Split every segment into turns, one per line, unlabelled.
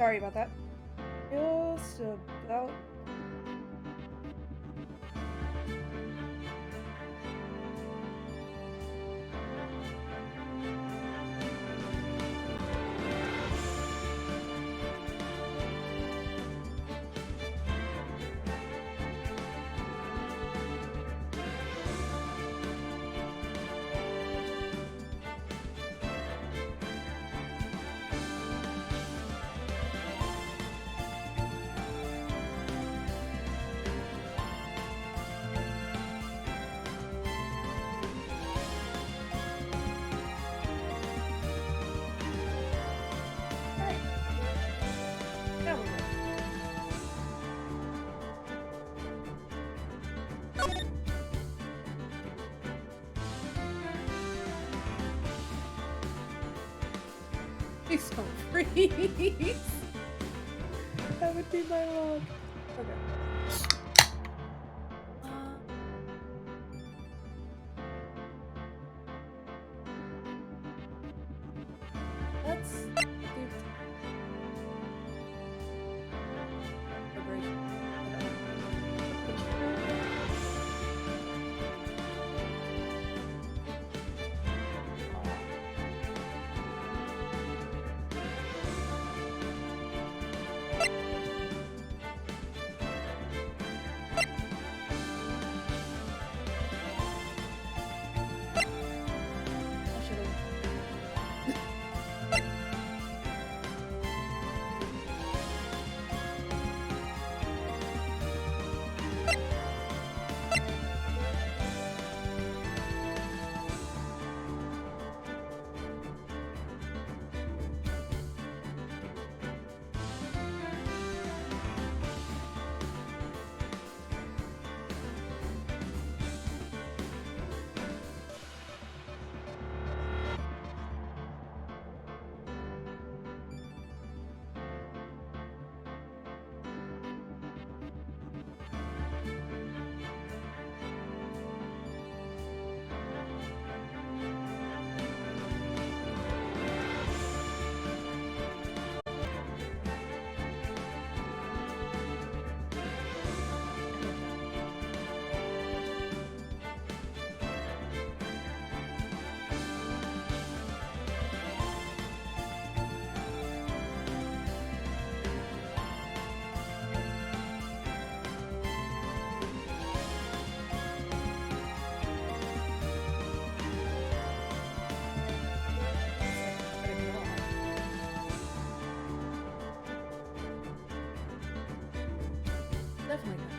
Sorry about that. Just about. Please don't freeze. That would be my luck. Okay. Let's do a break. Definitely not.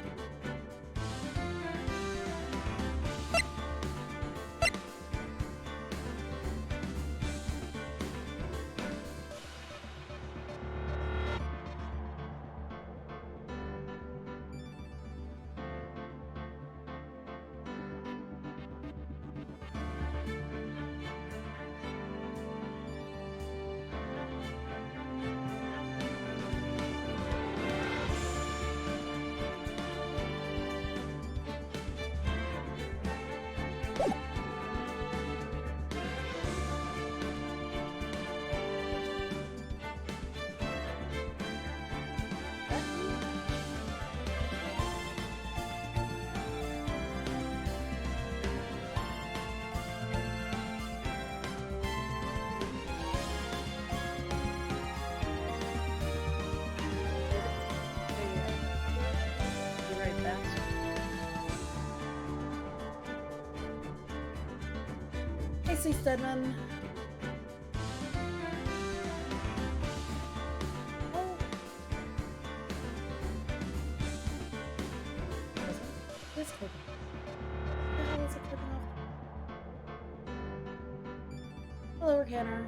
Casey Stedman. Oh. This clip. What the hell is it clipping off? Hello, Canner.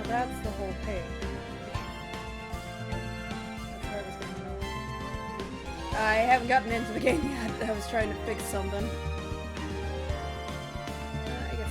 That's the whole page. I haven't gotten into the game yet. I was trying to fix something. I guess.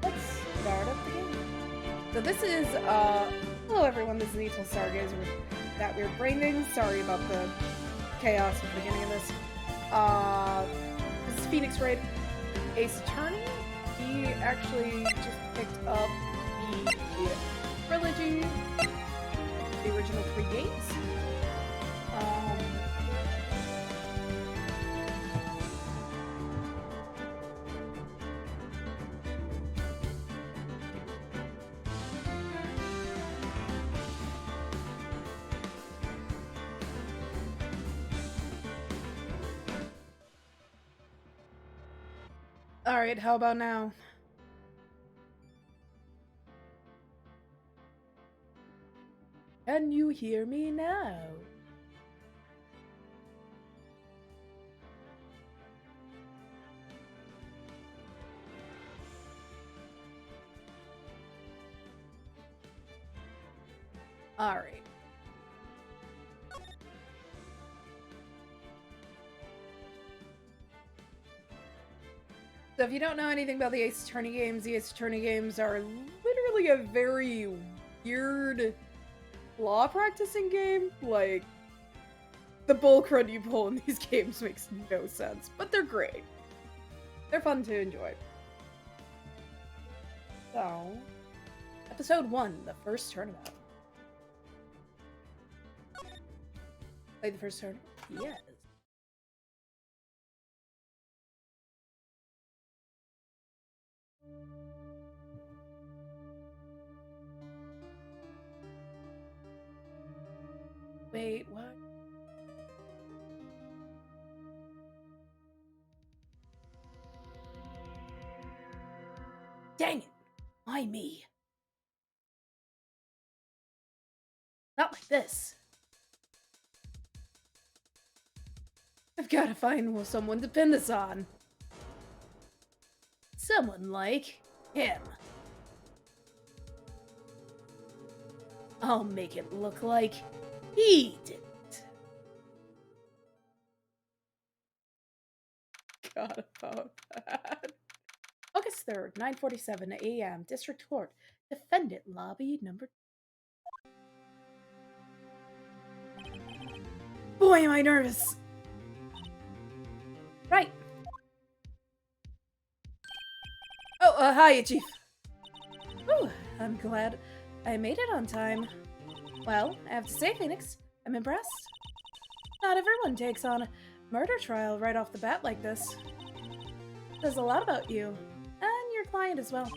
Let's start up the game. So this is, hello everyone, this is Needful Stargazer with that weird brain thing. Sorry about the chaos at the beginning of this. This is Phoenix Wright Ace Attorney. He actually just picked up the trilogy, the original 3 games. Alright, how about now? Can you hear me now? Alright. So if you don't know anything about the Ace Attorney games are literally a very weird law practicing game. Like, the bullcrud you pull in these games makes no sense, but they're great. They're fun to enjoy. So, episode 1, the first tournament. Play the first tournament? Yes. Wait, what? Dang it! Why me? Not like this. I've got to find someone to pin this on. Someone like him. I'll make it look like he didn't. God about that. August 3rd, 9:47 a.m. District Court. Defendant Lobby number... Boy, am I nervous! Right. Oh, hiya, Chief. Ooh, I'm glad I made it on time. Well, I have to say, Phoenix, I'm impressed. Not everyone takes on a murder trial right off the bat like this. Says a lot about you, and your client as well.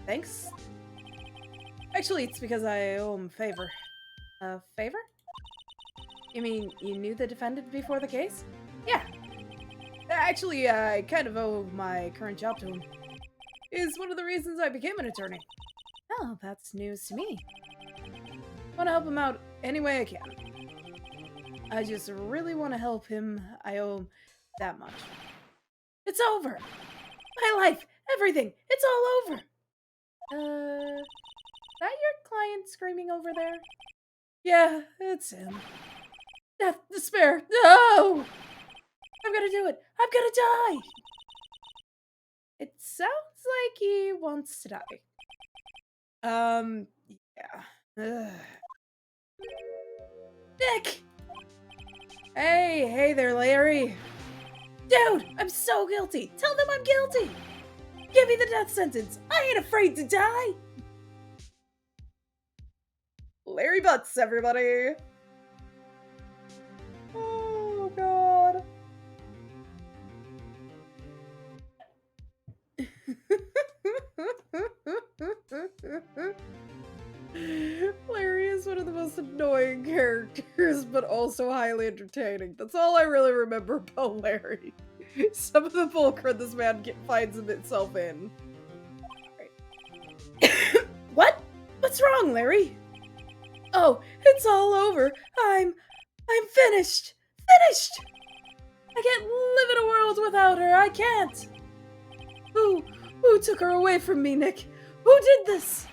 Thanks? Actually, it's because I owe him a favor. A favor? You mean you knew the defendant before the case? Yeah. Actually, I kind of owe my current job to him. Is one of the reasons I became an attorney. Oh, that's news to me. Want to help him out any way I can. I just really want to help him. I owe him that much. It's over! My life! Everything! It's all over! That your client screaming over there? Yeah, it's him. Death, despair, no! I'm gonna do it! I'm gonna die! It sounds like he wants to die. Yeah. Ugh. Nick! Hey there, Larry. Dude, I'm so guilty. Tell them I'm guilty. Give me the death sentence. I ain't afraid to die. Larry Butts, everybody. Oh, God. Larry is one of the most annoying characters, but also highly entertaining. That's all I really remember about Larry. Some of the bullcrud this man finds himself in. Right. What? What's wrong, Larry? Oh, it's all over. I'm finished. Finished! I can't live in a world without her. I can't. Who took her away from me, Nick? Who did this?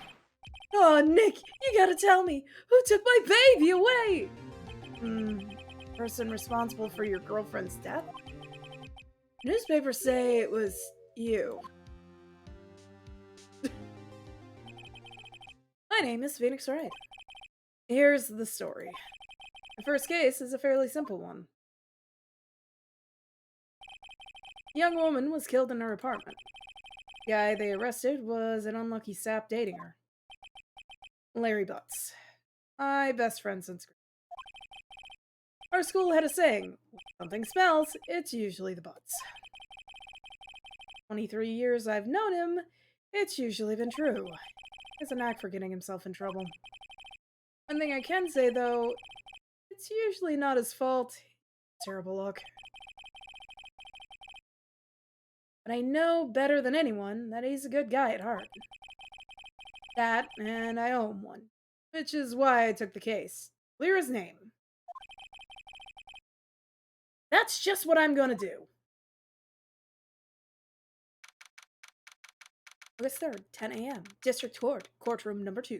Oh, Nick, you gotta tell me. Who took my baby away? Person responsible for your girlfriend's death? Newspapers say it was you. My name is Phoenix Wright. Here's the story. The first case is a fairly simple one. A young woman was killed in her apartment. The guy they arrested was an unlucky sap dating her. Larry Butts. My best friend since grade. Our school had a saying, when something smells, it's usually the Butts. 23 years I've known him, it's usually been true. He has a knack for getting himself in trouble. One thing I can say, though, it's usually not his fault. Terrible luck. But I know better than anyone that he's a good guy at heart. That, and I owe him one. Which is why I took the case. Clear his name. That's just what I'm gonna do. August 3rd, 10 a.m. District Court, courtroom number 2.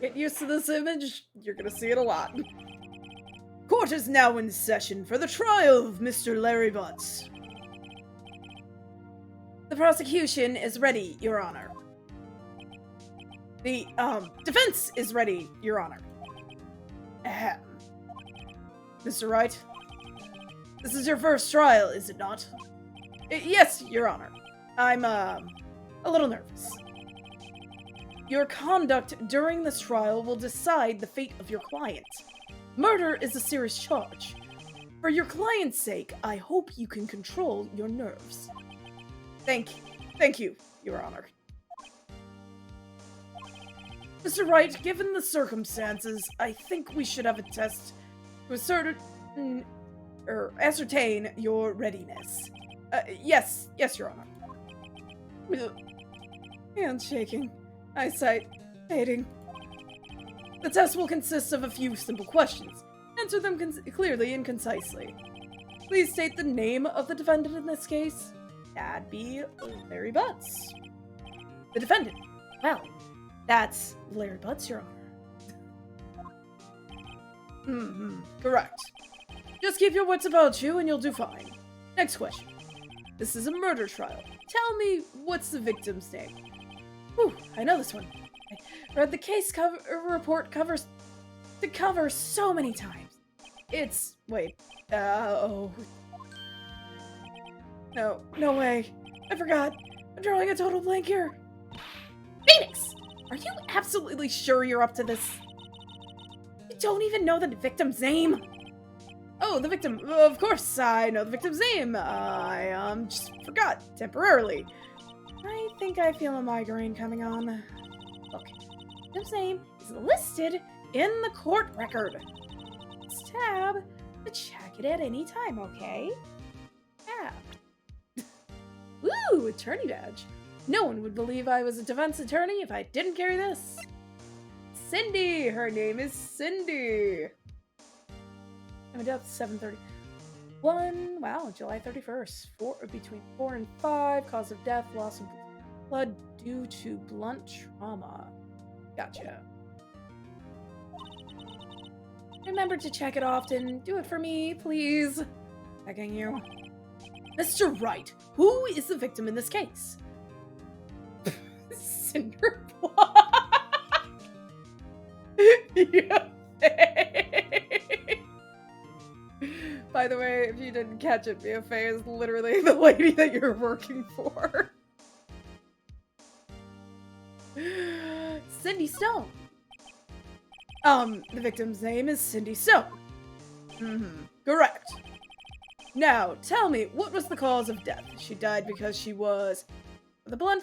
Get used to this image, you're gonna see it a lot. Court is now in session for the trial of Mr. Larry Butts. The prosecution is ready, Your Honor. The, defense is ready, Your Honor. Ahem. Mr. Wright, this is your first trial, is it not? Yes, Your Honor. I'm, a little nervous. Your conduct during this trial will decide the fate of your client. Murder is a serious charge. For your client's sake, I hope you can control your nerves. Thank you, Your Honor. Mr. Wright, given the circumstances, I think we should have a test to ascertain your readiness. Yes, Your Honor. Handshaking. Eyesight. Fading. The test will consist of a few simple questions. Answer them clearly and concisely. Please state the name of the defendant in this case. That'd be Larry Butts. The defendant. Well, that's Larry Butts, Your Honor. Correct. Just keep your wits about you and you'll do fine. Next question. This is a murder trial. Tell me, what's the victim's name? Whew, I know this one. I read the case report covers the cover so many times. It's... wait. Oh. No way. I forgot. I'm drawing a total blank here. Phoenix! Are you absolutely sure you're up to this? You don't even know the victim's name? Oh, the victim. Of course, I know the victim's name. I, just forgot temporarily. I think I feel a migraine coming on. Look, the victim's name is listed in the court record. It's tab, but check it at any time, okay? Tab. Ooh, attorney badge. No one would believe I was a defense attorney if I didn't carry this. Cindy! Her name is Cindy. I'm death 7:30. Wow, July 31st. Between 4 and 5. Cause of death, loss of blood due to blunt trauma. Gotcha. Remember to check it often. Do it for me, please. Begging you. Mr. Wright, who is the victim in this case? Cinder Block. Yeah. By the way, if you didn't catch it, BFA is literally the lady that you're working for. Cindy Stone. The victim's name is Cindy Stone. Correct. Now, tell me, what was the cause of death? She died because she was with a blunt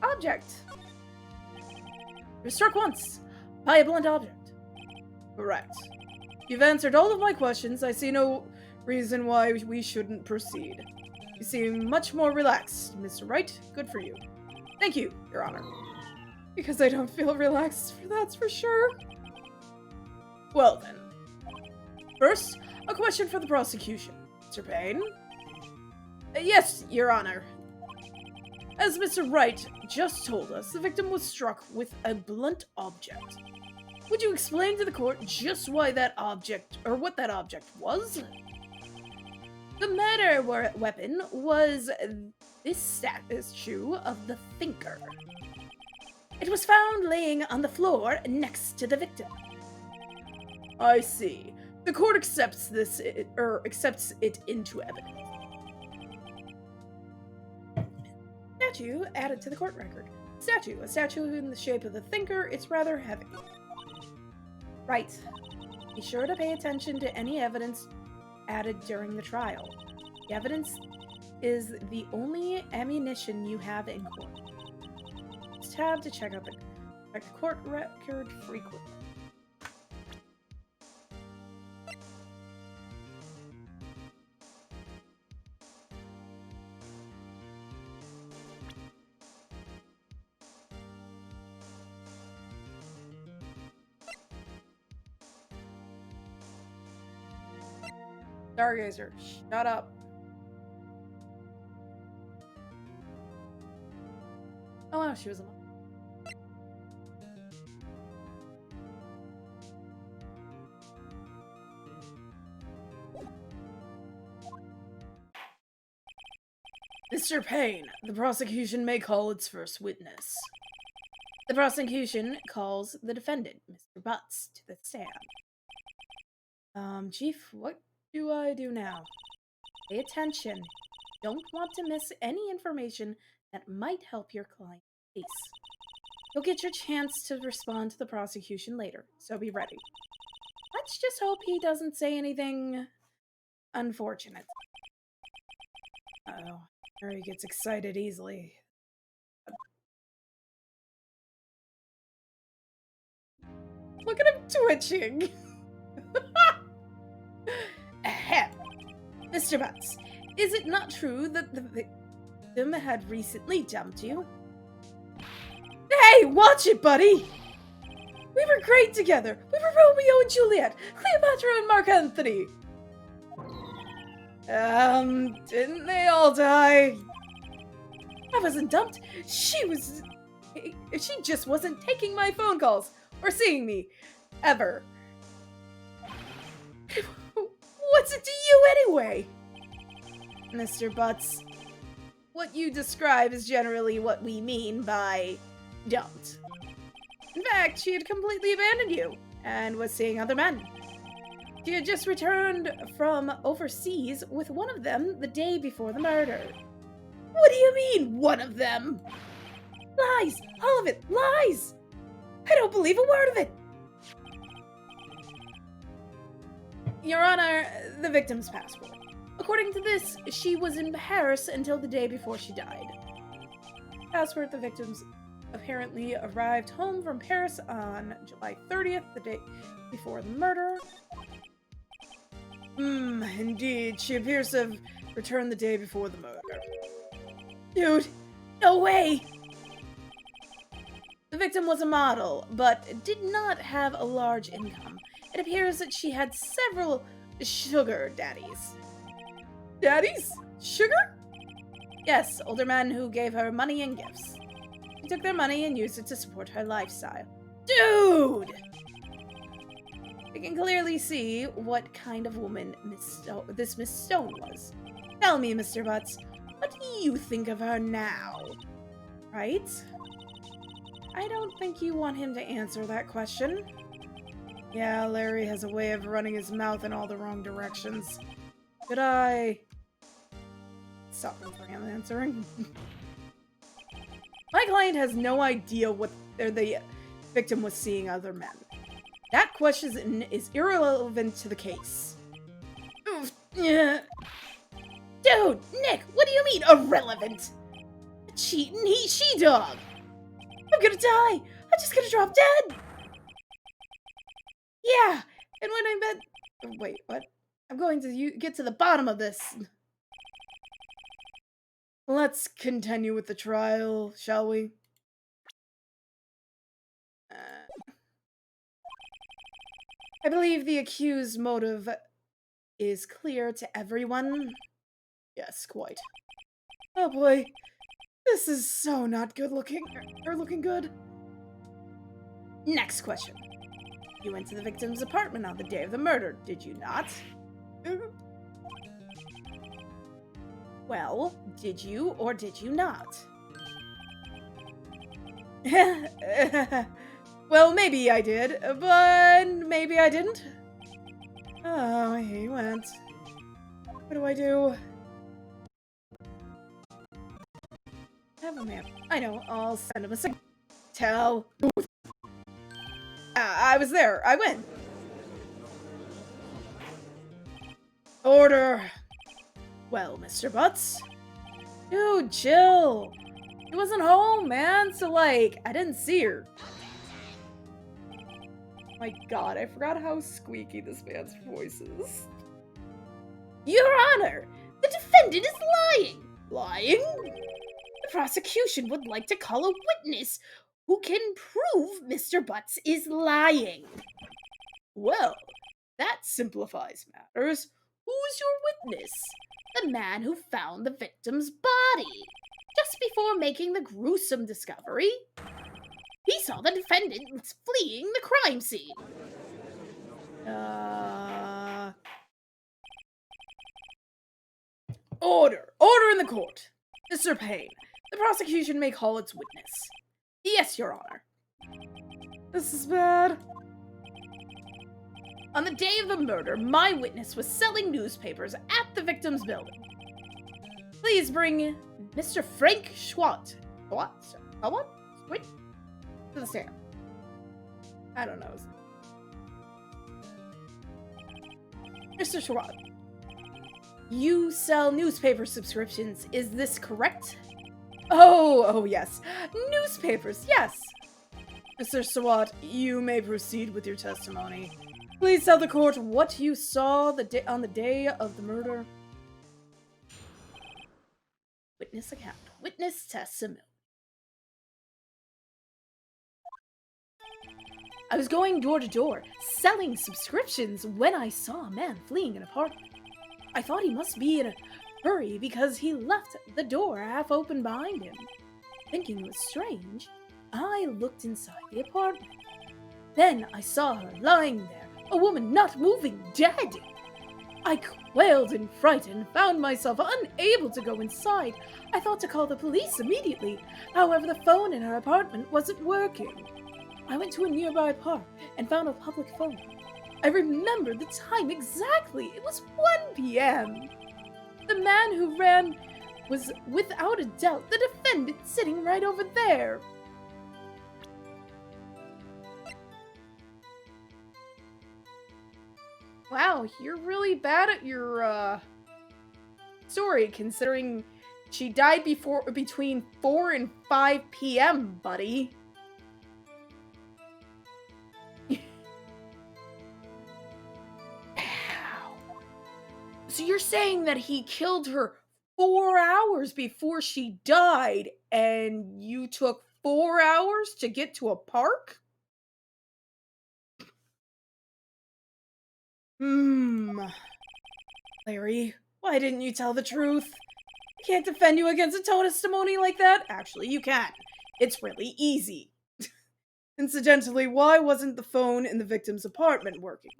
object. You're struck once by a blunt object. Correct. You've answered all of my questions. I see no reason why we shouldn't proceed. You seem much more relaxed, Mr. Wright. Good for you. Thank you, Your Honor. Because I don't feel relaxed, that's for sure. Well then. First, a question for the prosecution. Mr. Payne? Yes, Your Honor. As Mr. Wright just told us, the victim was struck with a blunt object. Would you explain to the court just why that object, or what that object was? The murder weapon was this statue of the Thinker. It was found laying on the floor next to the victim. I see. The court accepts this, accepts it into evidence. Statue added to the court record. A statue in the shape of the Thinker. It's rather heavy. Right. Be sure to pay attention to any evidence added during the trial. The evidence is the only ammunition you have in court. Use tab to check the court record frequently. Stargazer, shut up. Oh no, she was alone. Mr. Payne, the prosecution may call its first witness. The prosecution calls the defendant, Mr. Butts, to the stand. Chief, what do I do now? Pay attention. Don't want to miss any information that might help your client's case. You'll get your chance to respond to the prosecution later, so be ready. Let's just hope he doesn't say anything unfortunate. Uh-oh. Harry gets excited easily. Look at him twitching! Ahem. Mr. Butts, is it not true that the victim had recently dumped you? Hey, watch it, buddy! We were great together. We were Romeo and Juliet, Cleopatra and Mark Antony. Didn't they all die? I wasn't dumped. She just wasn't taking my phone calls or seeing me. Ever. What's it to you anyway? Mr. Butts, what you describe is generally what we mean by dumped. In fact, she had completely abandoned you and was seeing other men. She had just returned from overseas with one of them the day before the murder. What do you mean, one of them? Lies! All of it! Lies! I don't believe a word of it! Your Honor, the victim's passport. According to this, she was in Paris until the day before she died. Passport, the victim's apparently arrived home from Paris on July 30th, the day before the murder. Indeed, she appears to have returned the day before the murder. Dude, no way! The victim was a model, but did not have a large income. It appears that she had several sugar daddies. Daddies? Sugar? Yes, older men who gave her money and gifts. She took their money and used it to support her lifestyle. Dude! You can clearly see what kind of woman this Miss Stone was. Tell me, Mr. Butts, what do you think of her now? Right? I don't think you want him to answer that question. Yeah, Larry has a way of running his mouth in all the wrong directions. Should I stop him from answering? My client has no idea what the victim was seeing other men. That question is irrelevant to the case. Dude, Nick, what do you mean irrelevant? cheating she-dog. I'm gonna die. I'm just gonna drop dead. Yeah, and when I met... oh, wait, what? I'm going to get to the bottom of this. Let's continue with the trial, shall we? I believe the accused's motive is clear to everyone. Yes, quite. Oh boy, this is so not good looking, or looking good. Next question. You went to the victim's apartment on the day of the murder, did you not? Well, did you or did you not? Well, maybe I did, but maybe I didn't. Oh, he went. What do I do? Have a man. I know, I'll send him a signal. Tell. I was there. I went. Order. Well, Mr. Butts. Dude, chill. She wasn't home, man, so, like, I didn't see her. My god, I forgot how squeaky this man's voice is. Your Honor, the defendant is lying. Lying? The prosecution would like to call a witness who can prove Mr. Butts is lying. Well, that simplifies matters. Who's your witness? The man who found the victim's body. Just before making the gruesome discovery, he saw the defendant fleeing the crime scene. Order! Order in the court! Mr. Payne, the prosecution may call its witness. Yes, Your Honor. This is bad. On the day of the murder, my witness was selling newspapers at the victim's building. Please bring Mr. Frank Schwat. What? Wait. To the stand. I don't know. Mr. Schwat, you sell newspaper subscriptions, is this correct? Oh, yes. Newspapers, yes. Mr. Swat, you may proceed with your testimony. Please tell the court what you saw on the day of the murder. Witness account. Witness testimony. I was going door to door, selling subscriptions when I saw a man fleeing an apartment. I thought he must be in a hurry because he left the door half open behind him. Thinking it was strange, I looked inside the apartment. Then I saw her lying there, a woman not moving, dead. I quailed in fright and found myself unable to go inside. I thought to call the police immediately. However, the phone in her apartment wasn't working. I went to a nearby park and found a public phone. I remembered the time exactly. It was 1 p.m. The man who ran was, without a doubt, the defendant sitting right over there. Wow, you're really bad at your, story, considering she died between 4 and 5 p.m., buddy. So you're saying that he killed her 4 hours before she died, and you took 4 hours to get to a park? Larry, why didn't you tell the truth? I can't defend you against a testimony like that. Actually, you can. It's really easy. Incidentally, why wasn't the phone in the victim's apartment working?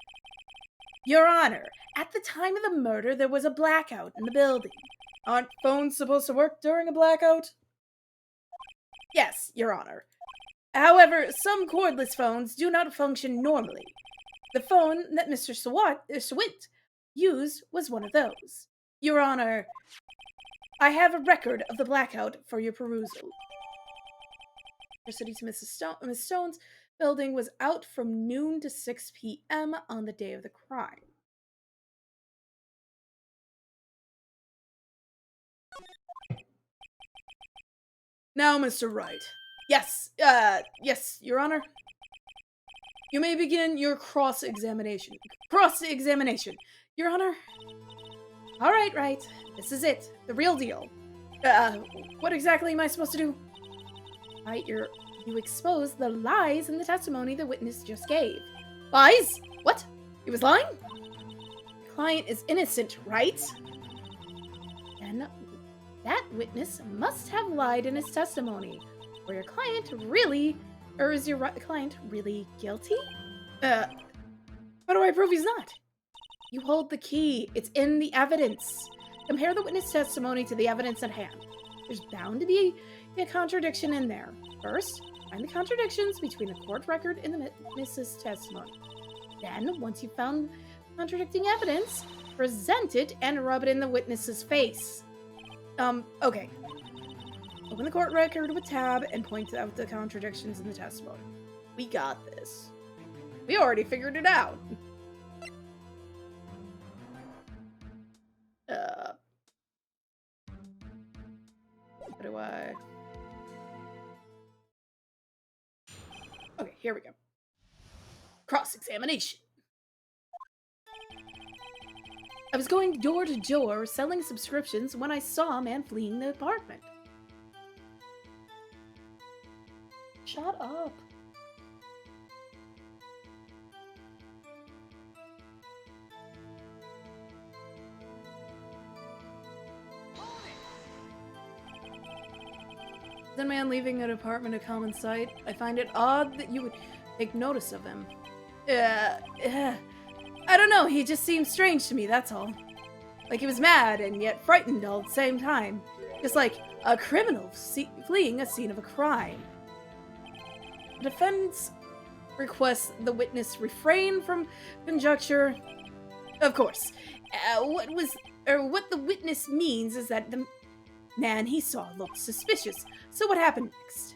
Your Honor, at the time of the murder, there was a blackout in the building. Aren't phones supposed to work during a blackout? Yes, Your Honor. However, some cordless phones do not function normally. The phone that Mr. Swint used was one of those. Your Honor, I have a record of the blackout for your perusal. City to Miss Stone's building was out from noon to 6 p.m. on the day of the crime. Now, Mr. Wright. Yes, yes, Your Honor. You may begin your cross-examination. Cross-examination. Your Honor. All right, right. This is it. The real deal. Uh, what exactly am I supposed to do? Right, you expose the lies in the testimony the witness just gave. Lies? What? He was lying? The client is innocent, right? Then that witness must have lied in his testimony. Or your client really, or is your client really guilty? How do I prove he's not? You hold the key. It's in the evidence. Compare the witness testimony to the evidence at hand. There's bound to be a contradiction in there. First, find the contradictions between the court record and the witness's testimony. Then, once you've found contradicting evidence, present it and rub it in the witness's face. Okay. Open the court record with tab and point out the contradictions in the testimony. We got this. We already figured it out. What do I... Okay, here we go. Cross-examination. I was going door to door selling subscriptions when I saw a man fleeing the apartment. Shut up. The man leaving an apartment a common sight. I find it odd that you would take notice of him. I don't know, he just seemed strange to me, that's all. Like he was mad and yet frightened all at the same time. Just like a criminal fleeing a scene of a crime. The defense requests the witness refrain from conjecture. Of course, what the witness means is that the man he saw looked suspicious. So what happened next?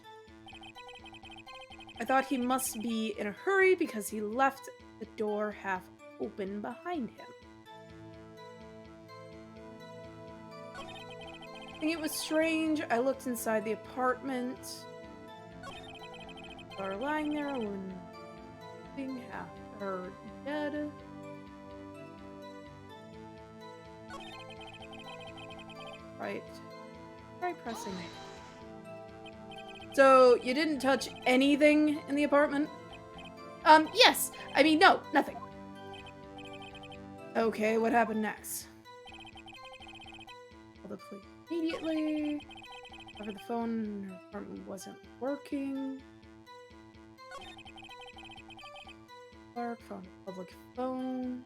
I thought he must be in a hurry because he left the door half open behind him. I think it was strange. I looked inside the apartment. Saw her lying there, a woman being half her dead. Right. Try pressing it. So, you didn't touch anything in the apartment? Yes. I mean, no, nothing. Okay, what happened next? Call the police immediately. Over the phone, her apartment wasn't working. Work, phone, public phone.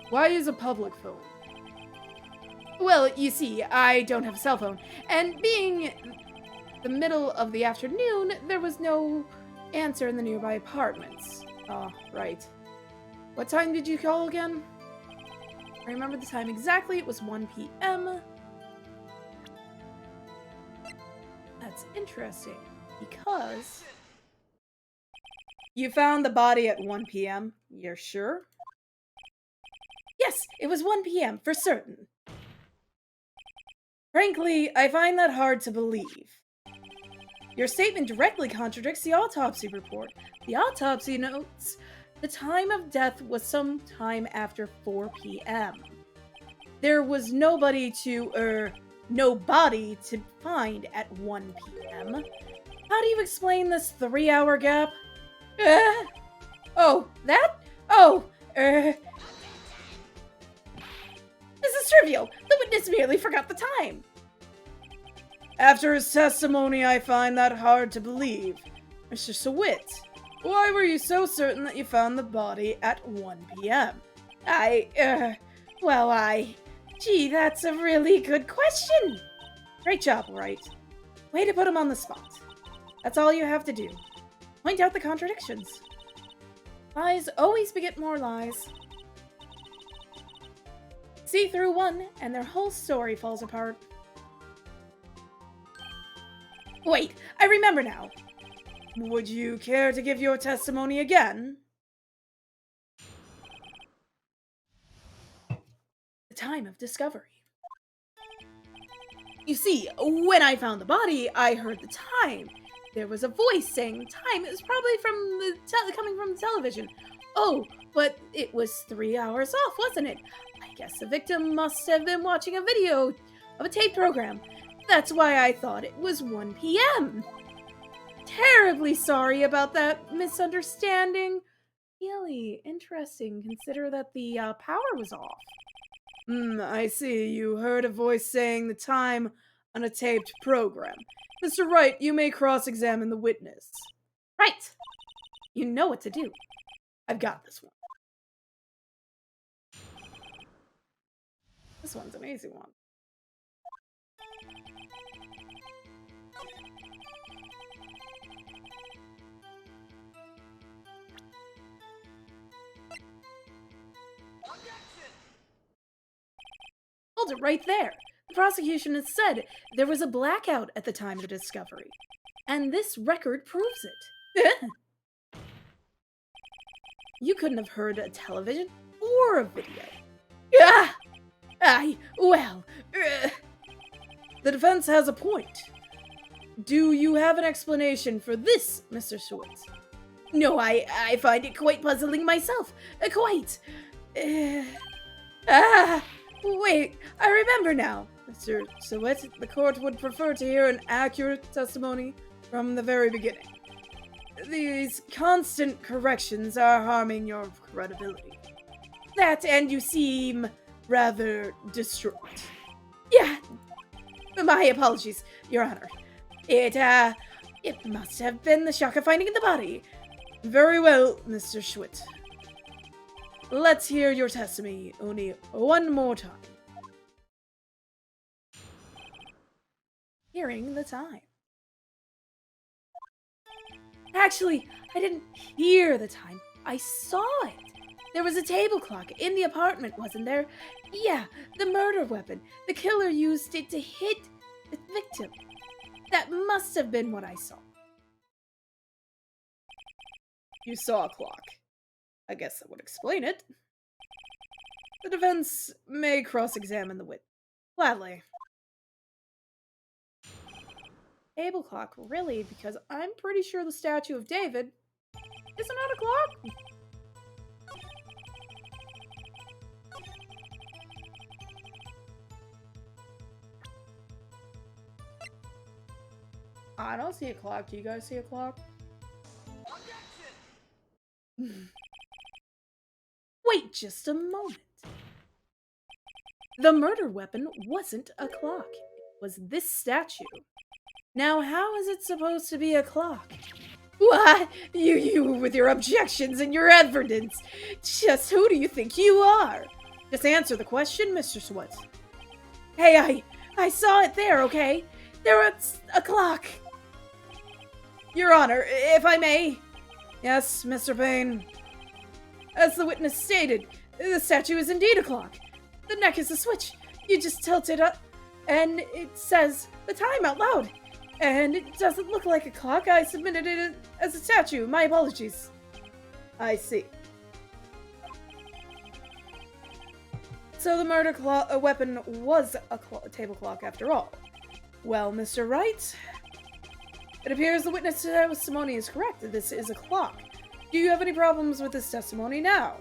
Why is a public phone? Well, you see, I don't have a cell phone, and being the middle of the afternoon, there was no answer in the nearby apartments. Oh, right. What time did you call again? I remember the time exactly. It was 1 p.m. That's interesting, because you found the body at 1 p.m. You're sure? Yes, it was 1 p.m. for certain. Frankly, I find that hard to believe. Your statement directly contradicts the autopsy report. The autopsy notes the time of death was sometime after 4 p.m. There was no body to find at 1 p.m. How do you explain this 3-hour gap? This is trivial. The witness merely forgot the time. After his testimony, I find that hard to believe. Mr. Sawit, why were you so certain that you found the body at 1 p.m.? Gee, that's a really good question. Great job, Wright. Way to put him on the spot. That's all you have to do. Point out the contradictions. Lies always beget more lies. See through one, and their whole story falls apart. Wait, I remember now. Would you care to give your testimony again? The time of discovery. You see, when I found the body, I heard the time. There was a voice saying time. It was probably coming from the television. Oh, but it was 3 hours off, wasn't it? I guess the victim must have been watching a video of a tape program. That's why I thought it was 1 p.m. Terribly sorry about that misunderstanding. Really interesting. Consider that the power was off. I see. You heard a voice saying the time on a taped program. Mr. Wright, you may cross-examine the witness. Right. You know what to do. I've got this one. This one's an easy one. Hold it right there. The prosecution has said there was a blackout at the time of the discovery. And this record proves it. You couldn't have heard a television or a video. The defense has a point. Do you have an explanation for this, Mr. Schwartz? No, I find it quite puzzling myself. Quite. Wait, I remember now. Mr. Schwartz, the court would prefer to hear an accurate testimony from the very beginning. These constant corrections are harming your credibility. That, and you seem rather distraught. Yeah, my apologies, Your Honor. It must have been the shock of finding the body. Very well, Mr. Schwitt. Let's hear your testimony only one more time. Hearing the time. Actually, I didn't hear the time. I saw it. There was a table clock in the apartment, wasn't there? Yeah, the murder weapon. The killer used it to hit the victim. That must have been what I saw. You saw a clock. I guess that would explain it. The defense may cross-examine the witness. Gladly. Table clock, really? Because I'm pretty sure the statue of David is not a clock. I don't see a clock. Do you guys see a clock? Wait just a moment. The murder weapon wasn't a clock. It was this statue. Now, how is it supposed to be a clock? What? You with your objections and your evidence. Just who do you think you are? Just answer the question, Mr. Swartz. Hey, I saw it there, okay? There was a clock. Your Honor, if I may. Yes, Mr. Payne. As the witness stated, the statue is indeed a clock. The neck is a switch. You just tilt it up, and it says the time out loud. And it doesn't look like a clock. I submitted it as a statue. My apologies. I see. So the murder weapon was a table clock after all. Well, Mr. Wright, it appears the witness testimony is correct. This is a clock. Do you have any problems with this testimony now?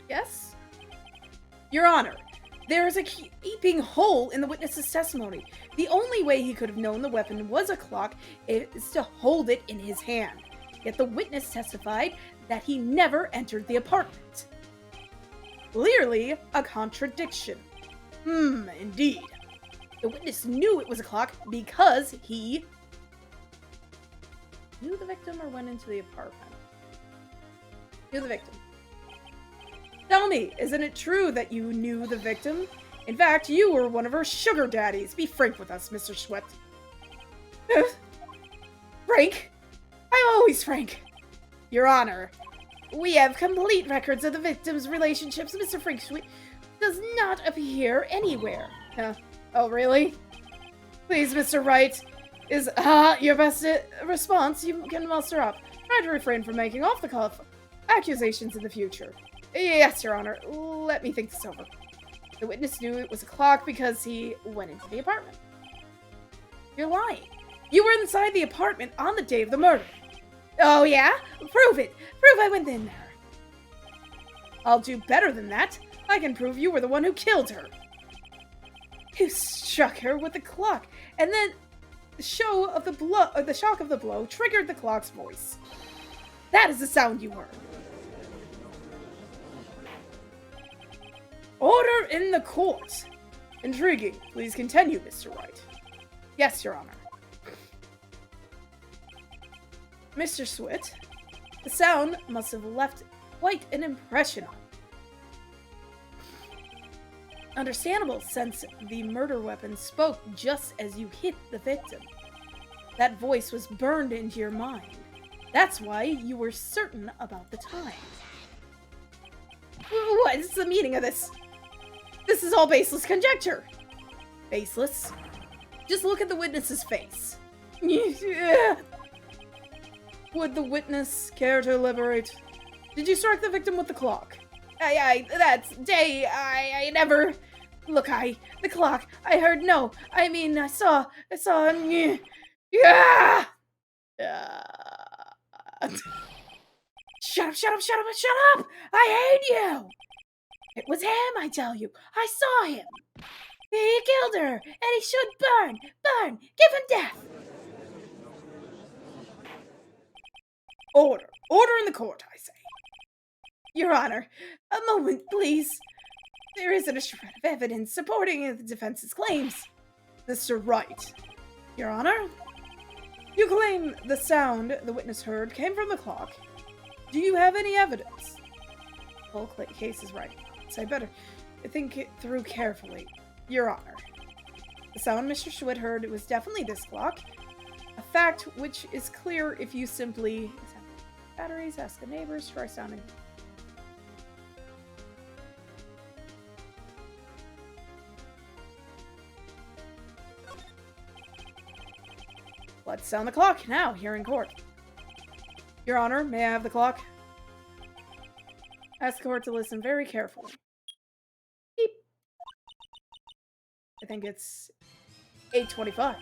Yes? Your Honor, there is a gaping hole in the witness's testimony. The only way he could have known the weapon was a clock is to hold it in his hand. Yet the witness testified that he never entered the apartment. Clearly a contradiction. Indeed. The witness knew it was a clock because he knew the victim or went into the apartment. Knew the victim. Tell me, isn't it true that you knew the victim? In fact, you were one of her sugar daddies. Be frank with us, Mr. Sweat. Frank? I'm always frank. Your Honor, we have complete records of the victim's relationships. Mr. Frank Sweet does not appear anywhere. Oh, really? Please, Mr. Wright, is your best response you can muster up. Try to refrain from making off the cuff accusations in the future. Yes, Your Honor. Let me think this over. The witness knew it was a clock because he went into the apartment. You're lying. You were inside the apartment on the day of the murder. Oh, yeah? Prove it. Prove I went in there. I'll do better than that. I can prove you were the one who killed her. You struck her with the clock, and then the shock of the blow triggered the clock's voice. That is the sound you heard. Order in the court. Intriguing. Please continue, Mr. Wright. Yes, Your Honor. Mr. Swit, the sound must have left quite an impression on you. Understandable, since the murder weapon spoke just as you hit the victim. That voice was burned into your mind. That's why you were certain about the time. What is the meaning of this? This is all baseless conjecture. Baseless? Just look at the witness's face. Would the witness care to elaborate? Did you strike the victim with the clock? I never... Look, the clock, I heard no. I mean, I saw, yeah! Shut up! I hate you! It was him, I tell you. I saw him. He killed her, and he should burn! Give him death! Order in the court, I say. Your Honor, a moment, please. There isn't a shred of evidence supporting the defense's claims. Mr. Wright. Your Honor, you claim the sound the witness heard came from the clock. Do you have any evidence? The whole case is right. So I better think it through carefully. Your Honor, the sound Mr. Schwitt heard was definitely this clock. A fact which is clear if you simply examine batteries, ask the neighbors, try sounding. Let's sound the clock now, here in court. Your Honor, may I have the clock? Ask the court to listen very carefully. Beep. I think it's 8:25.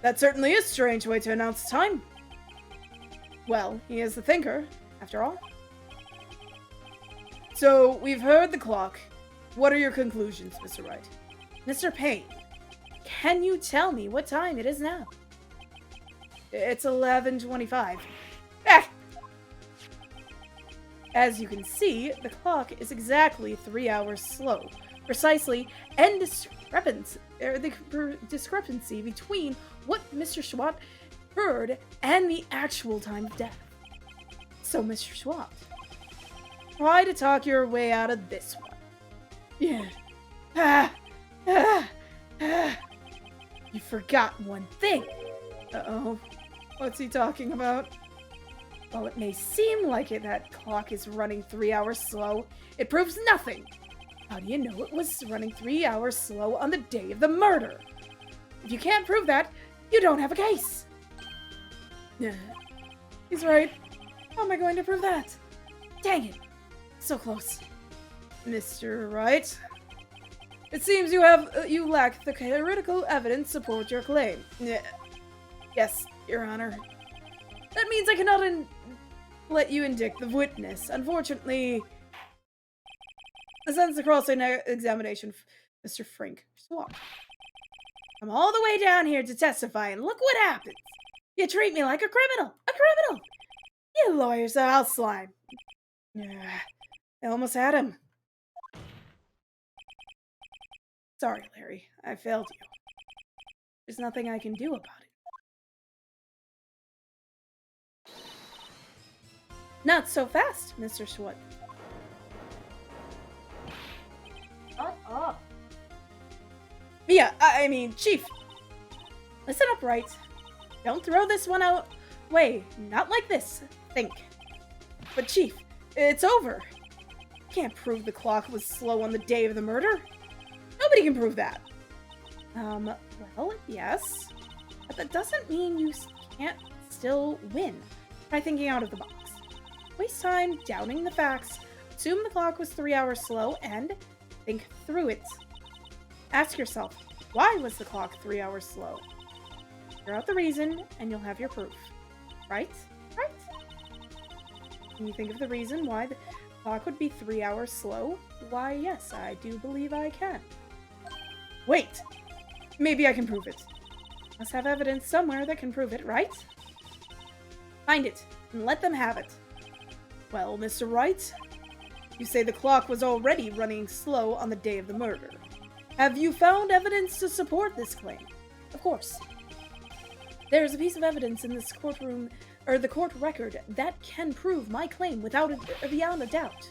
That certainly is a strange way to announce time. Well, he is the thinker, after all. So, we've heard the clock. What are your conclusions, Mr. Wright? Mr. Payne, can you tell me what time it is now? It's 11:25. As you can see, the clock is exactly 3 hours slow. Precisely, and the discrepancy between what Mr. Schwat heard and the actual time of death. So, Mr. Schwat, try to talk your way out of this one. Yeah. You forgot one thing. Uh-oh. What's he talking about? While it may seem like that clock is running 3 hours slow, it proves nothing. How do you know it was running 3 hours slow on the day of the murder? If you can't prove that, you don't have a case. He's right. How am I going to prove that? Dang it. So close. Mr. Wright, it seems you lack the theoretical evidence to support your claim. Yes, Your Honor. That means I cannot let you indict the witness. Unfortunately, the sentence across examination, Mr. Frank Swap. I'm all the way down here to testify, and look what happens. You treat me like a criminal. A criminal! You lawyers are all slime. I almost had him. Sorry, Larry. I failed you. There's nothing I can do about it. Not so fast, Mr. Schwart. Shut up. Yeah, I mean, Chief. Listen up, Wright. Don't throw this one away. Not like this. Think. But Chief, it's over. Can't prove the clock was slow on the day of the murder. Nobody can prove that. Well, yes. But that doesn't mean you can't still win. Try thinking out of the box. Waste time doubting the facts. Assume the clock was 3 hours slow and think through it. Ask yourself, why was the clock 3 hours slow? Figure out the reason and you'll have your proof. Right? Right? Can you think of the reason why the clock would be 3 hours slow? Why, yes, I do believe I can. Wait! Maybe I can prove it. Must have evidence somewhere that can prove it, right? Find it, and let them have it. Well, Mr. Wright, you say the clock was already running slow on the day of the murder. Have you found evidence to support this claim? Of course. There's a piece of evidence in this courtroom, or the court record, that can prove my claim beyond a doubt.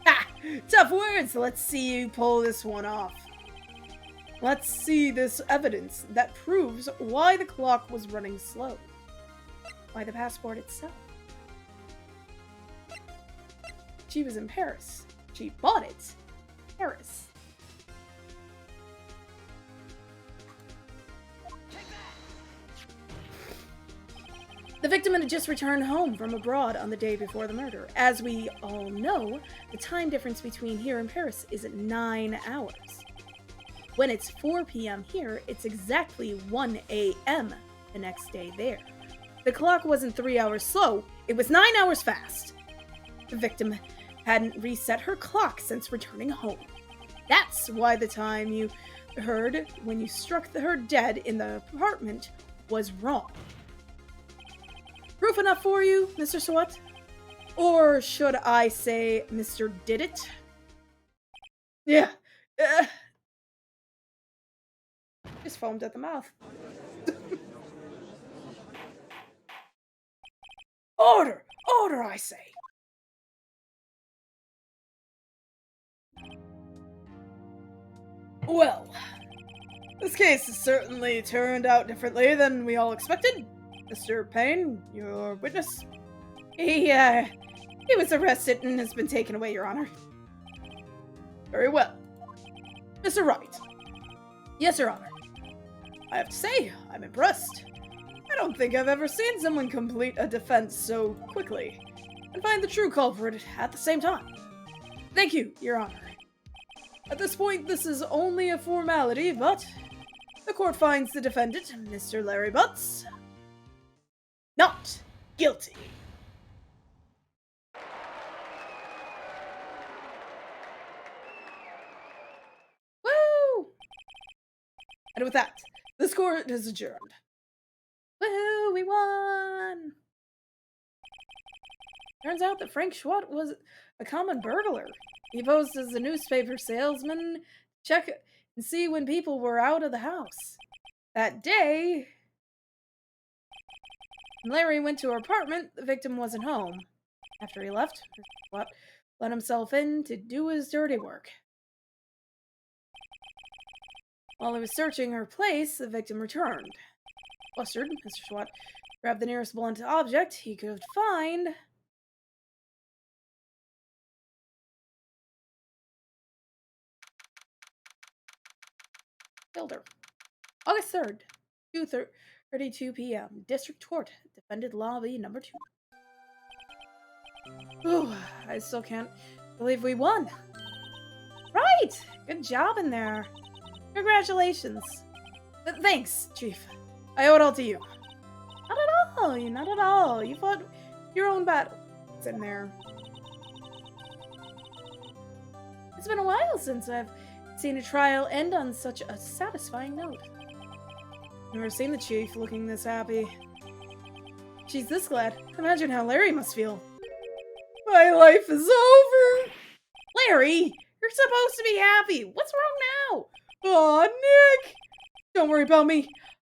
Ha! Tough words! Let's see you pull this one off. Let's see this evidence that proves why the clock was running slow. Why the passport itself. She was in Paris. She bought it. Paris. The victim had just returned home from abroad on the day before the murder. As we all know, the time difference between here and Paris is 9 hours. When it's 4 p.m. here, it's exactly 1 a.m. the next day there. The clock wasn't 3 hours slow, it was 9 hours fast. The victim hadn't reset her clock since returning home. That's why the time you heard when you struck her dead in the apartment was wrong. Proof enough for you, Mr. Swat? Or should I say Mr. Did It? Yeah. Just foamed at the mouth. Order! Order, I say! Well, this case has certainly turned out differently than we all expected. Mr. Payne, your witness. He was arrested and has been taken away, Your Honor. Very well. Mr. Wright. Yes, Your Honor. I have to say, I'm impressed. I don't think I've ever seen someone complete a defense so quickly and find the true culprit at the same time. Thank you, Your Honor. At this point, this is only a formality, but the court finds the defendant, Mr. Larry Butts, not guilty. Woo! And with that, this court is adjourned. Woohoo, we won! Turns out that Frank Schwat was a common burglar. He posed as a newspaper salesman, check and see when people were out of the house. That day, when Larry went to her apartment, the victim wasn't home. After he left, Schwat let himself in to do his dirty work. While he was searching her place, the victim returned. Flustered, Mr. Schwat grabbed the nearest blunt object he could find. Killed her. August 3rd, 2:32 p.m. District Court, Defendant Lobby number 2. Ooh, I still can't believe we won. Right! Good job in there. Congratulations. Thanks, Chief. I owe it all to you. Not at all, not at all. You fought your own battle. It's in there. It's been a while since I've seen a trial end on such a satisfying note. Never seen the Chief looking this happy. She's this glad. Imagine how Larry must feel. My life is over! Larry! You're supposed to be happy! What's wrong now? Aw, Nick! Don't worry about me.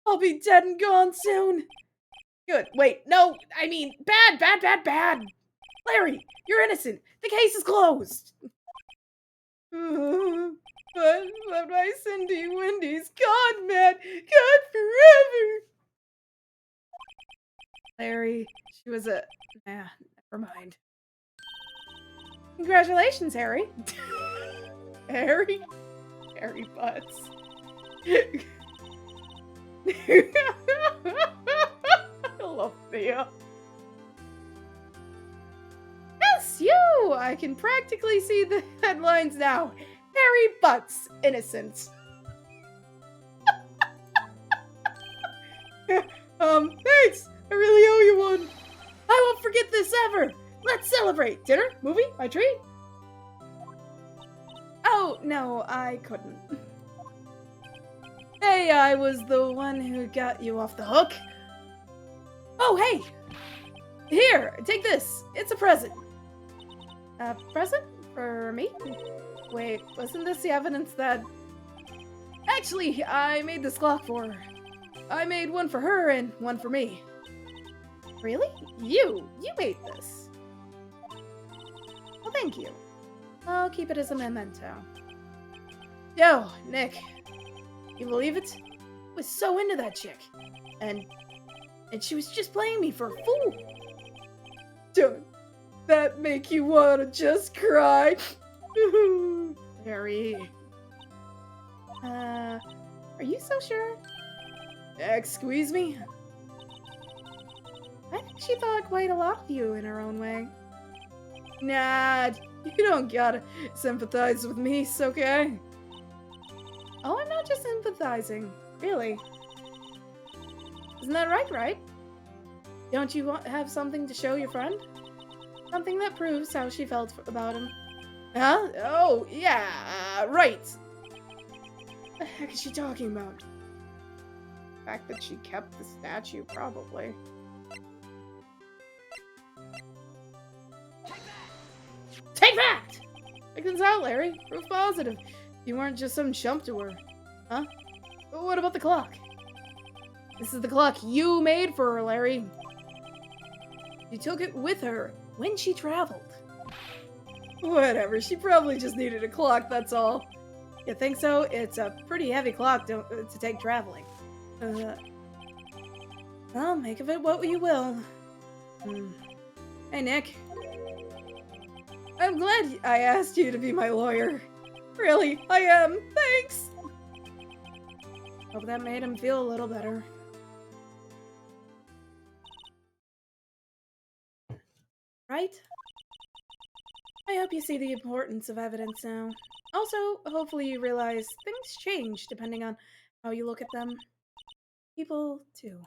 I'll be dead and gone soon. Good. Wait, no, I mean, bad. Larry, you're innocent. The case is closed. But my Cindy Wendy's gone, man. Gone forever. Larry, she was a... Nah, never mind. Congratulations, Harry. Harry Butts. I love Thea. I can practically see the headlines now. Harry Butts, innocent. Thanks! I really owe you one. I won't forget this ever. Let's celebrate. Dinner? Movie? My treat? Oh, no, I couldn't. Hey, I was the one who got you off the hook. Oh, hey! Here, take this. It's a present. A present? For me? Wait, wasn't this the evidence that... Actually, I made this clock for her. I made one for her and one for me. Really? You made this. Well, thank you. I'll keep it as a memento. Yo, Nick. You believe it? I was so into that chick. And she was just playing me for a fool. Don't that make you want to just cry? Harry. Are you so sure? Excuse me? I think she thought quite a lot of you in her own way. Nah, you don't gotta sympathize with me, okay? Oh, I'm not just sympathizing. Really. Isn't that right? Don't you have something to show your friend? Something that proves how she felt about him. Huh? Oh, yeah, right. What the heck is she talking about? The fact that she kept the statue, probably. Take that! Check this out, Larry. Proof positive. You weren't just some chump to her. Huh? But what about the clock? This is the clock you made for her, Larry. She took it with her when she traveled. Whatever, she probably just needed a clock, that's all. You think so? It's a pretty heavy clock to take traveling. Well, make of it what you will. Hey, Nick. I'm glad I asked you to be my lawyer. Really, I am. Thanks! Hope that made him feel a little better. Right? I hope you see the importance of evidence now. Also, hopefully you realize things change depending on how you look at them. People, too.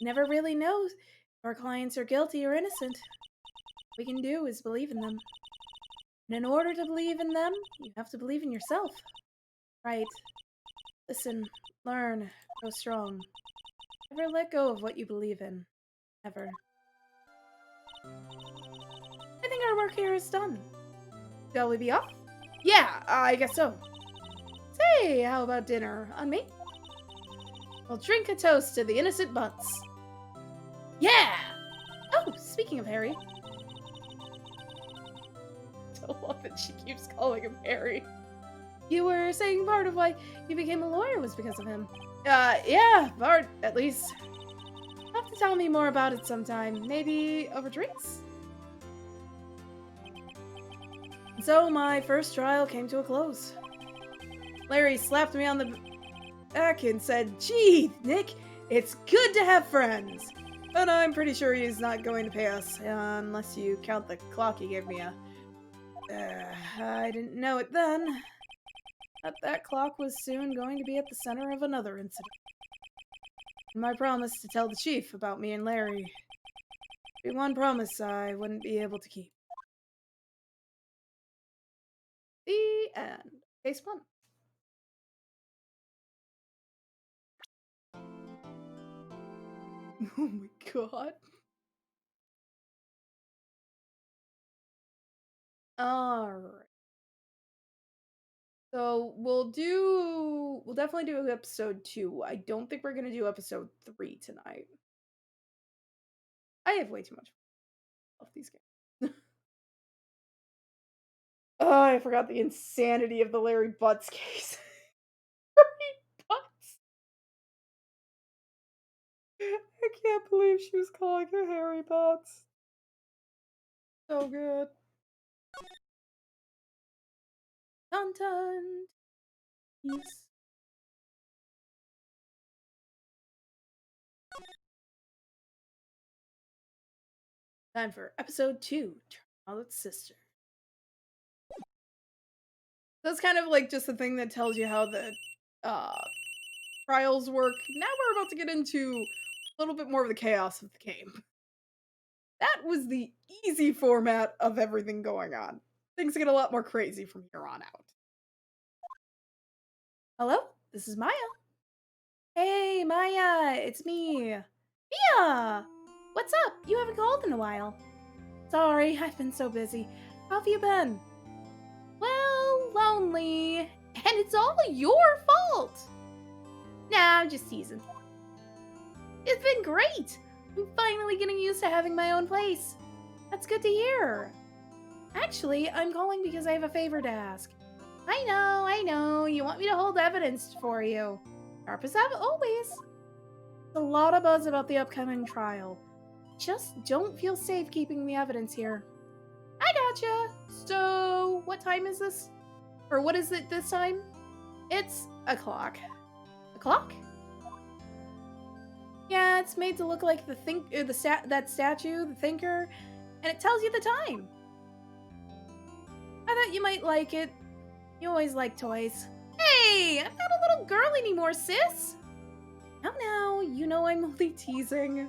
Never really knows if our clients are guilty or innocent. What we can do is believe in them. And in order to believe in them, you have to believe in yourself. Right. Listen, learn, go strong. Never let go of what you believe in. Ever. I think our work here is done. Shall we be off? Yeah, I guess so. Say, how about dinner? On me? We'll drink a toast to the innocent Butts. Yeah! Oh, speaking of Harry. I love that she keeps calling him Harry. You were saying part of why you became a lawyer was because of him. Yeah, part, at least. You'll have to tell me more about it sometime. Maybe over drinks? And so my first trial came to a close. Larry slapped me on the back and said, "Gee, Nick, it's good to have friends." But I'm pretty sure he's not going to pay us, unless you count the clock he gave me. I didn't know it then. But that clock was soon going to be at the center of another incident. And my promise to tell the chief about me and Larry. Be one promise I wouldn't be able to keep. The end. Case 1. Oh my god. Alright. So we'll definitely do episode 2. I don't think we're gonna do episode 3 tonight. I have way too much of these games. Oh, I forgot the insanity of the Larry Butts case. Larry Butts. I can't believe she was calling her Harry Butts. So good. Content. Peace. Time for episode 2. Pilot's sister. That's kind of like just the thing that tells you how the uh, trials work. Now we're about to get into a little bit more of the chaos of the game. That was the easy format of everything going on. Things get a lot more crazy from here on out. Hello, this is Maya. Hey, Maya, it's me. Mia! What's up? You haven't called in a while. Sorry, I've been so busy. How have you been? Well, lonely. And it's all your fault. Nah, I'm just teasing. It's been great. I'm finally getting used to having my own place. That's good to hear. Actually, I'm calling because I have a favor to ask. I know. You want me to hold evidence for you. Sharp as ever, always. There's a lot of buzz about the upcoming trial. Just don't feel safe keeping the evidence here. I gotcha. So, what time is this? Or what is it this time? It's o'clock. O'clock? Yeah, it's made to look like that statue, the thinker, and it tells you the time. I thought you might like it. You always like toys. Hey, I'm not a little girl anymore, sis. Now, you know I'm only teasing.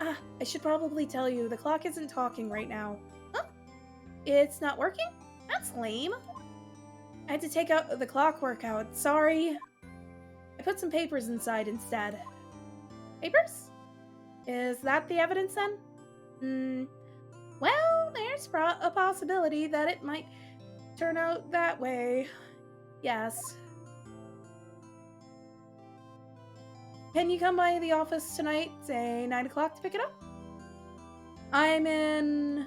Ah, I should probably tell you, the clock isn't talking right now. Huh? It's not working? That's lame. I had to take out the clockwork out, sorry. I put some papers inside instead. Papers? Is that the evidence then? Well, there's a possibility that it might turn out that way. Yes. Can you come by the office tonight, say 9 o'clock to pick it up? I'm in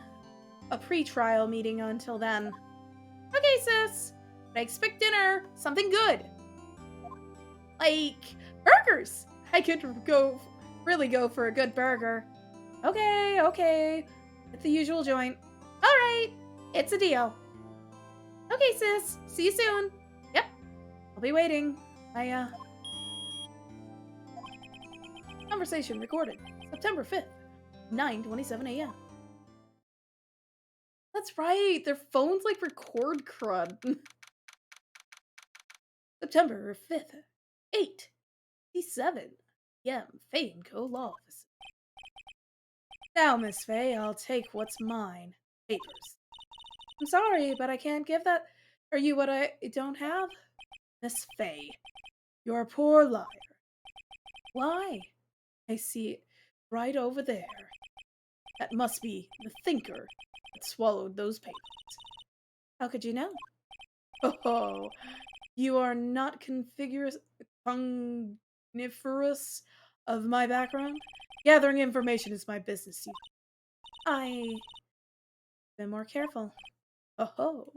a pre-trial meeting until then. Okay, sis. I expect dinner. Something good. Like burgers. I could really go for a good burger. Okay. At the usual joint. Alright. It's a deal. Okay, sis. See you soon. Yep. I'll be waiting. Conversation recorded. September 5th, 9:27 a.m. That's right. Their phones like record crud. September 5th, 8:57 p.m. Faye & Co. Law Office. Now, Miss Faye, I'll take what's mine. Papers. I'm sorry, but I can't give that. Are you what I don't have? Miss Faye, you're a poor liar. Why? I see it right over there. That must be the thinker that swallowed those papers. How could you know? Oh, you are not cogniferous of my background? Gathering information is my business. I been more careful. Oh,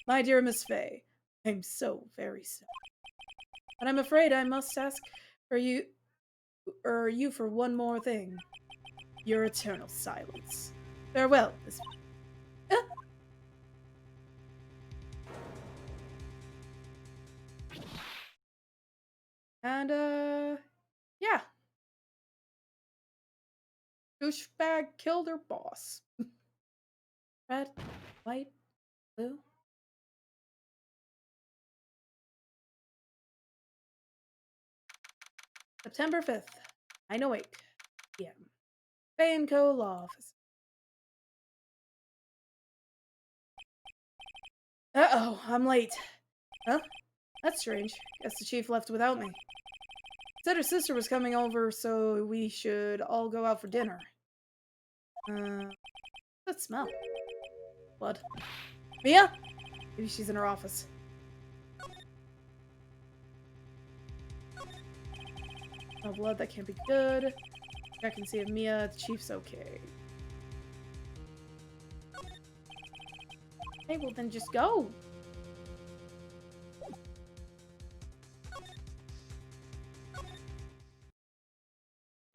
my dear Miss Faye, I'm so very sorry. But I'm afraid I must ask for you for one more thing. Your eternal silence. Farewell, Miss Faye. And, yeah. Douchebag killed her boss. Red, white, blue. September 5th, 9:08 p.m. Bay & Co. Law Office. Uh-oh, I'm late. Huh? That's strange. Guess the chief left without me. Said her sister was coming over, so we should all go out for dinner. That smell? Blood. Mia? Maybe she's in her office. No blood, that can't be good. Check and see if Mia, the chief's okay. Okay, well then just go.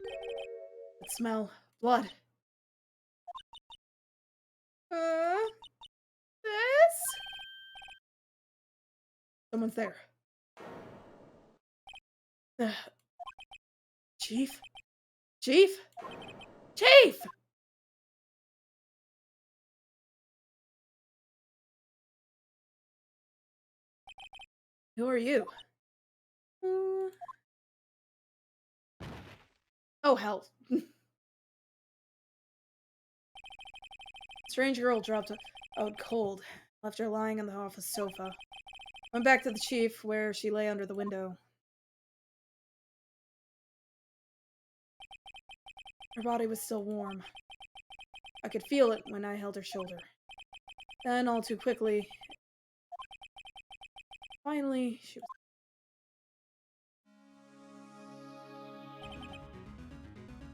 That smell. Blood. This? Someone's there. Chief? Chief? Chief! Who are you? Oh, hell. Strange girl dropped out cold. Left her lying on the office sofa. Went back to the chief, where she lay under the window. Her body was still warm. I could feel it when I held her shoulder. Then, all too quickly, finally, she was...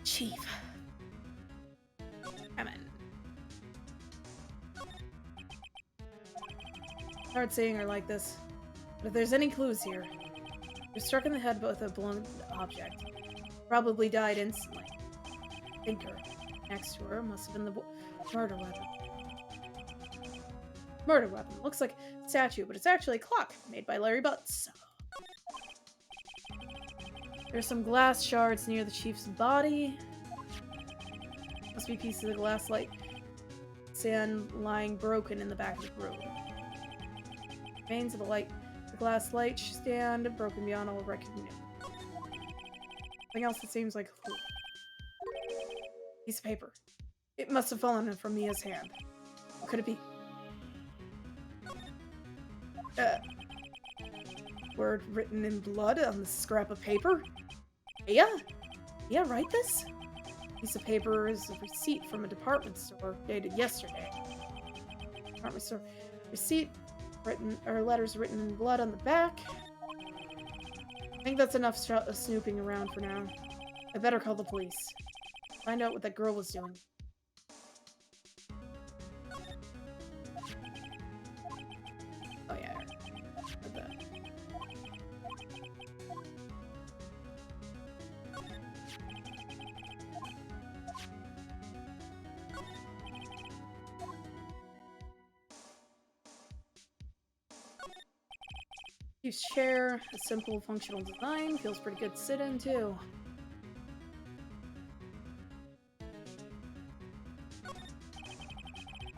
Chief. Come in. It's hard seeing her like this. But if there's any clues here, she was struck in the head with a blunt object. Probably died instantly. Thinker. Next to her must have been the murder weapon. Murder weapon. Looks like a statue, but it's actually a clock made by Larry Butts. There's some glass shards near the chief's body. Must be pieces of glass light stand lying broken in the back of the room. Remains of the glass light stand broken beyond all recognition. Something else that seems like a clue. Piece of paper. It must have fallen from Mia's hand. What could it be? Word written in blood on the scrap of paper? Yeah? Yeah, write this? Piece of paper is a receipt from a department store dated yesterday. Department store receipt written, or letters written in blood on the back. I think that's enough snooping around for now. I better call the police. Find out what that girl was doing. Oh yeah, I heard that. Chief's chair, a simple functional design, feels pretty good to sit in too.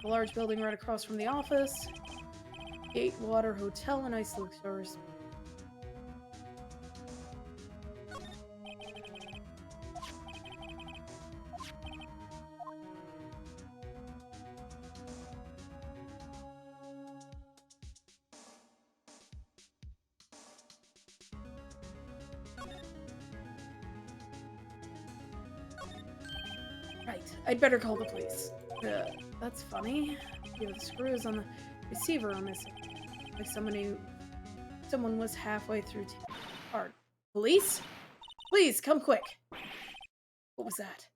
A large building right across from the office. Gatewater Hotel and Ice Luxors. Right, I'd better call the police. That's funny. Yeah, the screws on the receiver are missing. Like someone was halfway through part. Police? Please, come quick. What was that?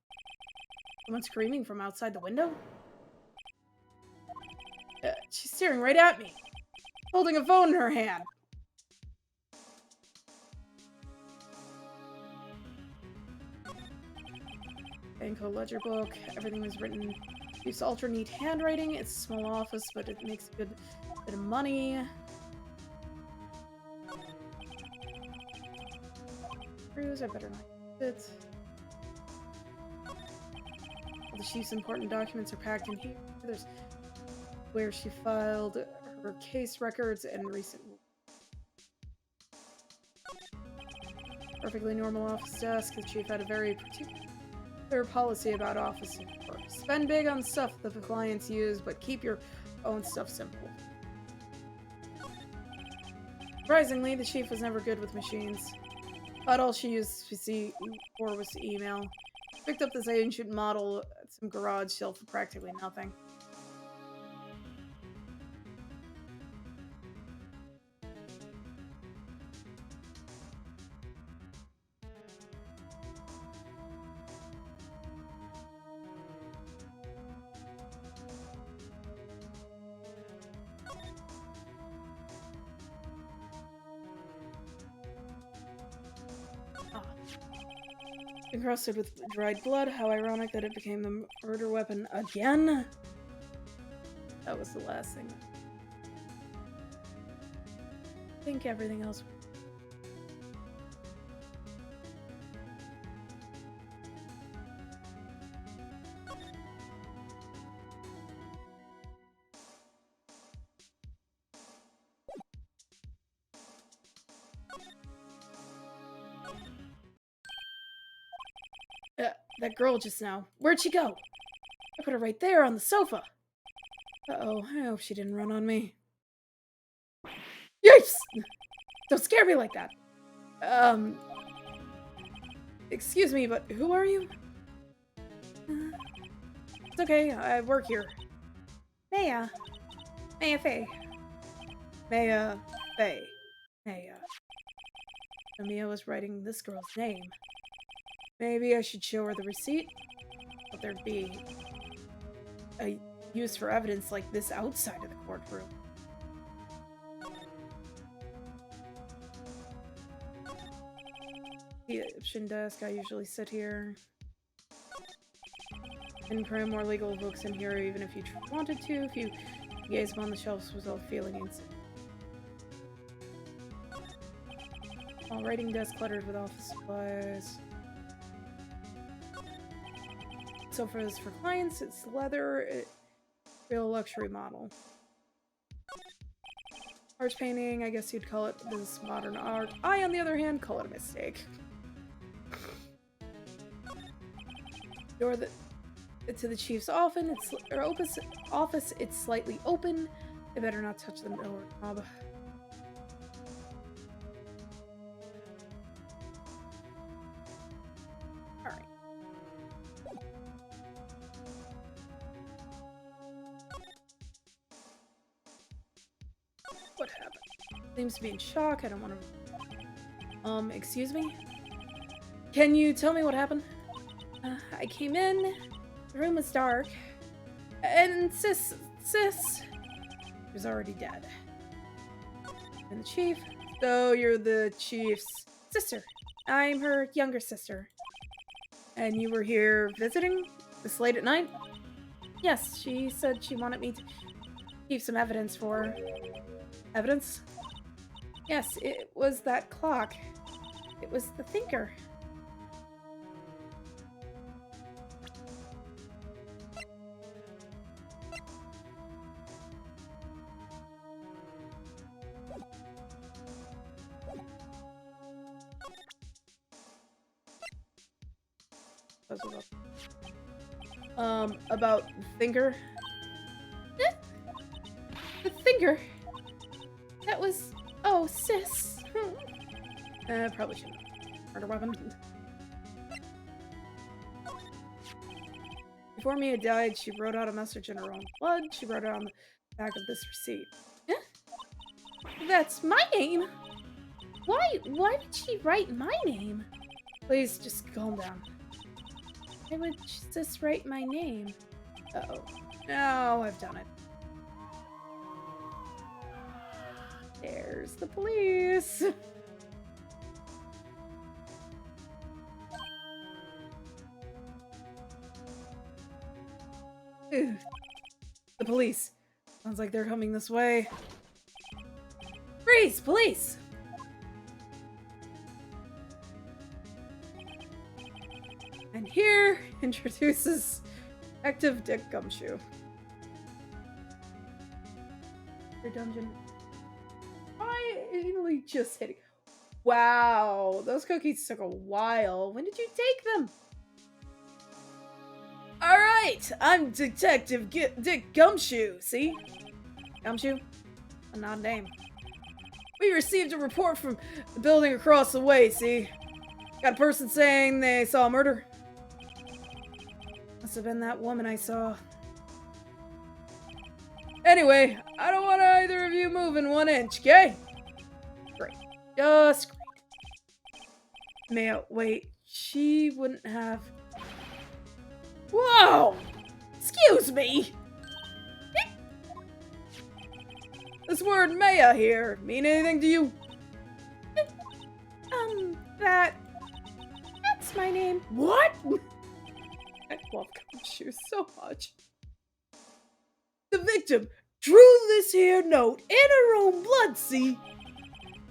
Someone screaming from outside the window? She's staring right at me, holding a phone in her hand. Banco ledger book. Everything was written. Use ultra neat handwriting. It's a small office, but it makes a good bit of money. Screws. I better not use it. All the chief's important documents are packed in here. There's where she filed her case records and recent. Perfectly normal office desk. The chief had a very particular policy about office work. Spend big on stuff that the clients use, but keep your own stuff simple. Surprisingly, the chief was never good with machines. But all she used for was email. Picked up this ancient model at some garage sale for practically nothing. Encrusted with dried blood. How ironic that it became the murder weapon again. That was the last thing. I think everything else. That girl just now. Where'd she go? I put her right there on the sofa. Uh-oh, I hope she didn't run on me. Yikes! Don't scare me like that. Excuse me, but who are you? It's okay, I work here. Maya. Maya Faye. Maya Faye. Maya. Mia was writing this girl's name. Maybe I should show her the receipt? But there'd be a use for evidence like this outside of the courtroom. The Egyptian desk, I usually sit here. And cram more legal books in here even if you wanted to, if you gaze upon the shelves without feeling insane. Small writing desk cluttered with office supplies. Sofas for clients, it's leather, real luxury model. Arch painting, I guess you'd call it this modern art. I, on the other hand, call it a mistake. Door to the chief's office, it's slightly open. They better not touch the door knob. Alright. What happened? Seems to be in shock. I don't want to... excuse me? Can you tell me what happened? I came in, the room was dark, and sis was already dead. And the chief? So you're the chief's sister. I'm her younger sister. And you were here visiting this late at night? Yes, she said she wanted me to keep some evidence for her. Evidence? Yes, it was that clock. It was the thinker. About the thinker? The thinker? That was... Oh, sis. Probably shouldn't. Murder weapon. Before Mia died, she wrote out a message in her own blood. She wrote it on the back of this receipt. That's my name? Why did she write my name? Please, just calm down. Why would she just write my name? Uh-oh. No, I've done it. There's the police. The police. Sounds like they're coming this way. Freeze, police! And here introduces Detective Dick Gumshoe. Your dungeon. Finally just hitting. Wow, those cookies took a while. When did you take them? Alright, I'm Detective Dick Gumshoe, see? Gumshoe? An odd name. We received a report from the building across the way, see? Got a person saying they saw a murder. Must have been that woman I saw. Anyway, I don't want either of you moving 1 inch, okay? Great. Just great. Maya, wait. She wouldn't have... Whoa! Excuse me! This word Maya here mean anything to you? That's my name. What? I love Gumshoe so much. The victim drew this here note in her own blood, see?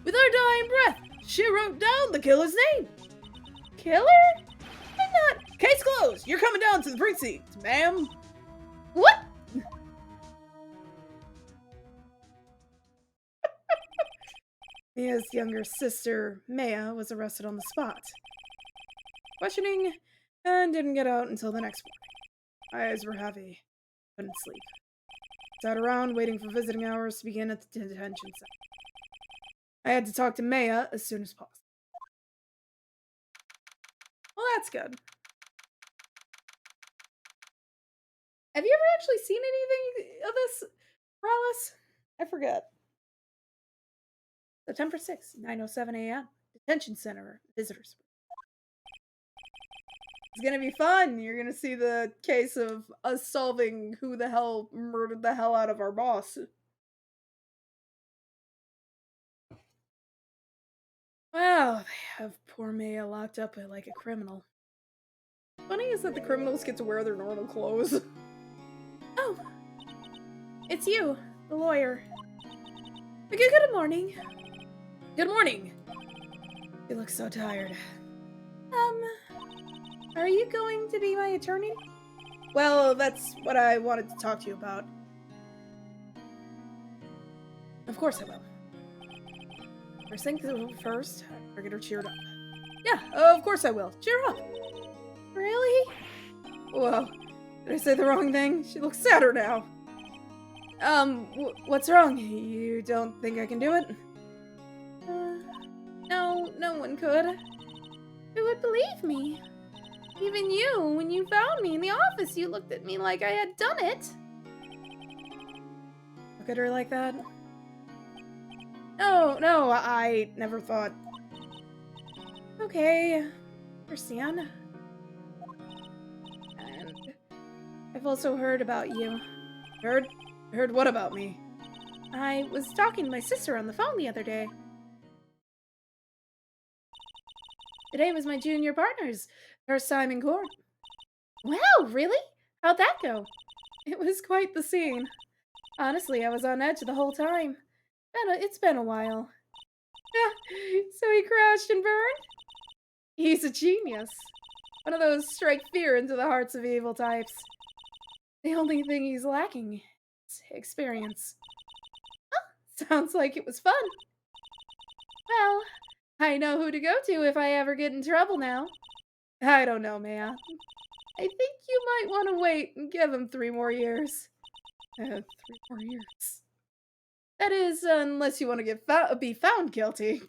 With her dying breath, she wrote down the killer's name. Killer? I'm not... Case closed. You're coming down to the precinct, ma'am. What? Mia's younger sister, Maya, was arrested on the spot. Questioning and didn't get out until the next morning. My eyes were heavy. Couldn't sleep. Sat around waiting for visiting hours to begin at the detention center. I had to talk to Maya as soon as possible. Well, that's good. Have you ever actually seen anything of this, Morales? I forget. September 6th, 9:07 a.m. Detention Center. Visitors. It's gonna be fun. You're gonna see the case of us solving who the hell murdered the hell out of our boss. Well, they have poor Maya locked up like a criminal. Funny is that the criminals get to wear their normal clothes. Oh, it's you, the lawyer. Good morning. Good morning. You look so tired. Are you going to be my attorney? Well, that's what I wanted to talk to you about. Of course I will. First things first, I get her cheered up. Yeah, of course I will. Cheer up. Really? Whoa. Did I say the wrong thing? She looks sadder now. What's wrong? You don't think I can do it? No one could. Who would believe me? Even you, when you found me in the office, you looked at me like I had done it. Look at her like that? No, I never thought. Okay, understand. And I've also heard about you. Heard what about me? I was talking to my sister on the phone the other day. Today was my junior partner's first time in court. Wow, really? How'd that go? It was quite the scene. Honestly, I was on edge the whole time. It's been a while. So he crashed and burned? He's a genius. One of those strike fear into the hearts of evil types. The only thing he's lacking is experience. Huh, sounds like it was fun. Well, I know who to go to if I ever get in trouble now. I don't know, Maya. I think you might want to wait and give him 3 more years. 3 more years. That is, unless you want to be found guilty.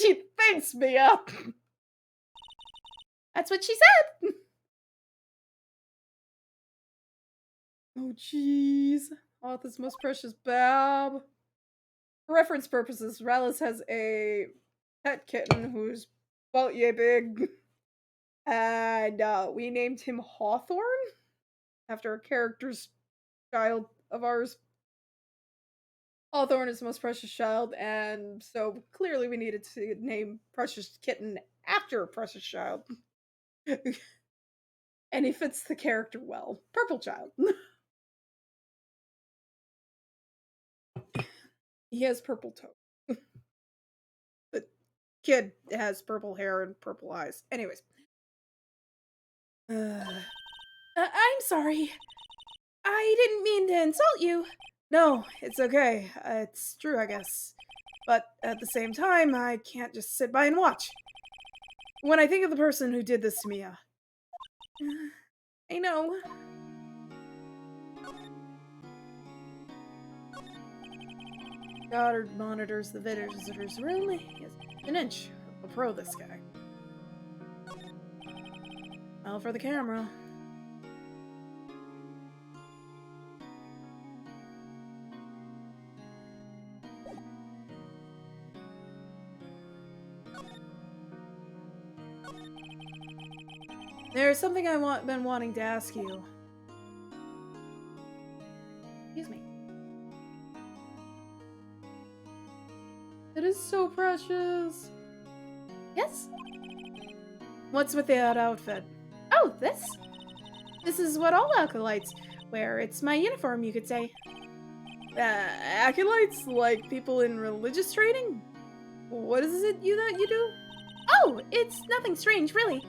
She thinks me up. That's what she said. Oh, jeez. Arthur's most precious Bab. For reference purposes, Rallis has a pet kitten who's about yay big. And we named him Hawthorne after a character's child of ours. Hawthorne is the most precious child, and so clearly we needed to name Precious Kitten after a precious child. And he fits the character well. Purple child. He has purple toe. The kid has purple hair and purple eyes. Anyways. I'm sorry. I didn't mean to insult you. No, it's okay. It's true, I guess. But at the same time, I can't just sit by and watch. When I think of the person who did this to me, I know. Goddard monitors the visitor's room. He has an inch. A pro, this guy. Well, for the camera. There's something I've been wanting to ask you. Excuse me. It is so precious. Yes? What's with that outfit? Oh, this? This is what all acolytes wear. It's my uniform, you could say. Acolytes? Like people in religious training? What is it that you do? Oh, it's nothing strange, really.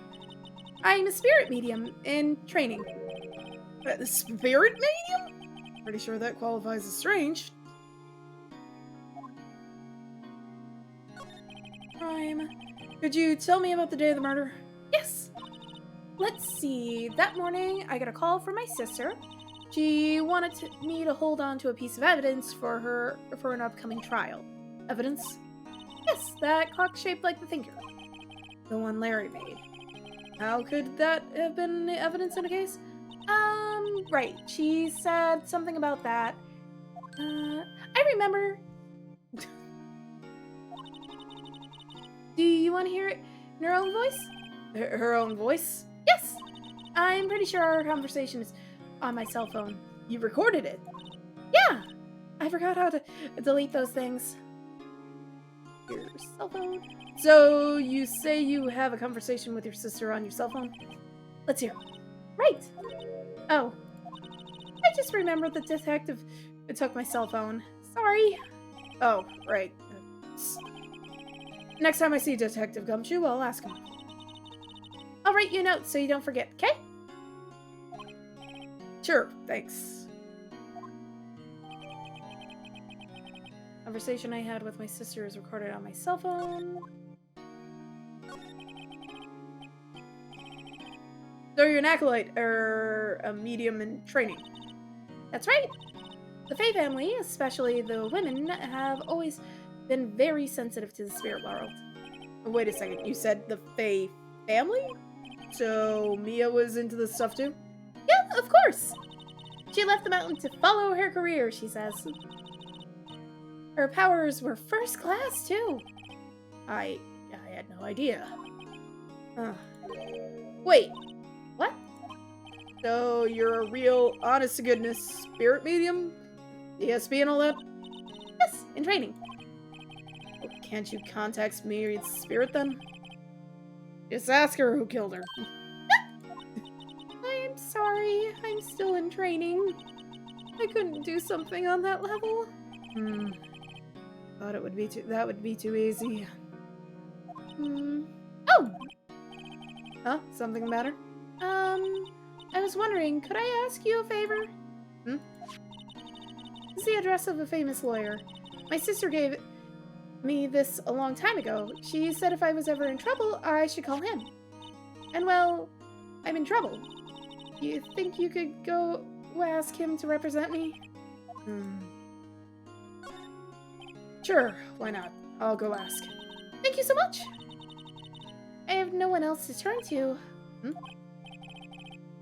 I'm a spirit medium in training. The spirit medium? Pretty sure that qualifies as strange. Crime. Could you tell me about the day of the murder? Yes. Let's see. That morning, I got a call from my sister. She wanted me to hold on to a piece of evidence for an upcoming trial. Evidence? Yes, that clock shaped like the thinker. The one Larry made. How could that have been evidence in a case? Right. She said something about that. I remember. Do you want to hear it in her own voice? Her own voice? Yes! I'm pretty sure our conversation is on my cell phone. You recorded it? Yeah! I forgot how to delete those things. Your cell phone? So, you say you have a conversation with your sister on your cell phone? Let's hear. Right! Oh. I just remembered the detective took my cell phone. Sorry. Oh, right. Next time I see Detective Gumshoe, I'll ask him. I'll write you a note so you don't forget, okay? Sure, thanks. Conversation I had with my sister is recorded on my cell phone. So you're an acolyte, or a medium in training. That's right. The Fae family, especially the women, have always been very sensitive to the spirit world. Wait a second, you said the Fae family? So Mia was into this stuff too? Yeah, of course. She left the mountain to follow her career, she says. Her powers were first class too. I had no idea. Wait, what? So you're a real, honest-to-goodness spirit medium? ESP and all that? Yes, in training. Well, can't you contact Miri's spirit then? Just ask her who killed her. I'm sorry, I'm still in training. I couldn't do something on that level. Thought it would be that would be too easy. Oh! Huh? Something the matter? I was wondering, could I ask you a favor? This is the address of a famous lawyer. My sister gave me this a long time ago. She said if I was ever in trouble, I should call him. And well, I'm in trouble. You think you could go ask him to represent me? Sure, why not? I'll go ask. Thank you so much! I have no one else to turn to.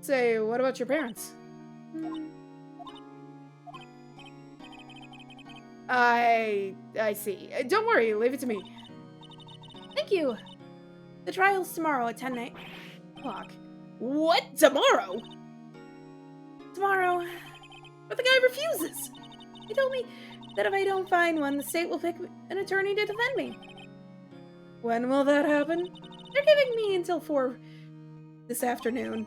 Say, what about your parents? I see. Don't worry, leave it to me. Thank you. The trial's tomorrow at 10 o'clock. What? Tomorrow? Tomorrow. But the guy refuses. He told me that if I don't find one, the state will pick an attorney to defend me. When will that happen? They're giving me until 4 this afternoon.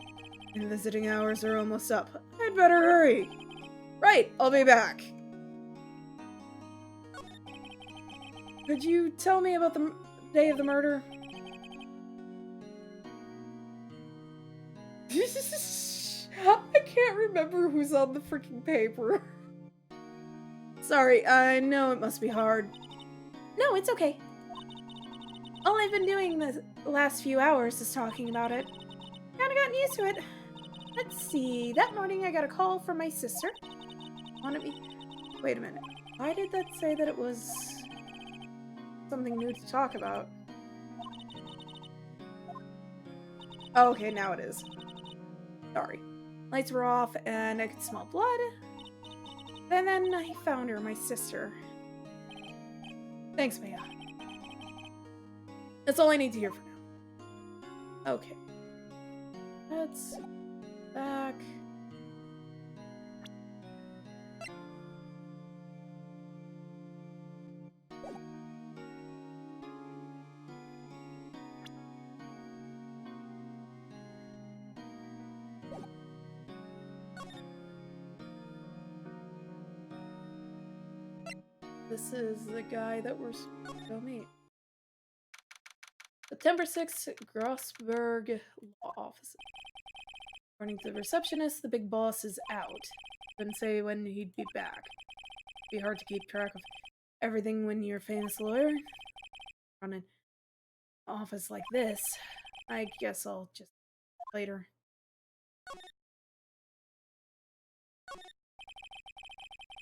And visiting hours are almost up. I'd better hurry. Right, I'll be back. Could you tell me about the day of the murder? I can't remember who's on the freaking paper. Sorry, I know it must be hard. No, it's okay. All I've been doing the last few hours is talking about it. Kinda gotten used to it. Let's see. That morning I got a call from my sister. Wanted me. Wait a minute. Why did that say that it was something new to talk about? Oh, okay, now it is. Sorry. Lights were off and I could smell blood. And then I found her, my sister. Thanks, Maya. That's all I need to hear for now. Okay. Let's back. This is the guy that we're supposed to go meet. September 6th, Grossberg Law Office. According to the receptionist, the big boss is out. Couldn't say when he'd be back. Be hard to keep track of everything when you're a famous lawyer. Run an office like this, I guess I'll just later.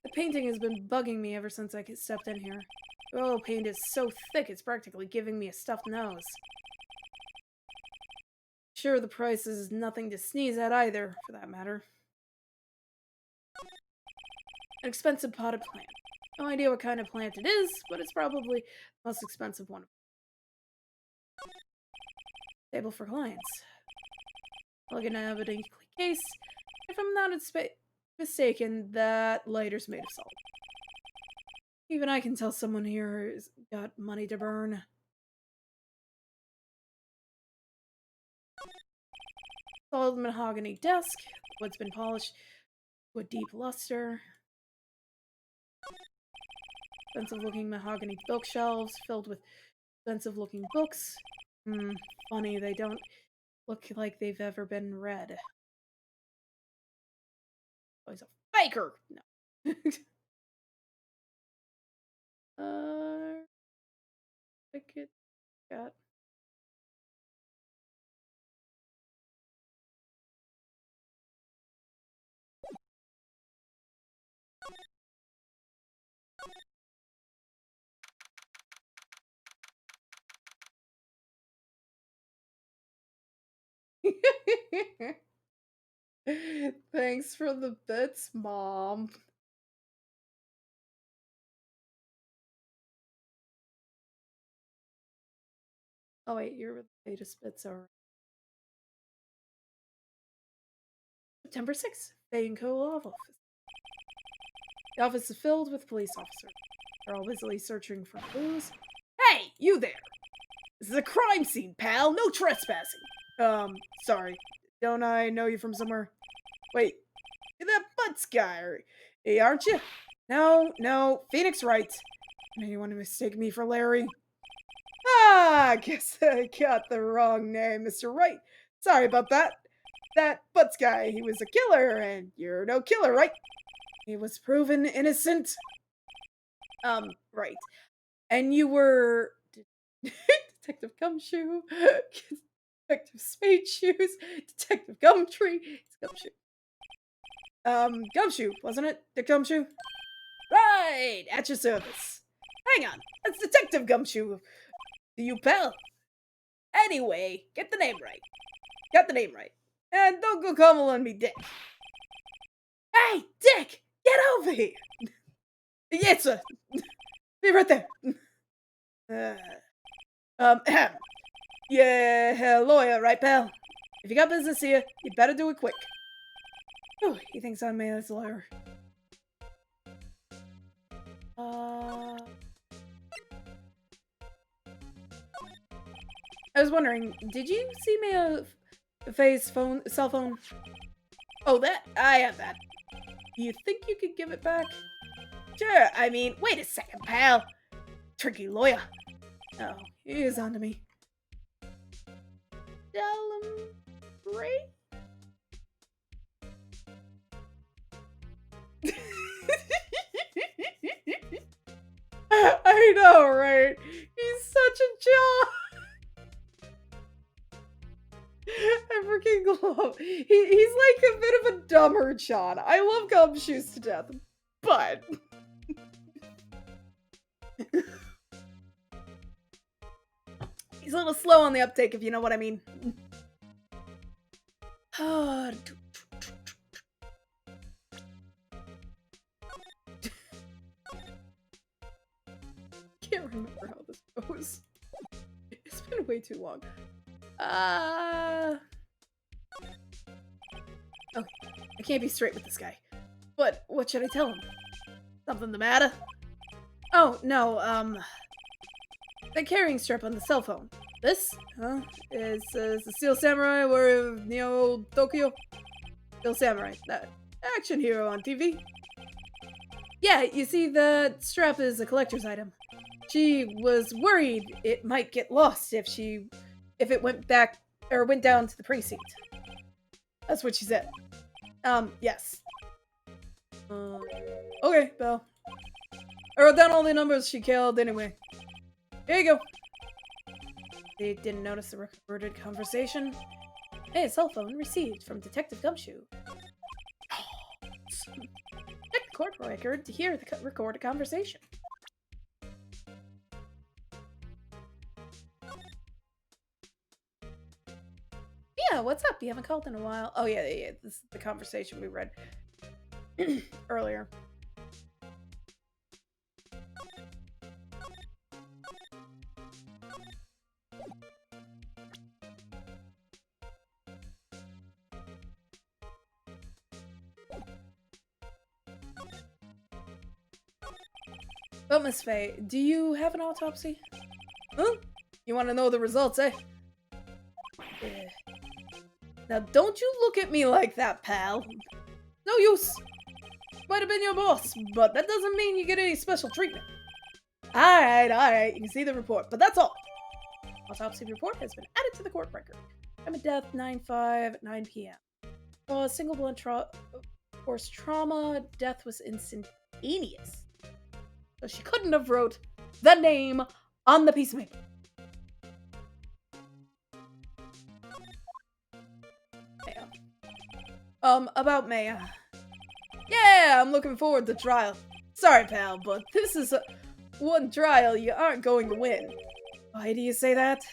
The painting has been bugging me ever since I stepped in here. The oil paint is so thick it's practically giving me a stuffed nose. Sure, the price is nothing to sneeze at either, for that matter. An expensive potted plant. No idea what kind of plant it is, but it's probably the most expensive one. Table for clients. Plug in a evident case. If I'm not mistaken, that lighter's made of salt. Even I can tell someone here has got money to burn. Solid mahogany desk. Wood's been polished with deep luster. Expensive-looking mahogany bookshelves filled with expensive-looking books. Funny, they don't look like they've ever been read. Oh, he's a faker! No. Ticket got... Thanks for the bits, Mom. Oh wait, your latest bits are September 6th, Bay & Co. office. The office is filled with police officers. They're all busily searching for clues. Hey, you there! This is a crime scene, pal! No trespassing! Sorry. Don't I know you from somewhere? Wait, you're that Butts guy, aren't you? No, Phoenix Wright. Anyone mistake me for Larry? Ah, I guess I got the wrong name, Mr. Wright. Sorry about that. That Butts guy, he was a killer, and you're no killer, right? He was proven innocent. Right. And you were... Detective Gumshoe, Detective Spade Shoes, Detective Gumtree, it's Gumshoe. Gumshoe, wasn't it? Dick Gumshoe? Right, at your service. Hang on, that's Detective Gumshoe. You pal. Anyway, get the name right. Got the name right. And don't go calling me Dick. Hey, Dick, get over here. Yes, sir. Be right there. Yeah, lawyer, right, pal? If you got business here, you better do it quick. Oh, he thinks I'm his lawyer. I was wondering, did you see me a cell phone? Oh, that? I have that. Do you think you could give it back? Sure, I mean, wait a second, pal. Tricky lawyer. Oh, he is onto me. Tell him, Ray? I know, right? He's such a jock. I freaking love. He's like a bit of a dumber John. I love Gumshoes to death, but he's a little slow on the uptake, if you know what I mean. Can't remember how this goes. It's been way too long. Okay, I can't be straight with this guy. But what should I tell him? Something the matter? Oh, no, the carrying strap on the cell phone. This? Huh? It says the Steel Samurai Warrior of Neo Tokyo. Steel Samurai, that action hero on TV. Yeah, you see, the strap is a collector's item. She was worried it might get lost if it went back, or went down to the precinct. That's what she said. Yes. Okay, Belle. I wrote down all the numbers she killed anyway. Here you go. They didn't notice the recorded conversation. A cell phone received from Detective Gumshoe. Check the court record to hear the recorded conversation. Yeah, what's up? You haven't called in a while. Oh, yeah. This is the conversation we read earlier. But Miss Faye, do you have an autopsy? Huh? You want to know the results, eh? Yeah. Now, don't you look at me like that, pal. No use. Might have been your boss, but that doesn't mean you get any special treatment. Alright, you can see the report, but that's all. Autopsy report has been added to the court record. Time of death, 9/5 at 9 p.m. Single blunt force trauma, death was instantaneous. So she couldn't have wrote the name on the piece of paper. Maya. About Maya. Yeah, I'm looking forward to trial. Sorry, pal, but this is one trial you aren't going to win. Why do you say that?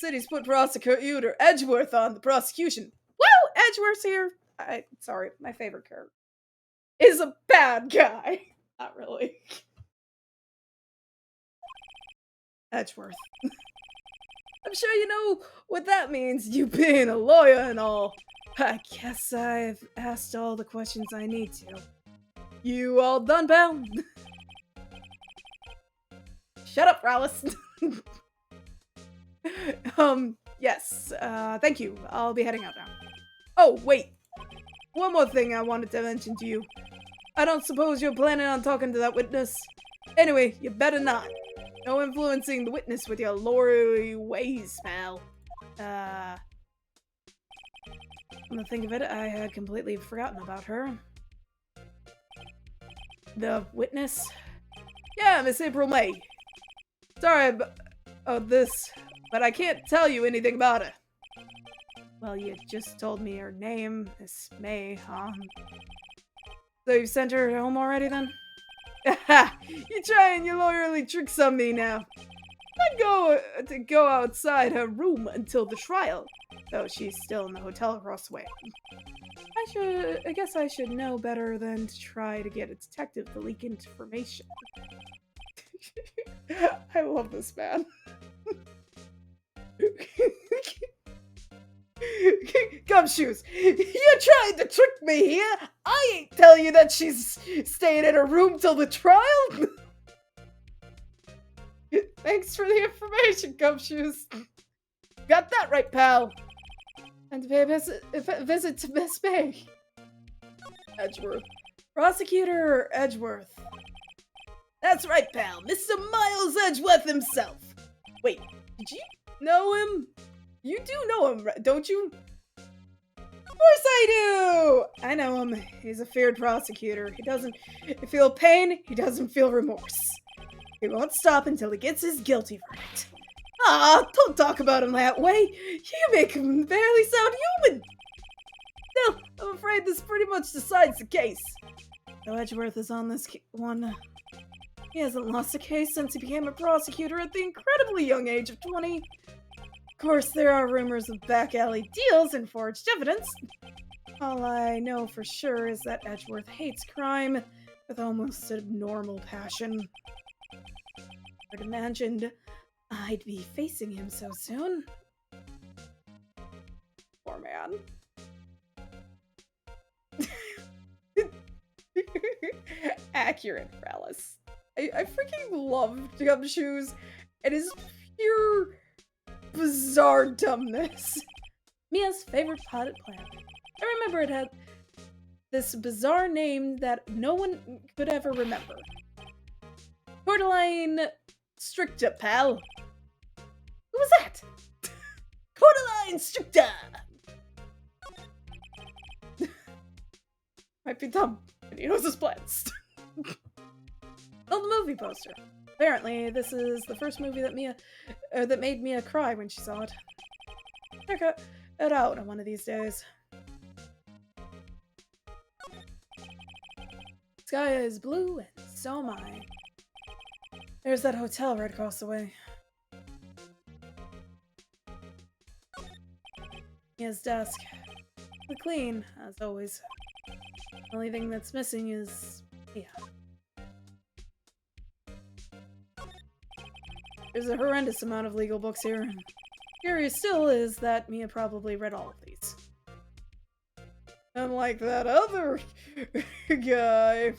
City's put prosecutor Edgeworth on the prosecution. Well, Edgeworth's here. Sorry, my favorite character is a bad guy. Not really. Edgeworth. I'm sure you know what that means, you being a lawyer and all. I guess I've asked all the questions I need to. You all done, pal? Shut up, Rallis. Yes, thank you. I'll be heading out now. Oh, wait. One more thing I wanted to mention to you. I don't suppose you're planning on talking to that witness? Anyway, you better not. No influencing the witness with your lawyery ways, pal. Come to think of it, I had completely forgotten about her. The witness? Yeah, Miss April May. Sorry about this, but I can't tell you anything about her. Well, you just told me her name, Miss May, huh? So you've sent her home already, then? Ha! You're trying your lawyerly tricks on me now. I'd go outside her room until the trial, though she's still in the hotel across the way. I guess I should know better than to try to get a detective to leak information. I love this man. Gumshoes, you're trying to trick me here. I ain't telling you that she's staying in her room till the trial. Thanks for the information, Gumshoes. Got that right, pal. And to pay a visit to Miss May. Edgeworth. Prosecutor Edgeworth. That's right, pal. Mr. Miles Edgeworth himself. Wait, did you know him? You do know him, don't you? Of course I do! I know him. He's a feared prosecutor. He doesn't feel pain, he doesn't feel remorse. He won't stop until he gets his guilty verdict. Ah, don't talk about him that way. You make him barely sound human. Still, I'm afraid this pretty much decides the case. Though Edgeworth is on this one. He hasn't lost a case since he became a prosecutor at the incredibly young age of 20. Of course, there are rumors of back-alley deals and forged evidence. All I know for sure is that Edgeworth hates crime with almost abnormal passion. I'd imagined I'd be facing him so soon. Poor man. Accurate, Rallis. I freaking love Gumshoes and his pure bizarre dumbness. Mia's favorite potted plant. I remember it had this bizarre name that no one could ever remember. Cordyline stricta, pal. Who was that? Cordyline stricta! Might be dumb, but he knows his plants. Oh, the movie poster. Apparently, this is the first movie that made Mia cry when she saw it. head out on one of these days. Sky is blue, and so am I. There's that hotel right across the way. His desk. Clean, as always. The only thing that's missing is... yeah. There's a horrendous amount of legal books here. Curious still is that Mia probably read all of these. Unlike that other guy.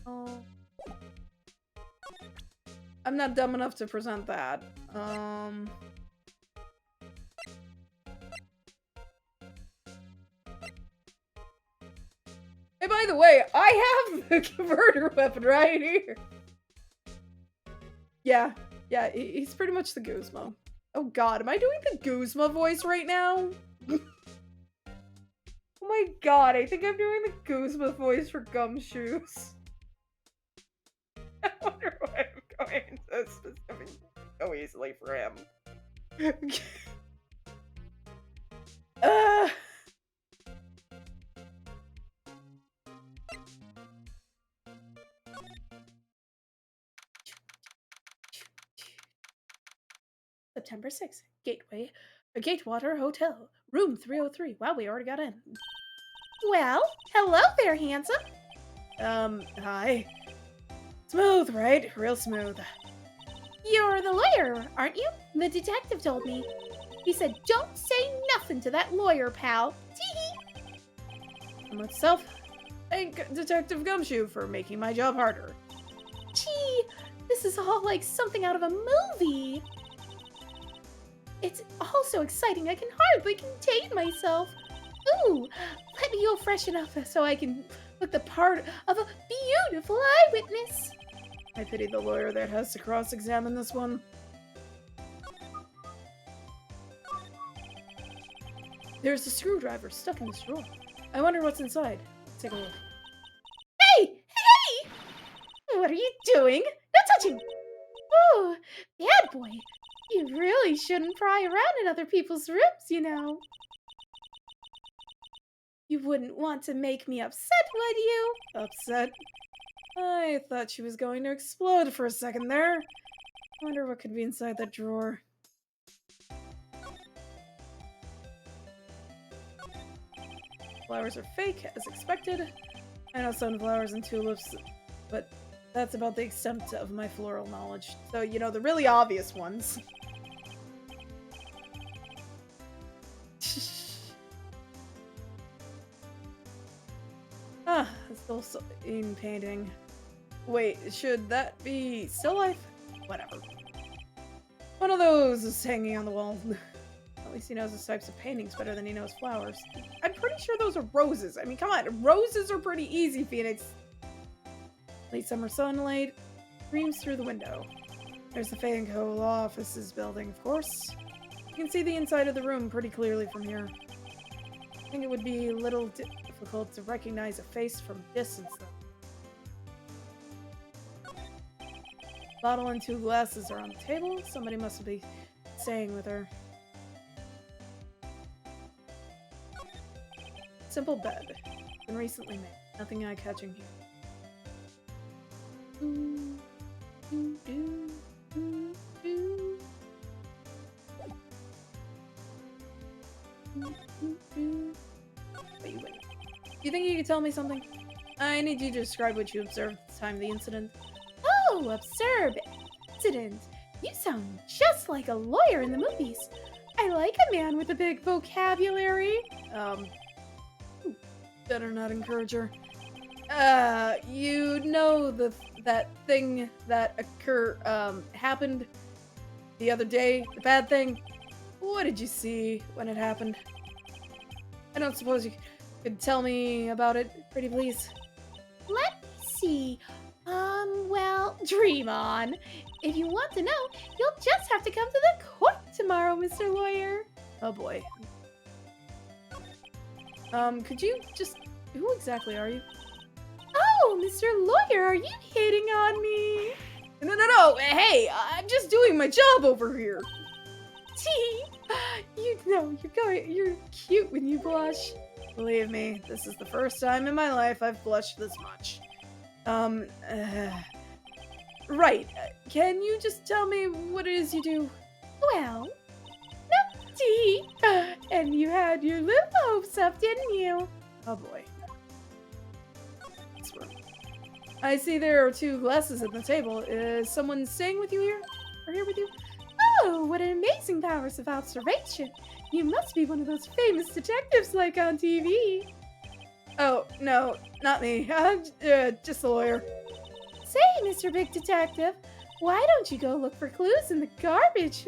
Oh. I'm not dumb enough to present that. Hey, by the way, I have the converter weapon right here. Yeah, he's pretty much the Guzma. Oh god, am I doing the Guzma voice right now? Oh my god, I think I'm doing the Guzma voice for Gumshoes. I wonder why I'm going into specific so easily for him. September 6th, Gatewater Hotel, room 303. Wow, we already got in. Well, hello there, handsome. Hi. Smooth, right? Real smooth. You're the lawyer, aren't you? The detective told me. He said, don't say nothing to that lawyer, pal. Tee-hee. Myself, thank Detective Gumshoe for making my job harder. Gee, this is all like something out of a movie. It's all so exciting I can hardly contain myself. Ooh, let me go freshen up so I can look the part of a beautiful eyewitness. I pity the lawyer that has to cross-examine this one. There's a screwdriver stuck in this drawer. I wonder what's inside. Let's take a look. Hey! Hey! What are you doing? No touching! Oh, bad boy. You really shouldn't pry around in other people's rooms, you know. You wouldn't want to make me upset, would you? Upset? I thought she was going to explode for a second there. Wonder what could be inside that drawer. Flowers are fake, as expected. I know sunflowers and tulips, but that's about the extent of my floral knowledge. So, you know, the really obvious ones. Ah, still in painting. Wait, should that be still life? Whatever. One of those is hanging on the wall. At least he knows his types of paintings better than he knows flowers. I'm pretty sure those are roses. I mean, come on, roses are pretty easy, Phoenix. Late summer sunlight streams through the window. There's the Fay & Co. law offices building, of course. You can see the inside of the room pretty clearly from here. I think it would be a little difficult to recognize a face from distance, though. Bottle and 2 glasses are on the table. Somebody must be staying with her. Simple bed. Been recently made. Nothing eye-catching here. Wait. Do you think you could tell me something? I need you to describe what you observed at the time of the incident. Oh, observe incident. You sound just like a lawyer in the movies. I like a man with a big vocabulary. Better not encourage her. You know that thing that happened the other day, the bad thing? What did you see when it happened? I don't suppose you could tell me about it, pretty please? Let me see. Well, dream on. If you want to know, you'll just have to come to the court tomorrow, Mr. Lawyer. Oh boy. Could you just... Who exactly are you? Oh, Oh, Mr. Lawyer, are you hitting on me? No, hey, I'm just doing my job over here. Gee, you're cute when you blush. Believe me, this is the first time in my life I've blushed this much. Right, can you just tell me what it is you do? Well, tea, and you had your little hopes up, didn't you? Oh boy. This room. I see there are 2 glasses at the table. Is someone staying with you here? Or here with you? Oh, what an amazing powers of observation. You must be one of those famous detectives like on TV. Oh, no, not me. I'm just a lawyer. Say, Mr. Big Detective, why don't you go look for clues in the garbage,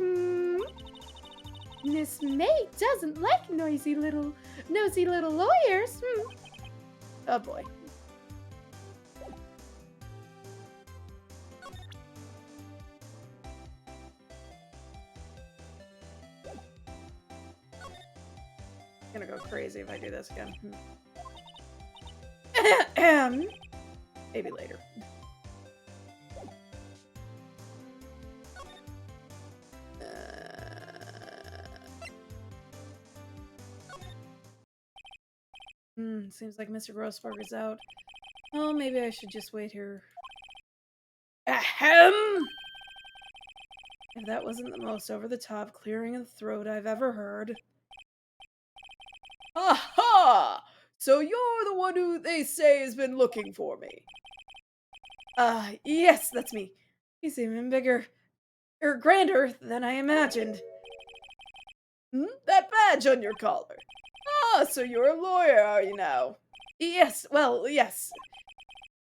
Miss May doesn't like nosy little lawyers, Oh boy. I'm gonna go crazy if I do this again. Maybe later. Seems like Mr. Grossberg is out. Oh, maybe I should just wait here. Ahem! If that wasn't the most over-the-top clearing of the throat I've ever heard. Aha! So you're the one who they say has been looking for me. Yes, that's me. He's even bigger, or grander than I imagined. That badge on your collar. Ah, so you're a lawyer, are you now? Yes, well, yes.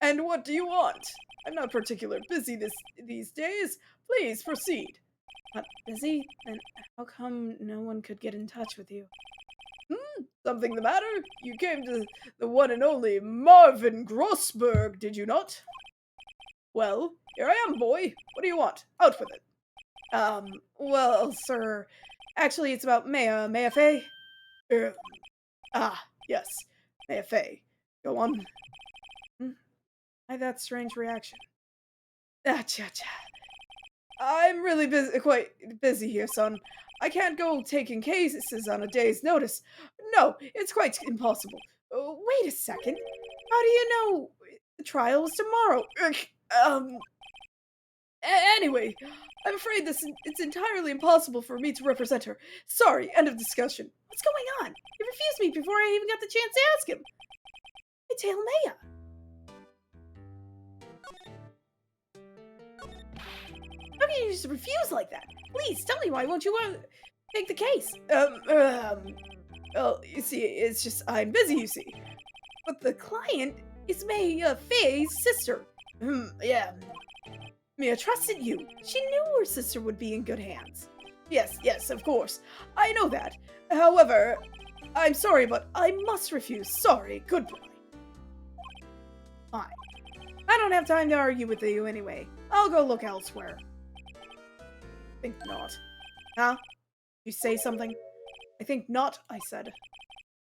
And what do you want? I'm not particularly busy these days. Please proceed. Not busy? Then how come no one could get in touch with you? Something the matter? You came to the one and only Marvin Grossberg, did you not? Well, here I am, boy. What do you want? Out with it. Well, sir, actually it's about Maya Fey. Yes, Maya Fey. Go on. Why that strange reaction? Cha. I'm really quite busy here, son. I can't go taking cases on a day's notice. No, it's quite impossible. Wait a second. How do you know the trial was tomorrow? Anyway, I'm afraid it's entirely impossible for me to represent her. Sorry, end of discussion. What's going on? He refused me before I even got the chance to ask him. I tell Maya. How can you just refuse like that? Please, tell me why won't you take the case? Well, you see, it's just, I'm busy, you see. But the client is Maya Fey's sister. Yeah. Mia trusted you. She knew her sister would be in good hands. Yes, of course. I know that. However, I'm sorry, but I must refuse. Sorry, goodbye. Fine. I don't have time to argue with you anyway. I'll go look elsewhere. Think not. Huh? You say something? I think not, I said.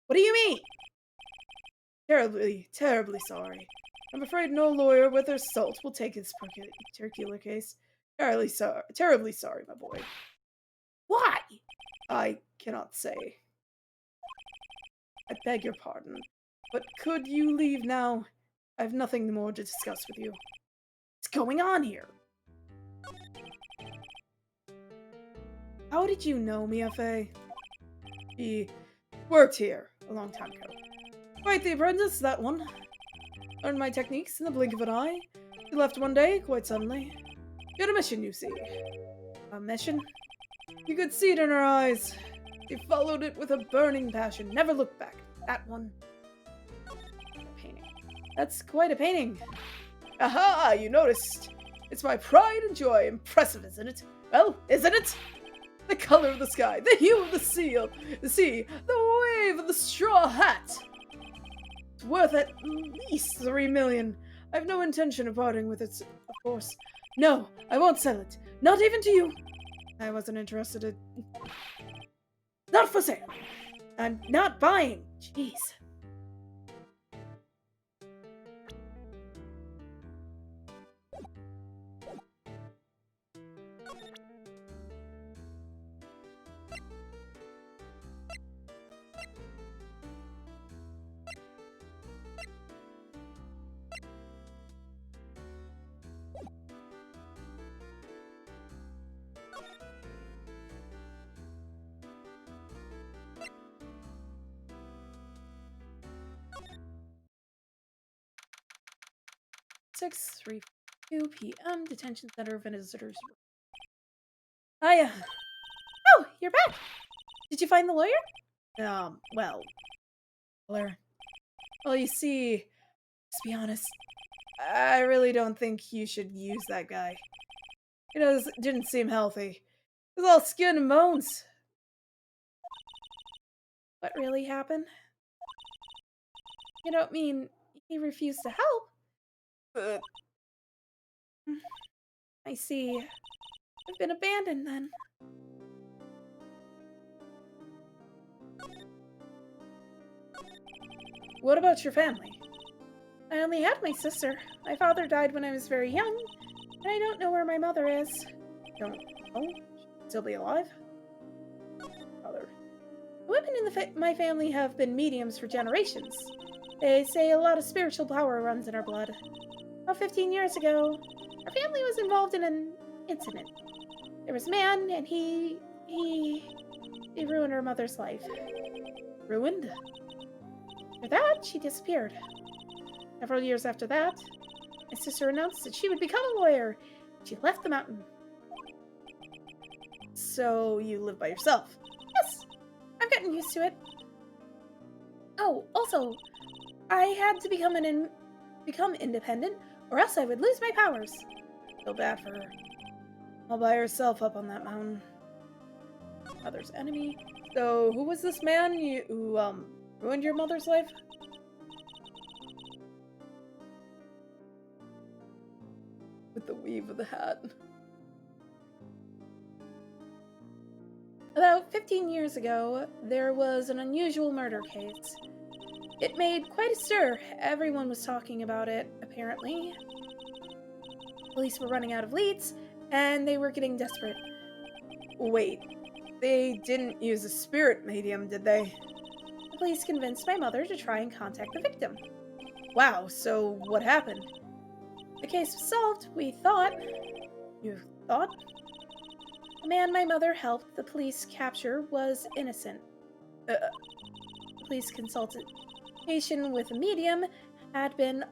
What do you mean? Terribly sorry. I'm afraid no lawyer with her salt will take this particular case. Terribly sorry, my boy. Why? I cannot say. I beg your pardon, but could you leave now? I have nothing more to discuss with you. What's going on here? How did you know Mia Fey? She worked here a long time ago. Quite the apprentice, that one. Learned my techniques in the blink of an eye. She left one day, quite suddenly. She had a mission, you see. A mission? You could see it in her eyes. She followed it with a burning passion, never looked back. That one. A painting. That's quite a painting. Aha, you noticed. It's my pride and joy. Impressive, isn't it? Well, isn't it? The color of the sky, the hue of the sea, the wave of the straw hat. It's worth at least 3 million. I have no intention of parting with it, of course. No, I won't sell it. Not even to you. I wasn't interested in... Not for sale. I'm not buying. Jeez. 6:32 p.m. Detention Center Visitors. Hiya. Oh, you're back. Did you find the lawyer? Well, Blair. Well, you see, let's be honest, I really don't think you should use that guy. It didn't seem healthy. It was all skin and bones. What really happened? You don't mean he refused to help? I see. I've been abandoned then. What about your family? I only had my sister. My father died when I was very young, and I don't know where my mother is. Don't know? She'd still be alive? Father. Women in my family have been mediums for generations. They say a lot of spiritual power runs in our blood. About 15 years ago, our family was involved in an incident. There was a man, and he ruined our mother's life. Ruined? After that, she disappeared. Several years after that, my sister announced that she would become a lawyer. She left the mountain. So you live by yourself? Yes, I've gotten used to it. Oh, also, I had to become independent, or else I would lose my powers. Feel bad for her. All by herself up on that mountain. Mother's enemy. So, who was this man who ruined your mother's life? With the weave of the hat. About 15 years ago, there was an unusual murder case. It made quite a stir. Everyone was talking about it, apparently. Police were running out of leads, and they were getting desperate. Wait, they didn't use a spirit medium, did they? The police convinced my mother to try and contact the victim. Wow, so what happened? The case was solved, we thought. You thought? The man my mother helped the police capture was innocent. Police consultation with a medium had been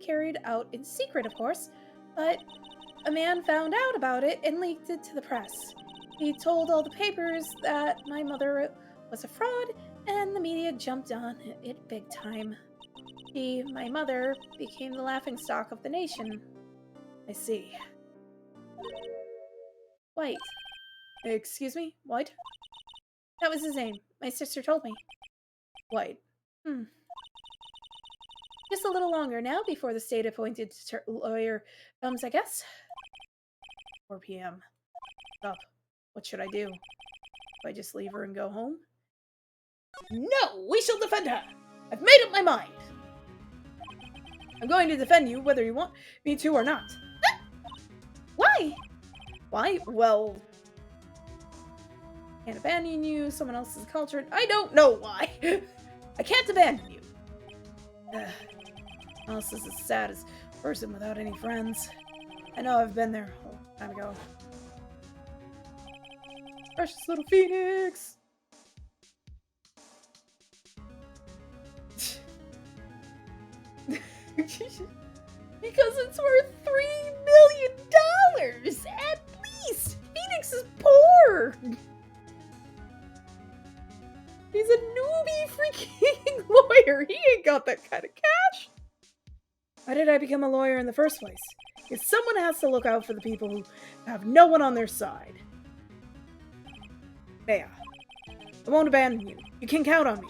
carried out in secret, of course, but a man found out about it and leaked it to the press. He told all the papers that my mother was a fraud, and the media jumped on it big time. My mother, became the laughingstock of the nation. I see. White. Excuse me? White? That was his name. My sister told me. White. Just a little longer now before the state-appointed lawyer comes, I guess. 4 p.m. Up. What should I do? Do I just leave her and go home? No! We shall defend her! I've made up my mind! I'm going to defend you whether you want me to or not. Why? Why? Well, I can't abandon you. Someone else is cultured. I don't know why. I can't abandon you. Alice is as sad as a person without any friends. I know, I've been there a long time ago. Precious little Phoenix! Because it's worth $3 million! At least! Phoenix is poor! He's a newbie freaking lawyer! He ain't got that kind of cash! Why did I become a lawyer in the first place? Because someone has to look out for the people who have no one on their side. There. I won't abandon you. You can count on me.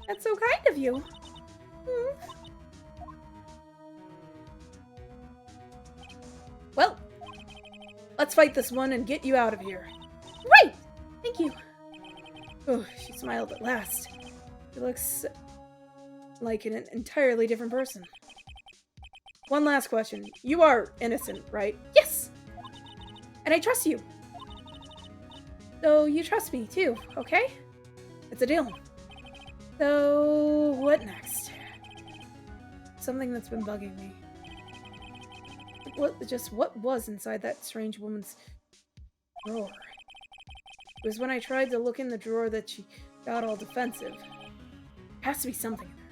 That's so kind of you. Well, let's fight this one and get you out of here. Right! Thank you. Oh, she smiled at last. She looks like an entirely different person. One last question. You are innocent, right? Yes! And I trust you. So you trust me too, okay? It's a deal. So, what next? Something that's been bugging me. What was inside that strange woman's drawer? It was when I tried to look in the drawer that she got all defensive. There has to be something in there.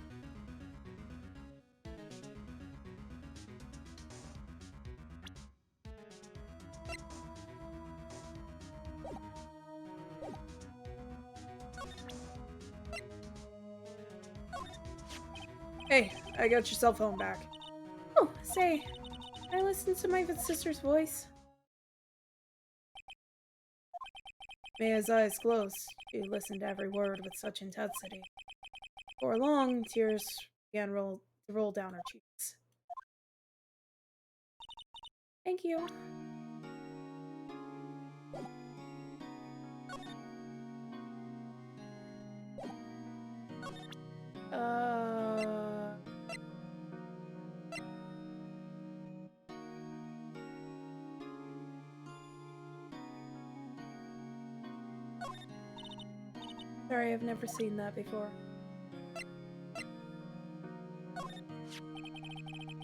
Hey, I got your cell phone back. Oh, say, I listened to my sister's voice. Maya's eyes closed. She listened to every word with such intensity. For long, tears began to roll down her cheeks. Thank you. Sorry, I've never seen that before.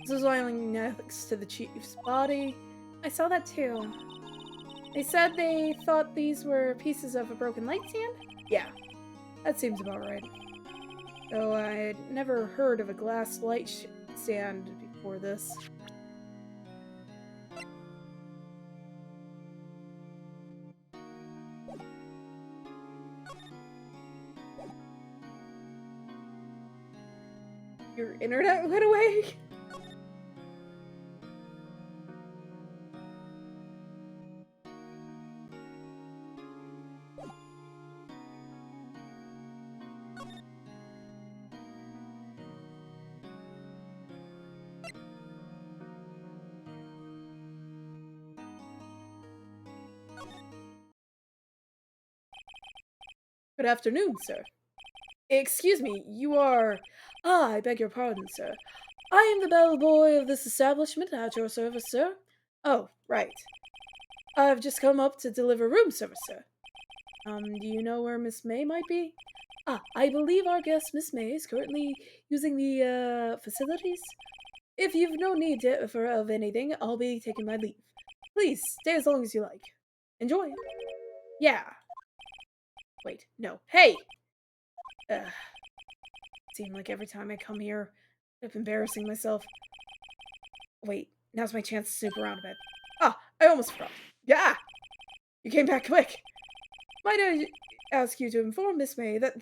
This was lying next to the chief's body. I saw that too. They said they thought these were pieces of a broken light stand? Yeah, that seems about right. Though I had never heard of a glass light stand before this. Your internet went away? Good afternoon, sir. Excuse me, you are... Ah, I beg your pardon, sir. I am the bellboy of this establishment at your service, sir. Oh, right. I've just come up to deliver room service, sir. Do you know where Miss May might be? Ah, I believe our guest, Miss May, is currently using the, facilities. If you've no need of anything, I'll be taking my leave. Please, stay as long as you like. Enjoy. Yeah. Wait, no. Hey! Seem like every time I come here, I'm embarrassing myself. Wait, now's my chance to snoop around a bit. Ah, I almost forgot. Yeah! You came back quick. Might I ask you to inform Miss May that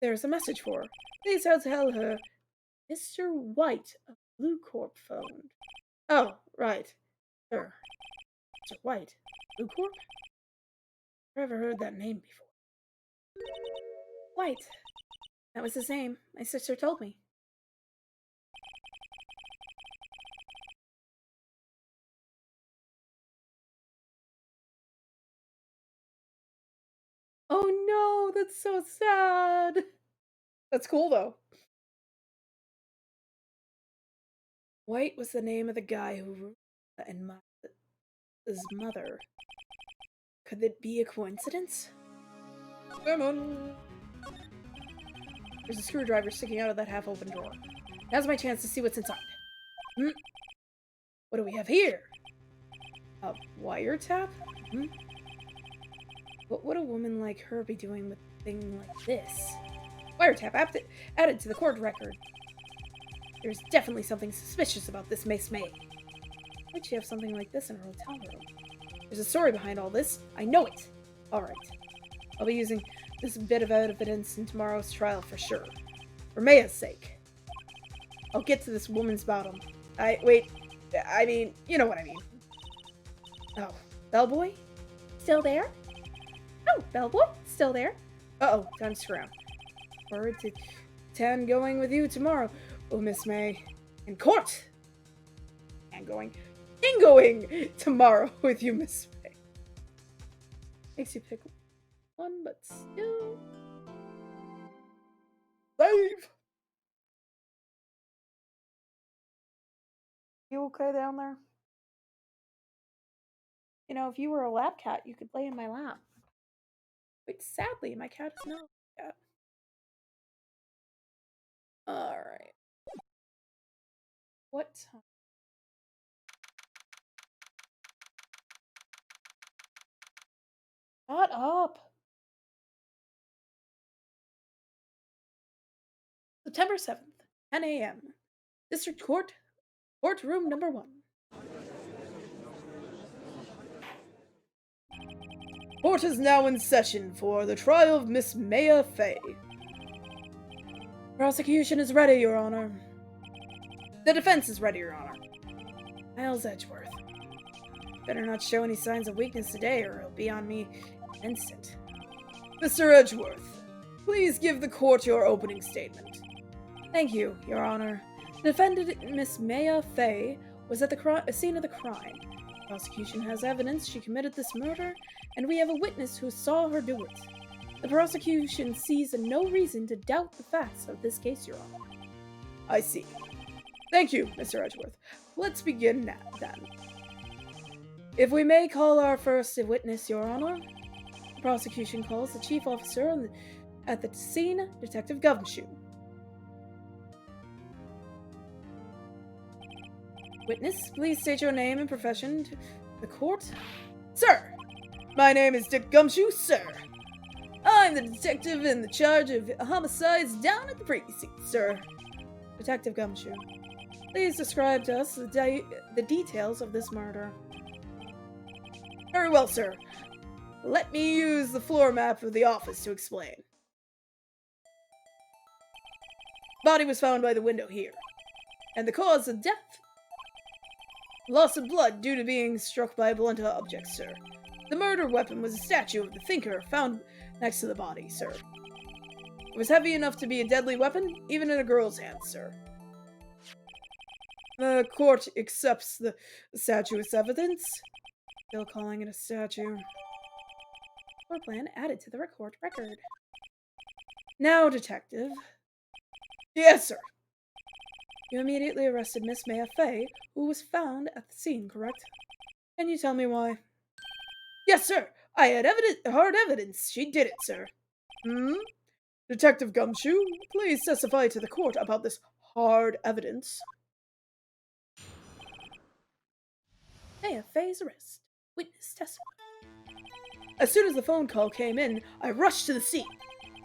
there's a message for her. Please tell her Mr. White of Blue Corp phoned. Oh, right. Sure. Mr. White? Blue Corp? Never heard that name before. White. That was his name. My sister told me. Oh no, that's so sad. That's cool though. White was the name of the guy who ruled and his mother. Could it be a coincidence? Come on. There's a screwdriver sticking out of that half-open drawer. Now's my chance to see what's inside. What do we have here? A wiretap? What would a woman like her be doing with a thing like this? Wiretap added to the court record. There's definitely something suspicious about this Miss May. Why'd she have something like this in her hotel room? There's a story behind all this. I know it. Alright. I'll be using this bit of evidence in tomorrow's trial for sure. For Maya's sake. I'll get to this woman's bottom. I mean, you know what I mean. Oh, bellboy? Still there? Oh, bellboy? Still there? Uh-oh, time to scram. Word to 10 going with you tomorrow. Oh, Miss May. In court! And going tomorrow with you, Miss May. Makes you pick one, but still... Save! You okay down there? You know, if you were a lap cat, you could lay in my lap. But sadly, my cat is not a cat. Alright. What time? Shut up! September 7th, 10 a.m. District Court, courtroom number 1. Court is now in session for the trial of Miss Maya Fey. Prosecution is ready, Your Honor. The defense is ready, Your Honor. Miles Edgeworth. Better not show any signs of weakness today, or it'll be on me in an instant. Mr. Edgeworth, please give the court your opening statement. Thank you, Your Honor. The defendant, Miss Maya Fey, was at the scene of the crime. The prosecution has evidence she committed this murder, and we have a witness who saw her do it. The prosecution sees no reason to doubt the facts of this case, Your Honor. I see. Thank you, Mr. Edgeworth. Let's begin now, then. If we may call our first witness, Your Honor, the prosecution calls the chief officer at the scene, Detective Gumshoe. Witness, please state your name and profession to the court. Sir, my name is Dick Gumshoe, sir. I'm the detective in the charge of homicides down at the precinct, sir. Detective Gumshoe, please describe to us the details of this murder. Very well, sir. Let me use the floor map of the office to explain. Body was found by the window here. And the cause of death? Loss of blood due to being struck by a blunt object, sir. The murder weapon was a statue of the thinker found next to the body, sir. It was heavy enough to be a deadly weapon, even in a girl's hands, sir. The court accepts the statue as evidence. Still calling it a statue. Floor plan added to the record record. Now, detective. Yes, sir. You immediately arrested Miss Maya Fey, who was found at the scene, correct? Can you tell me why? Yes, sir. I had hard evidence she did it, sir. Detective Gumshoe, please testify to the court about this hard evidence. Maya Fey's arrest. Witness testimony. As soon as the phone call came in, I rushed to the scene.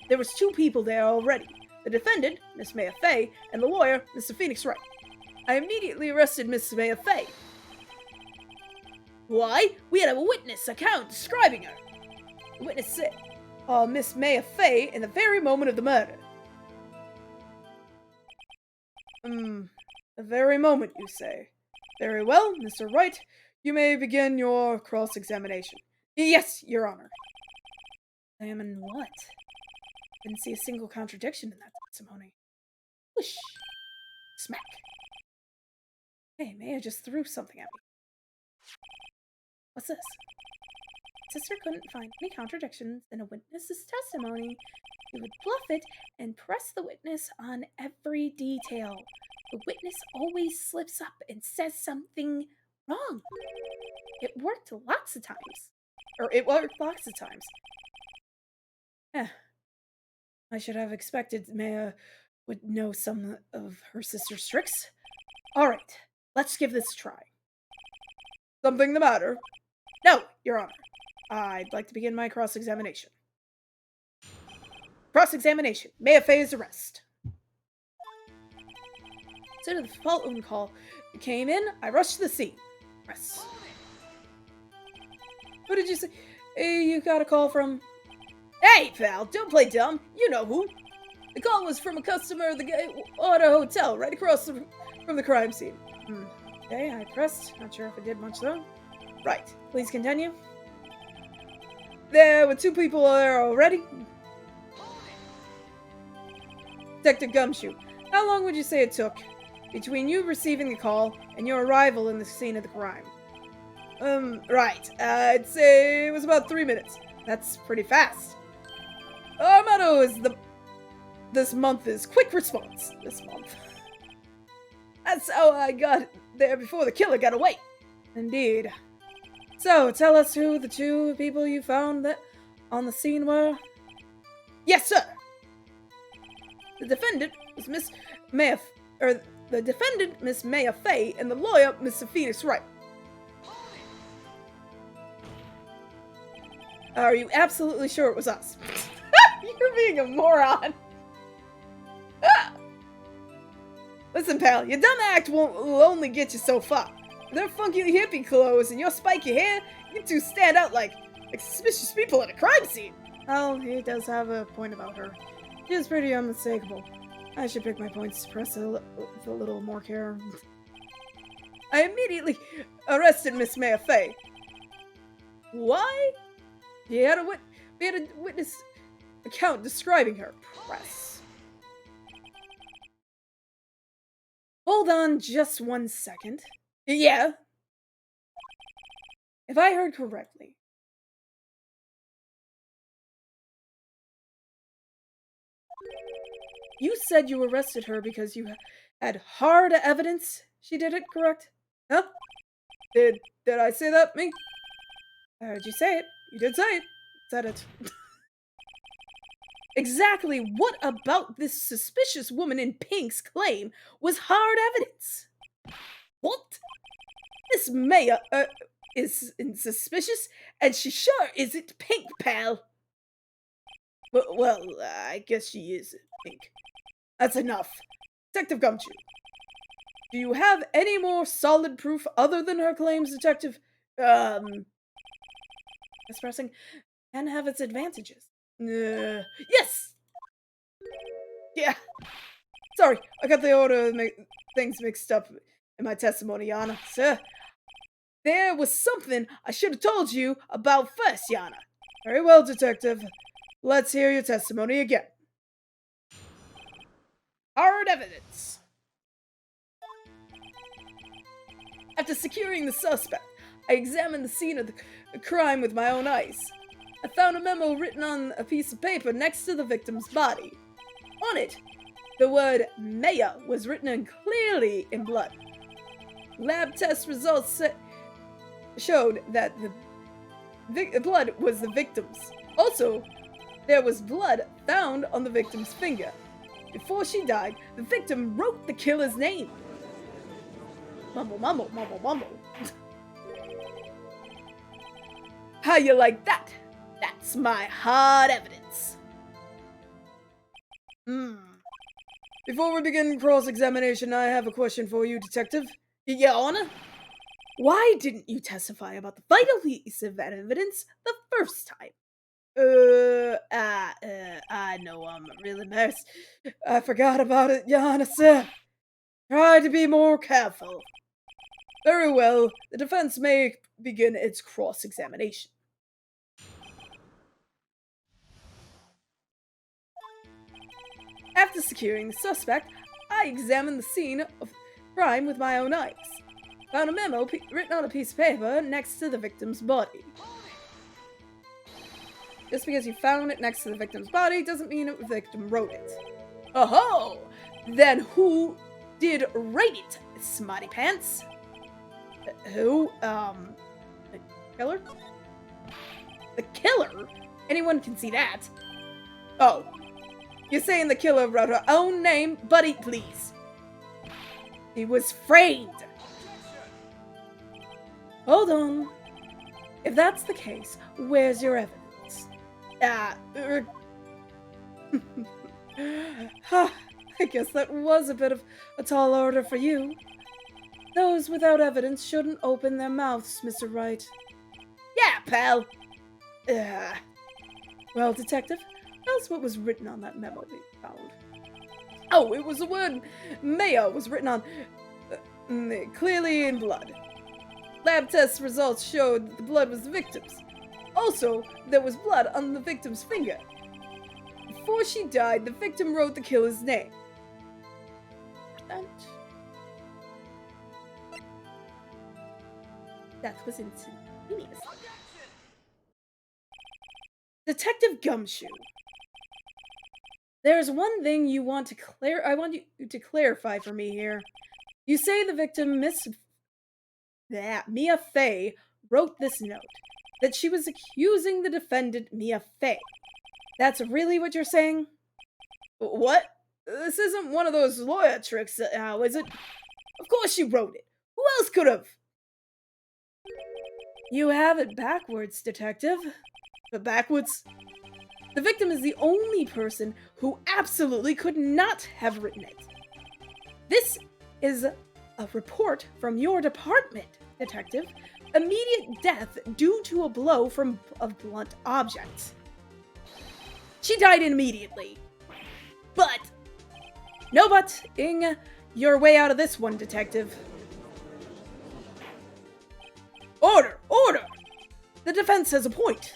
There was 2 people there already. The defendant, Miss Maya Fey, and the lawyer, Mr. Phoenix Wright. I immediately arrested Miss Maya Fey. Why? We had a witness account describing her. The witness said, Miss Maya Fey in the very moment of the murder. The very moment, you say. Very well, Mr. Wright. You may begin your cross-examination. Yes, Your Honor. Examine what? Didn't see a single contradiction in that testimony. Whoosh! Smack. Hey, Maya just threw something at me. What's this? Sister couldn't find any contradictions in a witness's testimony. You would bluff it and press the witness on every detail. The witness always slips up and says something wrong. It worked lots of times. I should have expected Maya would know some of her sister's tricks. Alright, let's give this a try. Something the matter? No, Your Honor. I'd like to begin my cross-examination. Cross-examination. Maya Fey's arrest. As soon as the phone call came in, I rushed to the scene. Press. Who did you say? You got a call from? Hey, pal, don't play dumb. You know who. The call was from a customer at a hotel right across from the crime scene. Okay, I pressed. Not sure if it did much though. Right. Please continue. There were 2 people there already. Detective Gumshoe, how long would you say it took between you receiving the call and your arrival in the scene of the crime? Right. I'd say it was about 3 minutes. That's pretty fast. Our motto is this month is quick response. This month. That's how I got there before the killer got away. Indeed. So, tell us who the 2 people you found that on the scene were? Yes, sir. The defendant was Miss Maya Fey, and the lawyer, Mr. Phoenix Wright. Are you absolutely sure it was us? You're being a moron. Listen, pal, your dumb act will only get you so far. Their funky hippie clothes and your spiky hair, you 2 stand out like suspicious people at a crime scene. Well, he does have a point about her. She is pretty unmistakable. I should pick my points, press with a little more care. I immediately arrested Miss Maya Fey. Why? We had a witness account describing her. Press. Hold on just 1 second. Yeah. If I heard correctly, you said you arrested her because you had hard evidence she did it, correct? Huh? Did I say that, Mink? I heard you say it. You did say it. Said it. Exactly what about this suspicious woman in pink's claim was hard evidence? What? This Maya, is suspicious, and she sure isn't pink, pal. Well, I guess she is pink. That's enough. Detective Gumshoe, do you have any more solid proof other than her claims, Detective? Expressing can have its advantages. Yes! Yeah. Sorry, I got the order of things mixed up in my testimony, Yana. Sir, there was something I should have told you about first, Yana. Very well, Detective. Let's hear your testimony again. Hard evidence. After securing the suspect, I examined the scene of the crime with my own eyes. I found a memo written on a piece of paper next to the victim's body. On it, the word Maya was written in clearly in blood. Lab test results showed that the blood was the victim's. Also, there was blood found on the victim's finger. Before she died, the victim wrote the killer's name. Mumble, mumble, mumble, mumble. How you like that? That's my hard evidence. Before we begin cross-examination, I have a question for you, Detective. Your Honor? Why didn't you testify about the vital piece of evidence the first time? I know I'm really embarrassed. I forgot about it, Your Honor, sir. Try to be more careful. Very well, the defense may begin its cross-examination. After securing the suspect, I examined the scene of crime with my own eyes. Found a memo written on a piece of paper next to the victim's body. Just because you found it next to the victim's body doesn't mean the victim wrote it. Oh-ho! Then who did write it, smarty pants? Who? The killer? The killer? Anyone can see that. Oh. You're saying the killer wrote her own name? Buddy, please. He was framed. Hold on. If that's the case, where's your evidence? I guess that was a bit of a tall order for you. Those without evidence shouldn't open their mouths, Mr. Wright. Yeah, pal. Well, Detective, tell us what was written on that memo that you found. Oh, it was the word Mayo was written on clearly in blood. Lab test results showed that the blood was the victim's. Also, there was blood on the victim's finger. Before she died, the victim wrote the killer's name. That was instantaneous. Detective Gumshoe. There's one thing I want you to clarify for me here. You say the victim, Mia Fey, wrote this note. That she was accusing the defendant, Mia Fey. That's really what you're saying? What? This isn't one of those lawyer tricks, is it? Of course she wrote it. Who else could have? You have it backwards, Detective. But backwards? The victim is the only person who absolutely could not have written it. This is a report from your department, Detective. Immediate death due to a blow from a blunt object. She died immediately. But No butting your way out of this one, Detective. Order! Order! The defense has a point.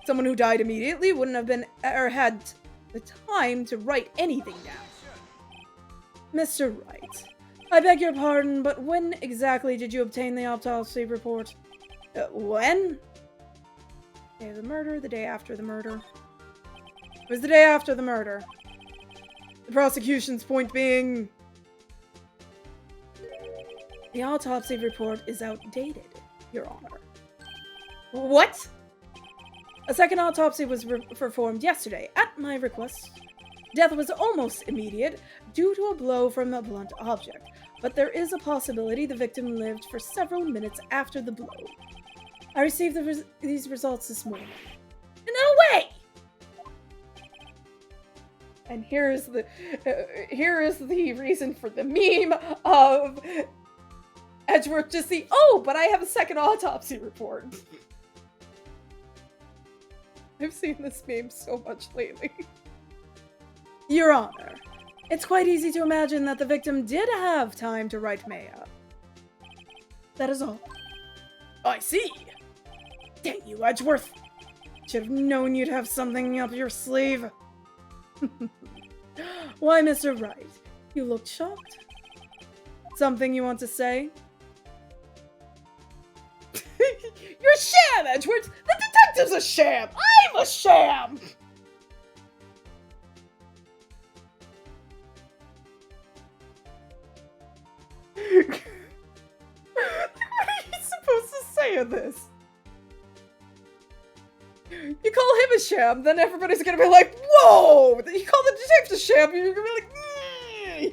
Someone who died immediately wouldn't have been or had the time to write anything down. Mr. Wright, I beg your pardon, but when exactly did you obtain the autopsy report? When? Day of the murder, the day after the murder. It was the day after the murder. The prosecution's point being... The autopsy report is outdated, Your Honor. What? A second autopsy was performed yesterday, at my request. Death was almost immediate, due to a blow from a blunt object, but there is a possibility the victim lived for several minutes after the blow. I received these results this morning. No way! And here is the reason for the meme of Edgeworth just the, oh, but I have a second autopsy report. I've seen this meme so much lately. Your Honor, it's quite easy to imagine that the victim did have time to write Maya. That is all. I see. Dang you, Edgeworth. Should have known you'd have something up your sleeve. Why, Mr. Wright, you looked shocked. Something you want to say? You're a sham, Edgeworth! The detective's a sham! I'm a sham! What are you supposed to say of this? You call him a sham, then everybody's gonna be like, whoa! You call the detective a sham, you're gonna be like,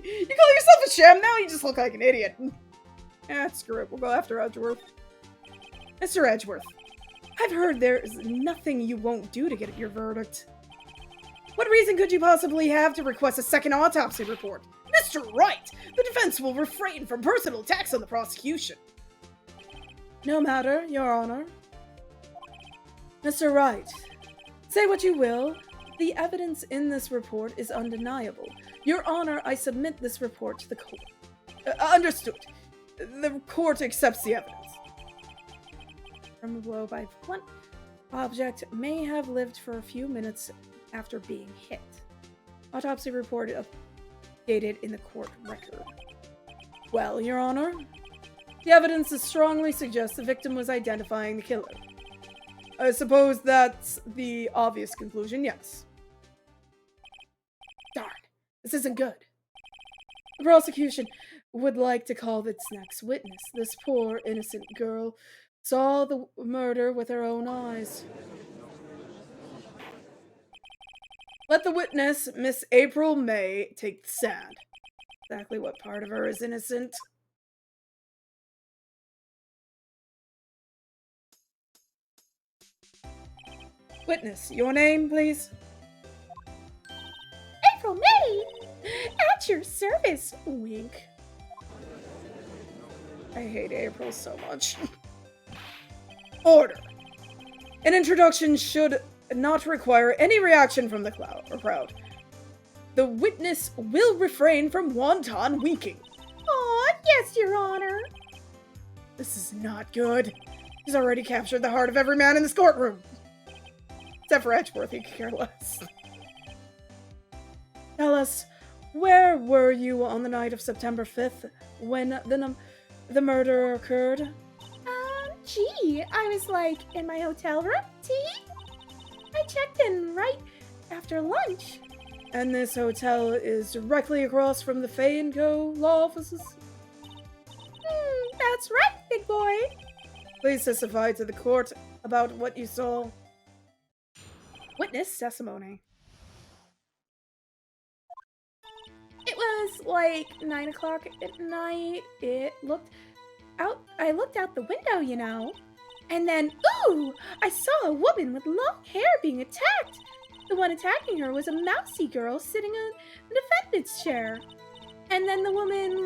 you call yourself a sham, now you just look like an idiot. Screw it, we'll go after Edgeworth. Mr. Edgeworth, I've heard there's nothing you won't do to get your verdict. What reason could you possibly have to request a second autopsy report? Mr. Wright, the defense will refrain from personal attacks on the prosecution. No matter, Your Honor. Mr. Wright, say what you will, the evidence in this report is undeniable. Your Honor, I submit this report to the court. Understood. The court accepts the evidence. From a blow by blunt object may have lived for a few minutes after being hit. Autopsy report updated in the court record. Well, Your Honor, the evidence strongly suggests the victim was identifying the killer. I suppose that's the obvious conclusion, yes. Darn, this isn't good. The prosecution would like to call its next witness. This poor, innocent girl saw the murder with her own eyes. Let the witness, Miss April May, take the stand. Exactly what part of her is innocent? Witness, your name, please? April May! At your service, wink. I hate April so much. Order! An introduction should not require any reaction from the crowd. The witness will refrain from wanton winking. Aw, yes, Your Honor. This is not good. He's already captured the heart of every man in this courtroom. Except for Edgeworth, he could care less. Tell us, where were you on the night of September 5th when the murder occurred? Gee, I was like in my hotel room, tea? I checked in right after lunch. And this hotel is directly across from the Fay & Co. law offices? That's right, big boy. Please testify to the court about what you saw. Witness testimony. It was like 9 o'clock at night. I looked out the window, you know. And then, ooh, I saw a woman with long hair being attacked. The one attacking her was a mousy girl sitting in the defendant's chair. And then the woman,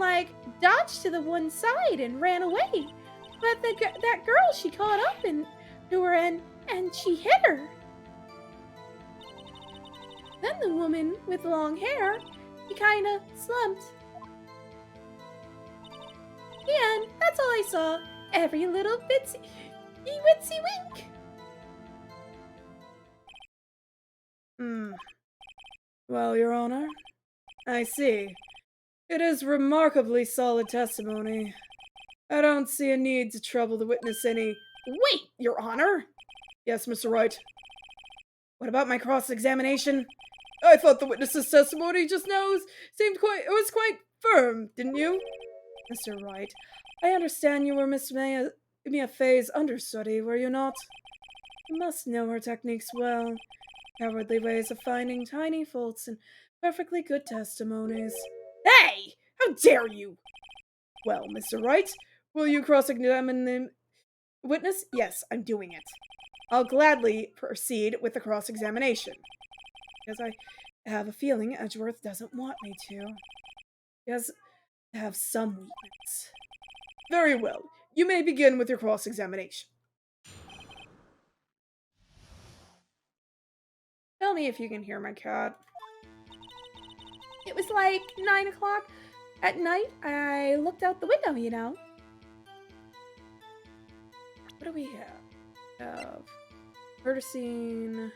dodged to the one side and ran away. But that girl, she caught up to her and she hit her. Then the woman with long hair he kinda slumped. And that's all I saw. Every little bitsy witsy wink. Well, Your Honor, I see. It is remarkably solid testimony. I don't see a need to trouble the witness any— Wait, Your Honor! Yes, Mr. Wright. What about my cross-examination? I thought the witness's testimony just now was quite firm, didn't you? Mr. Wright, I understand you were Miss Mia Fey's understudy, were you not? You must know her techniques well. Cowardly ways of finding tiny faults in perfectly good testimonies. Hey! How dare you! Well, Mr. Wright, will you cross-examine the witness? Yes, I'm doing it. I'll gladly proceed with the cross-examination. Because I have a feeling Edgeworth doesn't want me to. He has to have some weakness. Very well. You may begin with your cross-examination. Tell me if you can hear my cat. It was like 9 o'clock at night. I looked out the window, you know. What do we have? Murder scene.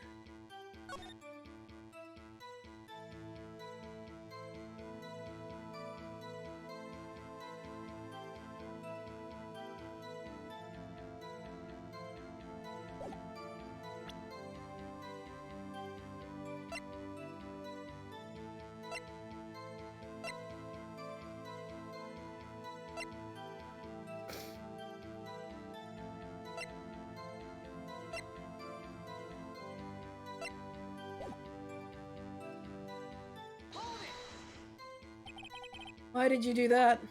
Why did you do that?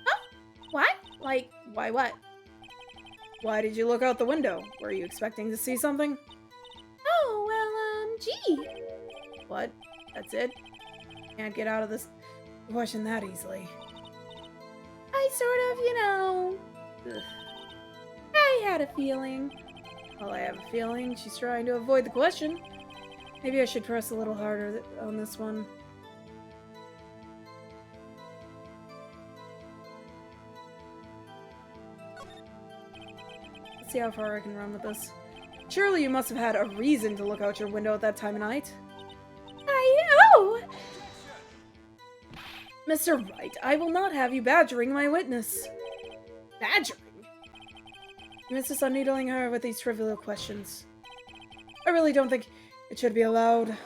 Huh? What? Like, why what? Why did you look out the window? Were you expecting to see something? Oh, well, gee. What? That's it? Can't get out of this question that easily. I sort of, I had a feeling. Well, I have a feeling she's trying to avoid the question. Maybe I should press a little harder on this one. Let's see how far I can run with this. Surely you must have had a reason to look out your window at that time of night. Oh! Mr. Wright, I will not have you badgering my witness. Badgering? You insist on needling her with these trivial questions. I really don't think it should be allowed.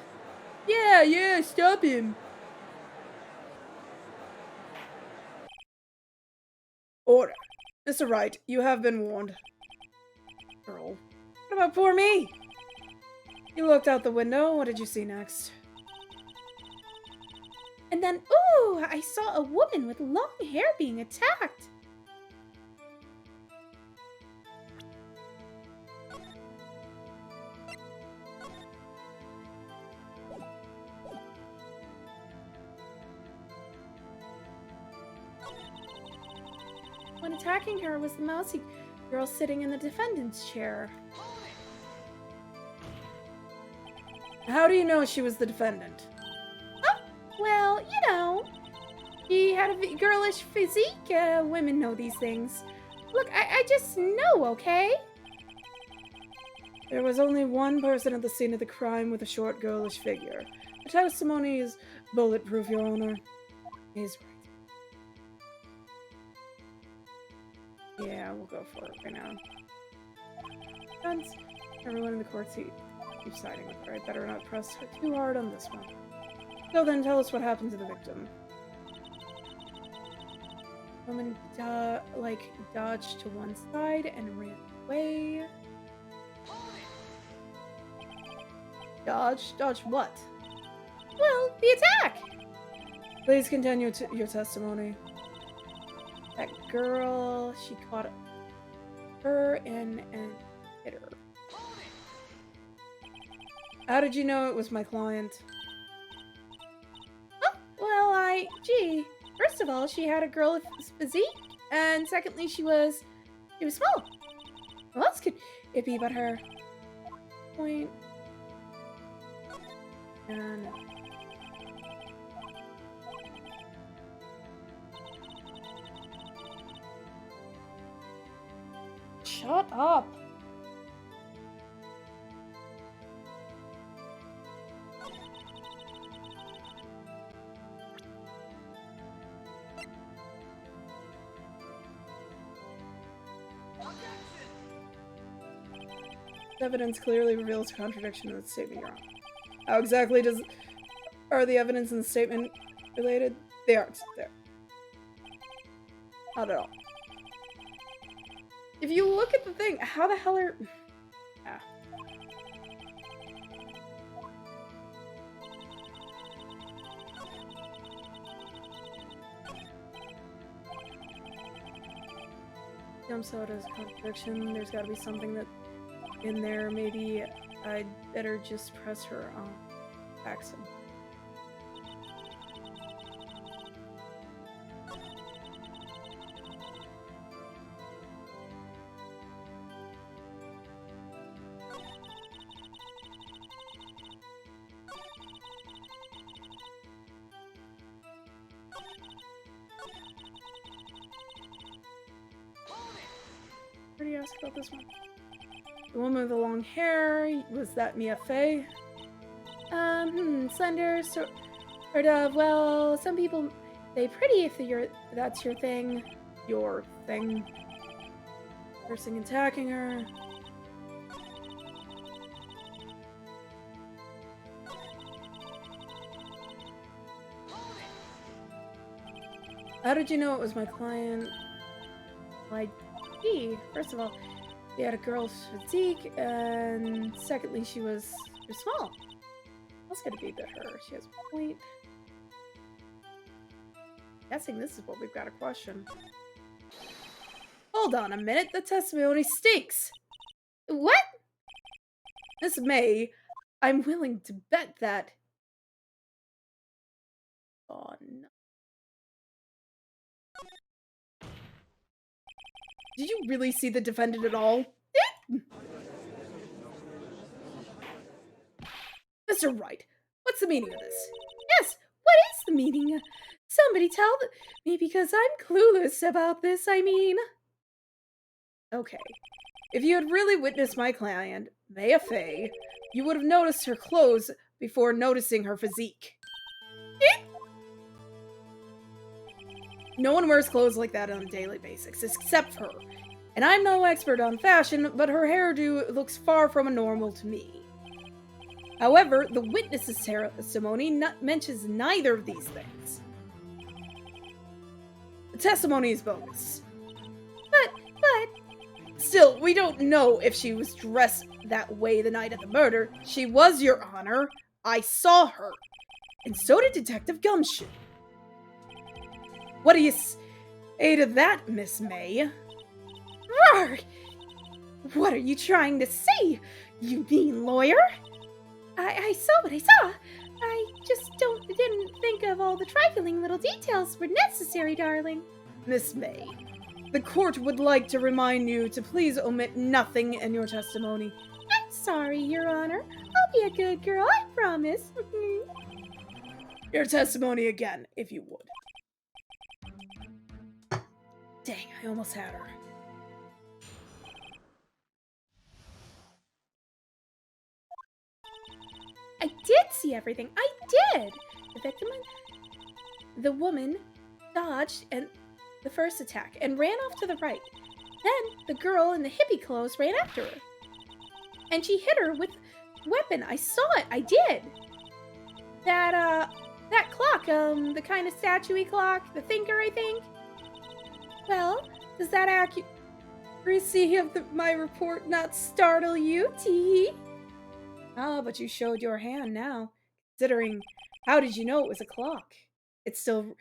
Yeah, stop him. Order. Mr. Wright, you have been warned. Girl. What about poor me? You looked out the window. What did you see next? And then, ooh, I saw a woman with long hair being attacked. When attacking her was the mousy girl sitting in the defendant's chair. How do you know she was the defendant? Oh, well, she had a girlish physique. Women know these things. Look, I just know, okay? There was only one person at the scene of the crime with a short, girlish figure. The testimony is bulletproof, Your Honor. He's right. Yeah, we'll go for it right now. Since everyone in the court seat keeps siding with her, I better not press her too hard on this one. So then, tell us what happened to the victim. Woman, dodged to one side and ran away. Dodge? Dodge what? Well, the attack! Please continue your testimony. That girl, she caught her and hit her. How did you know it was my client? Oh, well, gee. First of all, she had a girl physique, and secondly, she was small. Who else could it be but her? Point. No. shut up. Evidence clearly reveals contradiction in the statement you're on. How exactly are the evidence in the statement related? They aren't. There. Not at all. If you look at the thing, how the hell are... Ah. Jump soda's contradiction. There's gotta be something that in there. Maybe I'd better just press her on Paxton. What do you ask about this one? The woman with the long hair, was that Mia Fey? Slender, sort of, well, some people say pretty if that's your thing. Your thing. Cursing and attacking her. How did you know it was my client? Why, first of all, she had a girl's physique, and secondly, she was small. That's gonna be but her. She has a point. Guessing this is what we've got to question. Hold on a minute, the testimony stinks. What? Miss May, I'm willing to bet that. Oh no. Did you really see the defendant at all? Mr. Wright, what's the meaning of this? Yes, what is the meaning? Somebody tell me, because I'm clueless about this, I mean. Okay. If you had really witnessed my client, Maya Fey, you would have noticed her clothes before noticing her physique. No one wears clothes like that on a daily basis, except her. And I'm no expert on fashion, but her hairdo looks far from normal to me. However, the witness's testimony mentions neither of these things. The testimony is bogus. But... Still, we don't know if she was dressed that way the night of the murder. She was, Your Honor. I saw her. And so did Detective Gumshoe. What do you say to that, Miss May? Roar! What are you trying to say, you mean lawyer? I saw what I saw. I just didn't think of all the trifling little details were necessary, darling. Miss May, the court would like to remind you to please omit nothing in your testimony. I'm sorry, Your Honor. I'll be a good girl, I promise. Your testimony again, if you would. Dang, I almost had her. I did see everything. I did! The victim, the woman, dodged the first attack and ran off to the right. Then the girl in the hippie clothes ran after her. And she hit her with a weapon. I saw it. I did. That clock, the kind of statue-y clock, the thinker, I think. Well, does that accuracy of my report not startle you, Tee? Ah, but you showed your hand now. Considering, how did you know it was a clock? It's still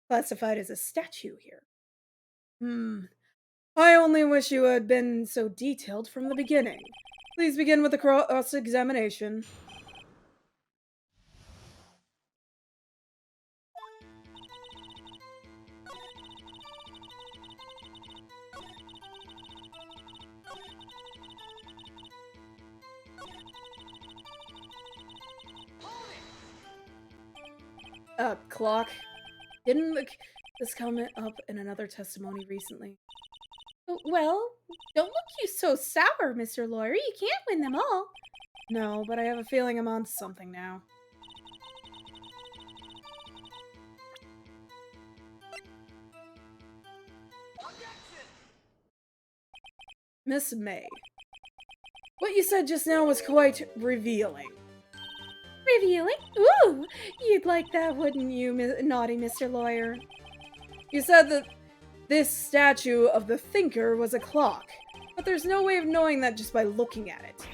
classified as a statue here. I only wish you had been so detailed from the beginning. Please begin with the cross-examination. Clock. Didn't this come up in another testimony recently? Well, don't look so sour, Mr. Lawyer. You can't win them all. No, but I have a feeling I'm on to something now. Miss May, what you said just now was quite revealing. Revealing? Ooh, you'd like that, wouldn't you, naughty Mr. Lawyer? You said that this statue of the thinker was a clock, but there's no way of knowing that just by looking at it.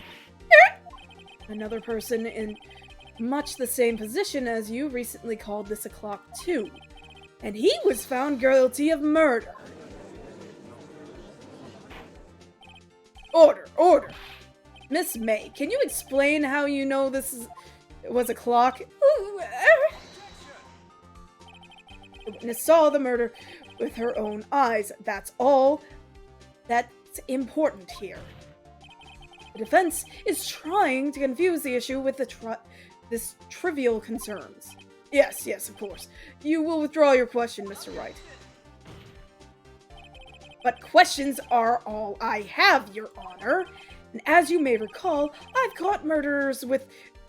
Another person in much the same position as you recently called this a clock too, and he was found guilty of murder. Order, order! Miss May, can you explain how you know this was a clock? The witness saw the murder with her own eyes. That's all that's important here. The defense is trying to confuse the issue with this trivial concerns. Yes, of course. You will withdraw your question, Mr. Wright. But questions are all I have, Your Honor. And as you may recall, I've caught murderers with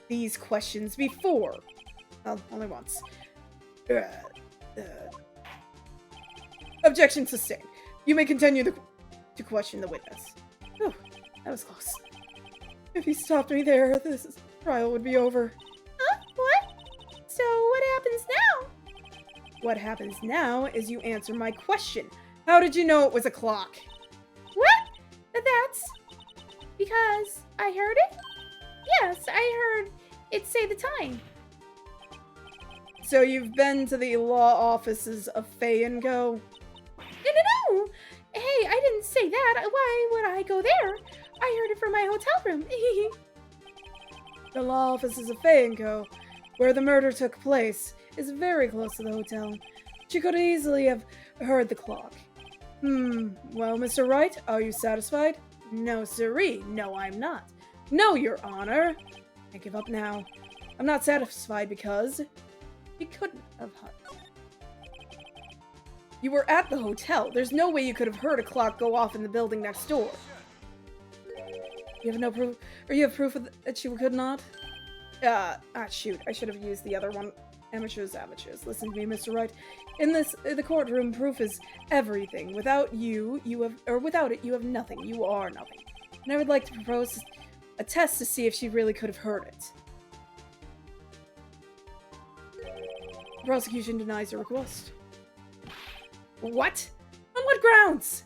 these questions before. Well, only once. Objection sustained. You may continue to question the witness. Whew, that was close. If he stopped me there, this trial would be over. Huh? What? So what happens now? What happens now is you answer my question. How did you know it was a clock? What? That's because I heard it? Yes, I heard it say the time. So you've been to the law offices of Fay & Co.? No. Hey, I didn't say that. Why would I go there? I heard it from my hotel room. The law offices of Fay & Co., where the murder took place, is very close to the hotel. She could easily have heard the clock. Well, Mr. Wright, are you satisfied? No, sirree. No, I'm not. No, Your Honor. I give up now. I'm not satisfied because you couldn't have heard. You were at the hotel. There's no way you could have heard a clock go off in the building next door. You have no proof, or you have proof that you could not? Shoot. I should have used the other one. Amateurs. Listen to me, Mr. Wright. In the courtroom, proof is everything. Without without it, you have nothing. You are nothing. And I would like to propose a test to see if she really could have heard it. The prosecution denies your request. What? On what grounds?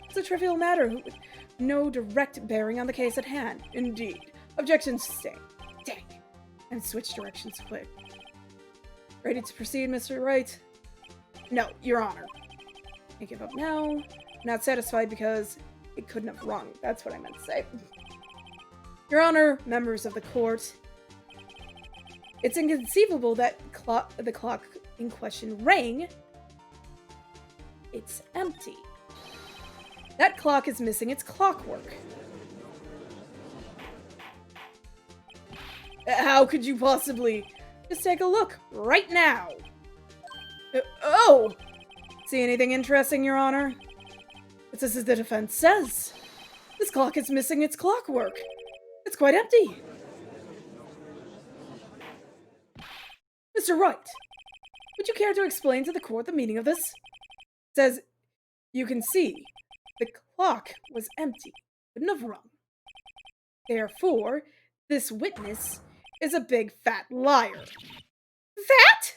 It's a trivial matter with no direct bearing on the case at hand. Indeed. Objection sustained. Dang. And switch directions quick. Ready to proceed, Mr. Wright? No, Your Honor. I give up now. Not satisfied because it couldn't have rung. That's what I meant to say. Your Honor, members of the court, it's inconceivable that the clock in question rang. It's empty. That clock is missing its clockwork. How could you possibly? Just take a look right now. Oh! See anything interesting, Your Honor? It's as the defense says. This clock is missing its clockwork. It's quite empty. Mr. Wright, would you care to explain to the court the meaning of this? It says, you can see, the clock was empty, couldn't have rung. Therefore, this witness is a big fat liar. Fat?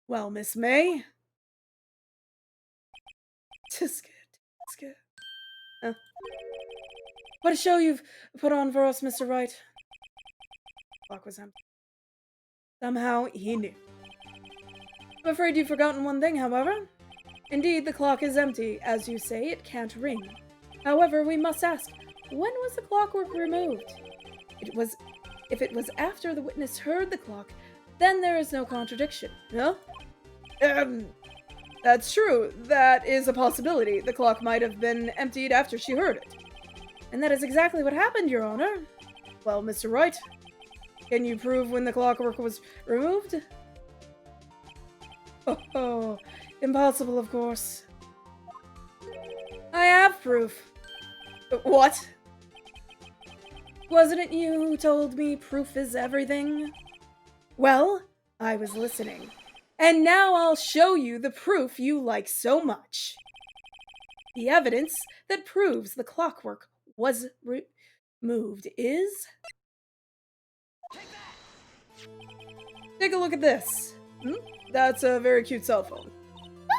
Well, Miss May. Just good. What a show you've put on for us, Mr. Wright. The clock was empty. Somehow he knew. I'm afraid you've forgotten one thing, however. Indeed, the clock is empty. As you say, it can't ring. However, we must ask, when was the clockwork removed? If it was after the witness heard the clock, then there is no contradiction, no? That's true. That is a possibility. The clock might have been emptied after she heard it. And that is exactly what happened, Your Honor. Well, Mr. Wright, can you prove when the clockwork was removed? Oh, impossible, of course. I have proof. What? Wasn't it you who told me proof is everything? Well, I was listening. And now I'll show you the proof you like so much. The evidence that proves the clockwork was removed is... Take a look at this. That's a very cute cell phone.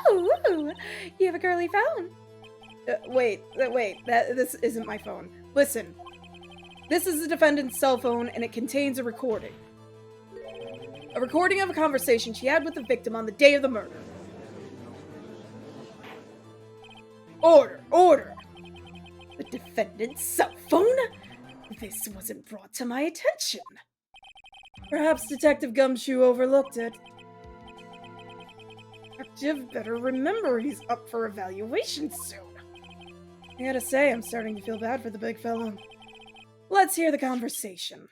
Ooh, you have a girly phone. Wait, this isn't my phone. Listen, this is the defendant's cell phone and it contains a recording. A recording of a conversation she had with the victim on the day of the murder. Order, order! The defendant's cell phone? This wasn't brought to my attention. Perhaps Detective Gumshoe overlooked it. Detective better remember he's up for evaluation soon. I gotta say, I'm starting to feel bad for the big fella. Let's hear the conversation.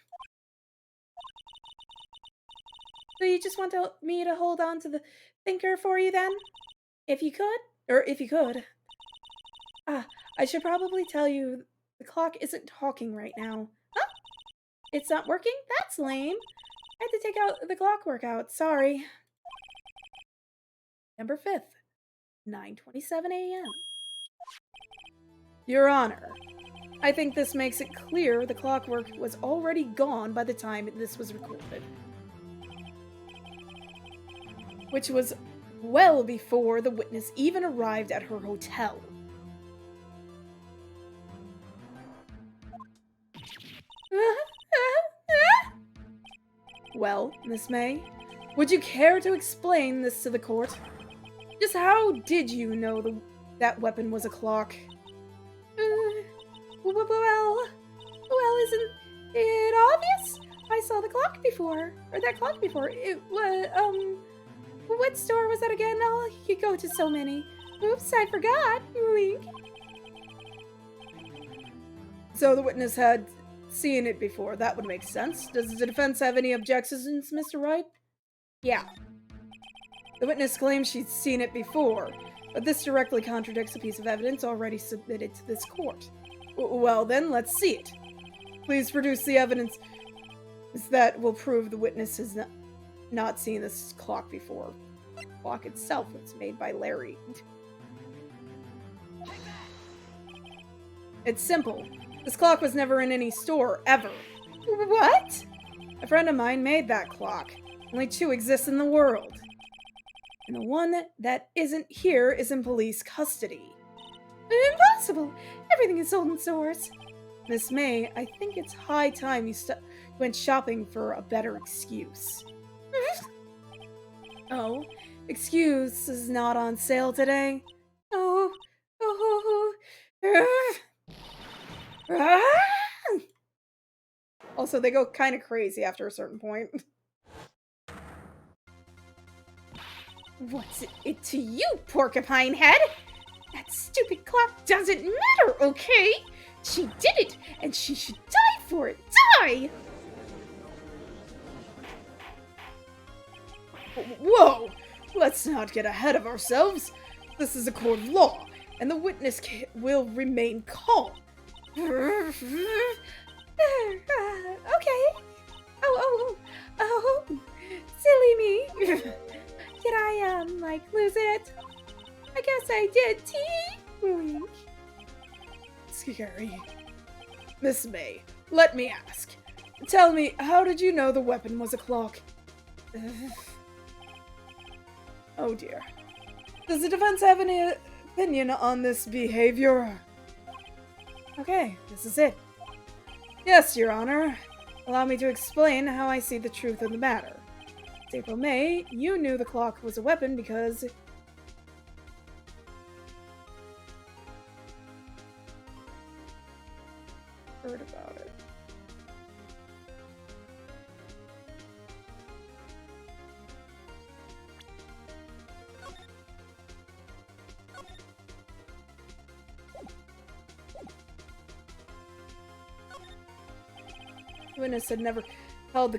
So you just want me to hold on to the thinker for you then? If you could. I should probably tell you the clock isn't talking right now. Huh? It's not working? That's lame. I had to take out the clockwork out. Sorry. September 5th, 9:27 a.m. Your Honor, I think this makes it clear the clockwork was already gone by the time this was recorded. Which was well before the witness even arrived at her hotel. Well, Miss May, would you care to explain this to the court? Just how did you know that weapon was a clock? Well, isn't it obvious? I saw the clock before, or that clock before. It was, what store was that again? Oh, you go to so many. Oops, I forgot. Wink. So the witness had seen it before. That would make sense. Does the defense have any objections, Mr. Wright? Yeah. The witness claims she's seen it before, but this directly contradicts a piece of evidence already submitted to this court. Well then, let's see it. Please produce the evidence that will prove the witness has not seen this clock before. The clock itself was made by Larry. It's simple. This clock was never in any store, ever. What? A friend of mine made that clock. Only 2 exist in the world. And the one that isn't here is in police custody. Impossible! Everything is sold in stores. Miss May, I think it's high time you went shopping for a better excuse. Oh, excuse is not on sale today? Also, they go kind of crazy after a certain point. What's it to you, porcupine head? That stupid clock doesn't matter, okay? She did it, and she should die for it. Die! Whoa! Let's not get ahead of ourselves. This is a court of law, and the witness will remain calm. Okay. Oh, silly me. Did I, lose it? I guess I did, tee. Wink. Scary. Miss May, let me ask. Tell me, how did you know the weapon was a clock? Oh dear. Does the defense have any opinion on this behavior? Okay, this is it. Yes, Your Honor. Allow me to explain how I see the truth of the matter. April May, you knew the clock was a weapon because... heard about it. Witness had never held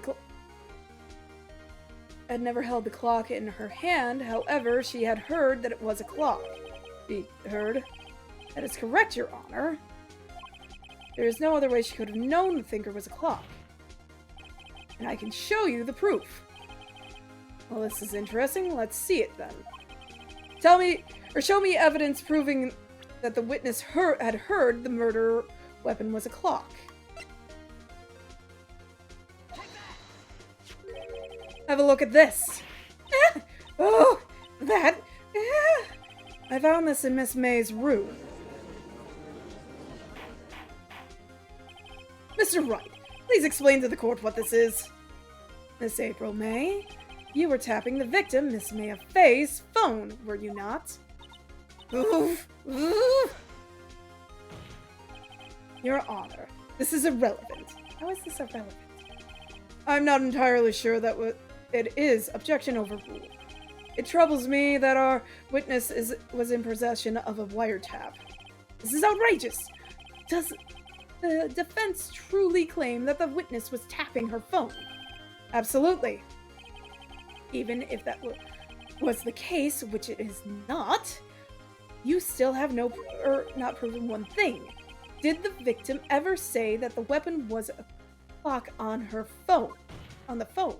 the clock in her hand. However, she had heard that it was a clock. She heard. That is correct, Your Honor. There is no other way she could have known the thinker was a clock. And I can show you the proof. Well, this is interesting. Let's see it then. Tell me, or show me evidence proving that the witness had heard the murder weapon was a clock. Have a look at this. Oh, that. I found this in Miss May's room. Mr. Wright, please explain to the court what this is. Miss April May, you were tapping the victim, Miss Maya Fay's phone, were you not? Oof. Oof. Your Honor, this is irrelevant. How is this irrelevant? I'm not entirely sure that it is. Objection overruled. It troubles me that our witness was in possession of a wiretap. This is outrageous. Does the defense truly claim that the witness was tapping her phone? Absolutely. Even if that was the case, which it is not, you still have not proven one thing. Did the victim ever say that the weapon was a clock on her phone? On the phone?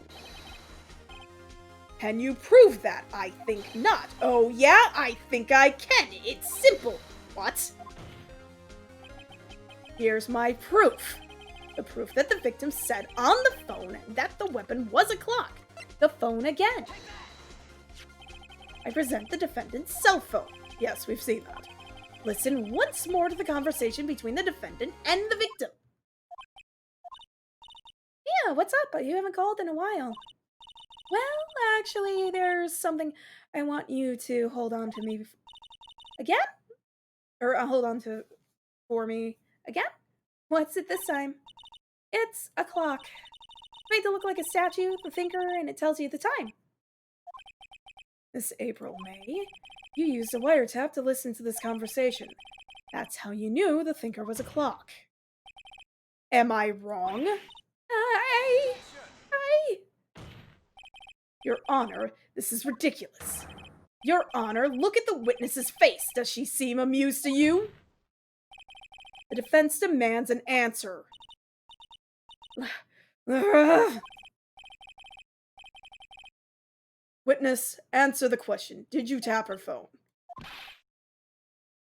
Can you prove that? I think not. Oh yeah, I think I can. It's simple. What? Here's my proof. The proof that the victim said on the phone that the weapon was a clock. The phone again. I present the defendant's cell phone. Yes, we've seen that. Listen once more to the conversation between the defendant and the victim. Yeah, what's up? You haven't called in a while. Well, actually, there's something I want you to hold on to me again? Or hold on to for me again? What's it this time? It's a clock. Made to look like a statue, the thinker, and it tells you the time. Miss April May, you used a wiretap to listen to this conversation. That's how you knew the thinker was a clock. Am I wrong? Your Honor, this is ridiculous. Your Honor, look at the witness's face. Does she seem amused to you? The defense demands an answer. Witness, answer the question. Did you tap her phone?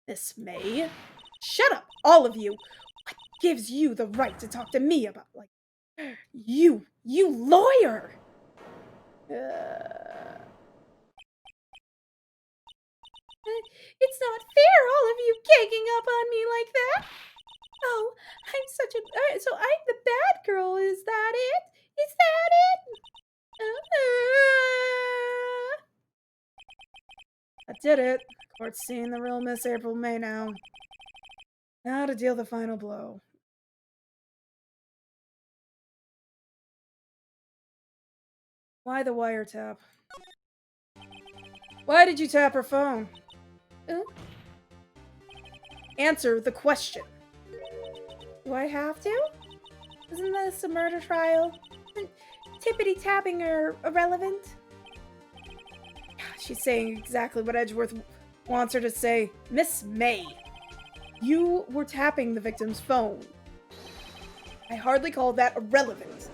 Miss May? Shut up, all of you. What gives you the right to talk to me about, like, you lawyer? It's not fair, all of you ganging up on me like that. Oh, I'm such a... so I'm the bad girl, is that it? Is that it? I did it. Court's seeing the real Miss April May now. Now to deal the final blow. Why the wiretap? Why did you tap her phone? Answer the question. Do I have to? Isn't this a murder trial? Isn't tippity-tapping are irrelevant? She's saying exactly what Edgeworth wants her to say. Miss May, you were tapping the victim's phone. I hardly call that irrelevant.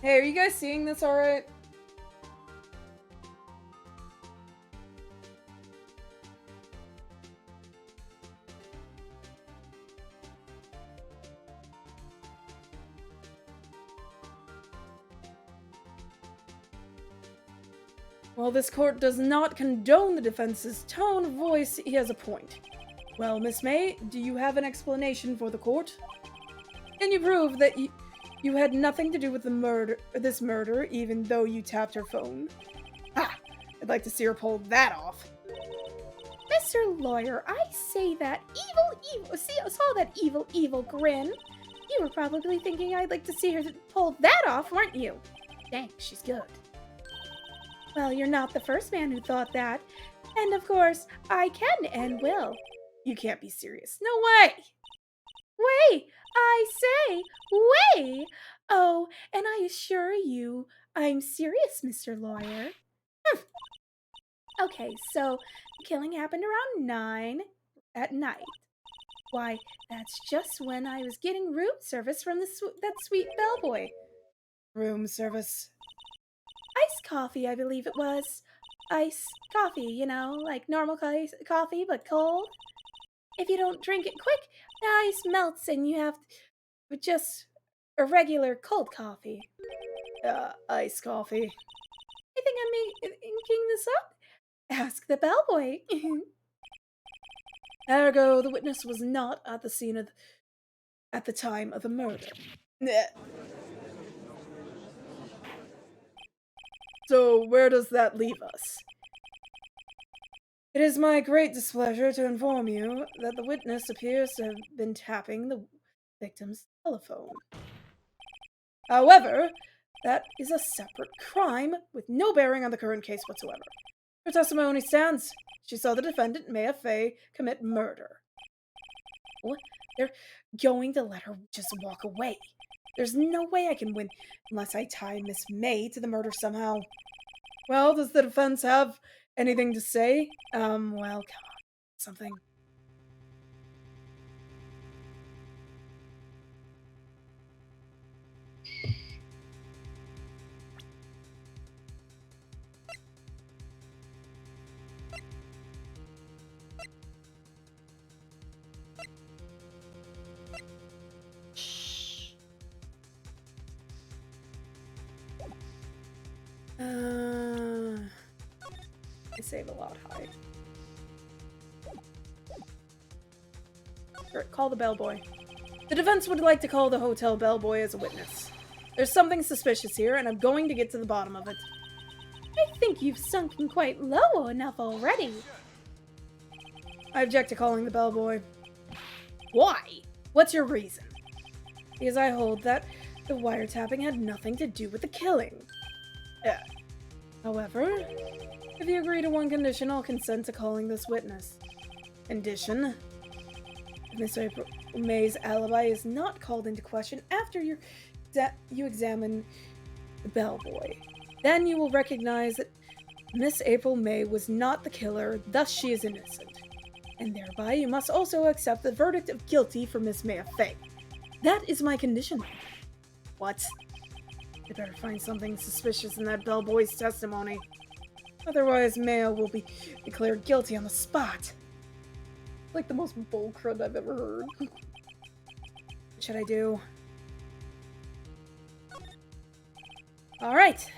Hey, are you guys seeing this alright? While this court does not condone the defense's tone of voice, he has a point. Well, Miss May, do you have an explanation for the court? Can you prove that you had nothing to do with this murder, even though you tapped her phone? Ha! I'd like to see her pull that off. Mr. Lawyer, I say that saw that evil grin. You were probably thinking I'd like to see her pull that off, weren't you? Dang, she's good. Well, you're not the first man who thought that. And of course, I can and will. You can't be serious. No way! Wait! I say, wait! Oh, and I assure you, I'm serious, Mr. Lawyer. Okay, so the killing happened around 9 at night. Why, that's just when I was getting room service from that sweet bellboy. Room service? Iced coffee, I believe it was. Iced coffee, like normal coffee, but cold. If you don't drink it quick, the ice melts and you have just a regular cold coffee. Iced coffee. I think I'm making this up. Ask the bellboy. Ergo, the witness was not at the scene at the time of the murder. Nah. So where does that leave us? It is my great displeasure to inform you that the witness appears to have been tapping the victim's telephone. However, that is a separate crime with no bearing on the current case whatsoever. Her testimony stands. She saw the defendant, Maya Fey, commit murder. What? They're going to let her just walk away. There's no way I can win unless I tie Miss May to the murder somehow. Well, does the defense have anything to say? Well, come on. Something. I save a lot high. Call the bellboy. The defense would like to call the hotel bellboy as a witness. There's something suspicious here, and I'm going to get to the bottom of it. I think you've sunken quite low enough already. I object to calling the bellboy. Why? What's your reason? Because I hold that the wiretapping had nothing to do with the killing. However, if you agree to one condition, I'll consent to calling this witness. Condition: if Miss May's alibi is not called into question after you examine the bellboy, then you will recognize that Miss April May was not the killer, thus she is innocent. And thereby you must also accept the verdict of guilty for Miss Maya Fey. That is my condition. What? I better find something suspicious in that bellboy's testimony. Otherwise, Maya will be declared guilty on the spot. Like the most bullcrud I've ever heard. What should I do? Alright.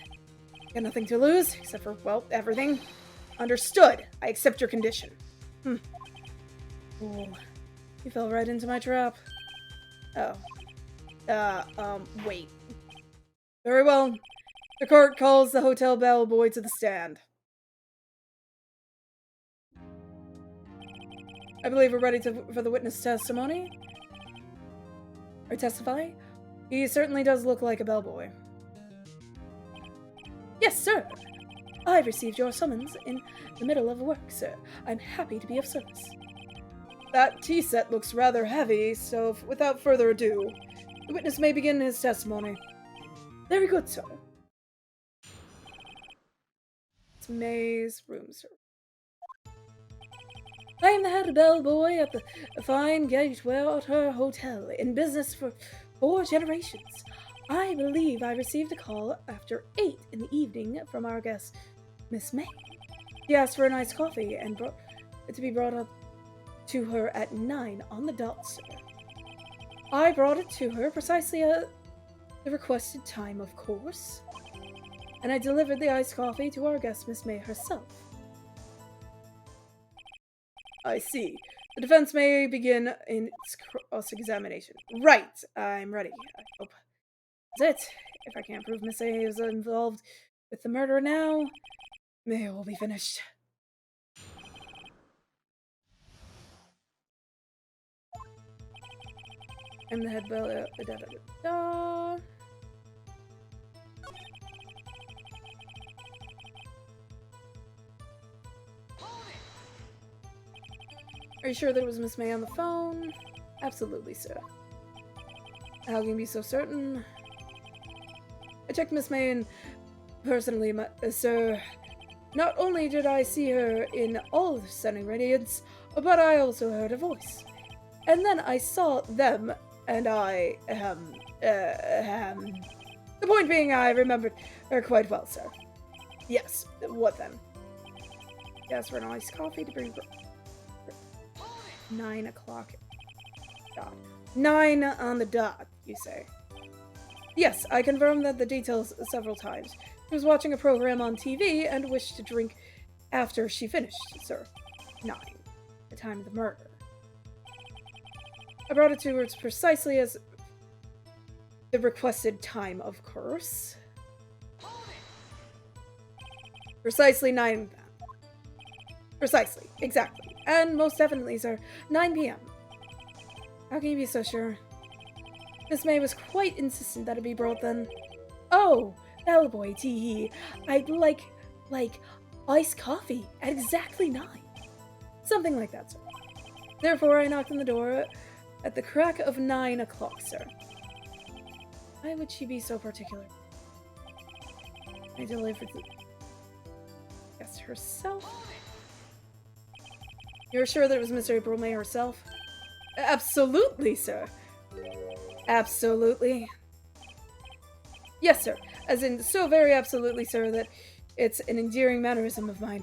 Got nothing to lose, except for, well, everything. Understood. I accept your condition. Ooh. You fell right into my trap. Oh. Wait. Very well. The court calls the hotel bellboy to the stand. I believe we're ready for the witness testimony. Or testify? He certainly does look like a bellboy. Yes, sir. I received your summons in the middle of work, sir. I'm happy to be of service. That tea set looks rather heavy, so without further ado, the witness may begin his testimony. Very good, sir. It's May's room, sir. I am the head bellboy at the fine Gatewater Hotel, in business for 4 generations. I believe I received a call after 8 in the evening from our guest, Miss May. She asked for an iced coffee and to be brought up to her at 9 on the dot, sir. I brought it to her precisely at the requested time, of course, and I delivered the iced coffee to our guest, Miss May herself. I see. The defense may begin in its cross-examination. Right, I'm ready. I hope that's it. If I can't prove Miss A is involved with the murder now, May will be finished. I'm the head bell. Are you sure that it was Miss May on the phone? Absolutely, sir. How can you be so certain? I checked Miss May and personally, sir, Not only did I see her in all the stunning radiance, but I also heard a voice. And then I saw them, and The point being, I remembered her quite well, sir. Yes, what then? Yes, for an iced coffee to bring... 9 o'clock dot. 9 on the dot, you say? Yes, I confirmed that the details several times. She was watching a program on TV and wished to drink after she finished, sir. 9. The time of the murder. I brought it to her precisely as the requested time, of course. Precisely 9. Precisely. Exactly. And most definitely, sir. 9 p.m. How can you be so sure? Miss May was quite insistent that it be brought then. Oh, bellboy, tee-hee. I'd like iced coffee at exactly 9. Something like that, sir. Therefore, I knocked on the door at the crack of 9 o'clock, sir. Why would she be so particular? I delivered the guest herself. You're sure that it was Miss April May herself? Absolutely, sir. Absolutely. Yes, sir. As in, so very absolutely, sir, that it's an endearing mannerism of mine.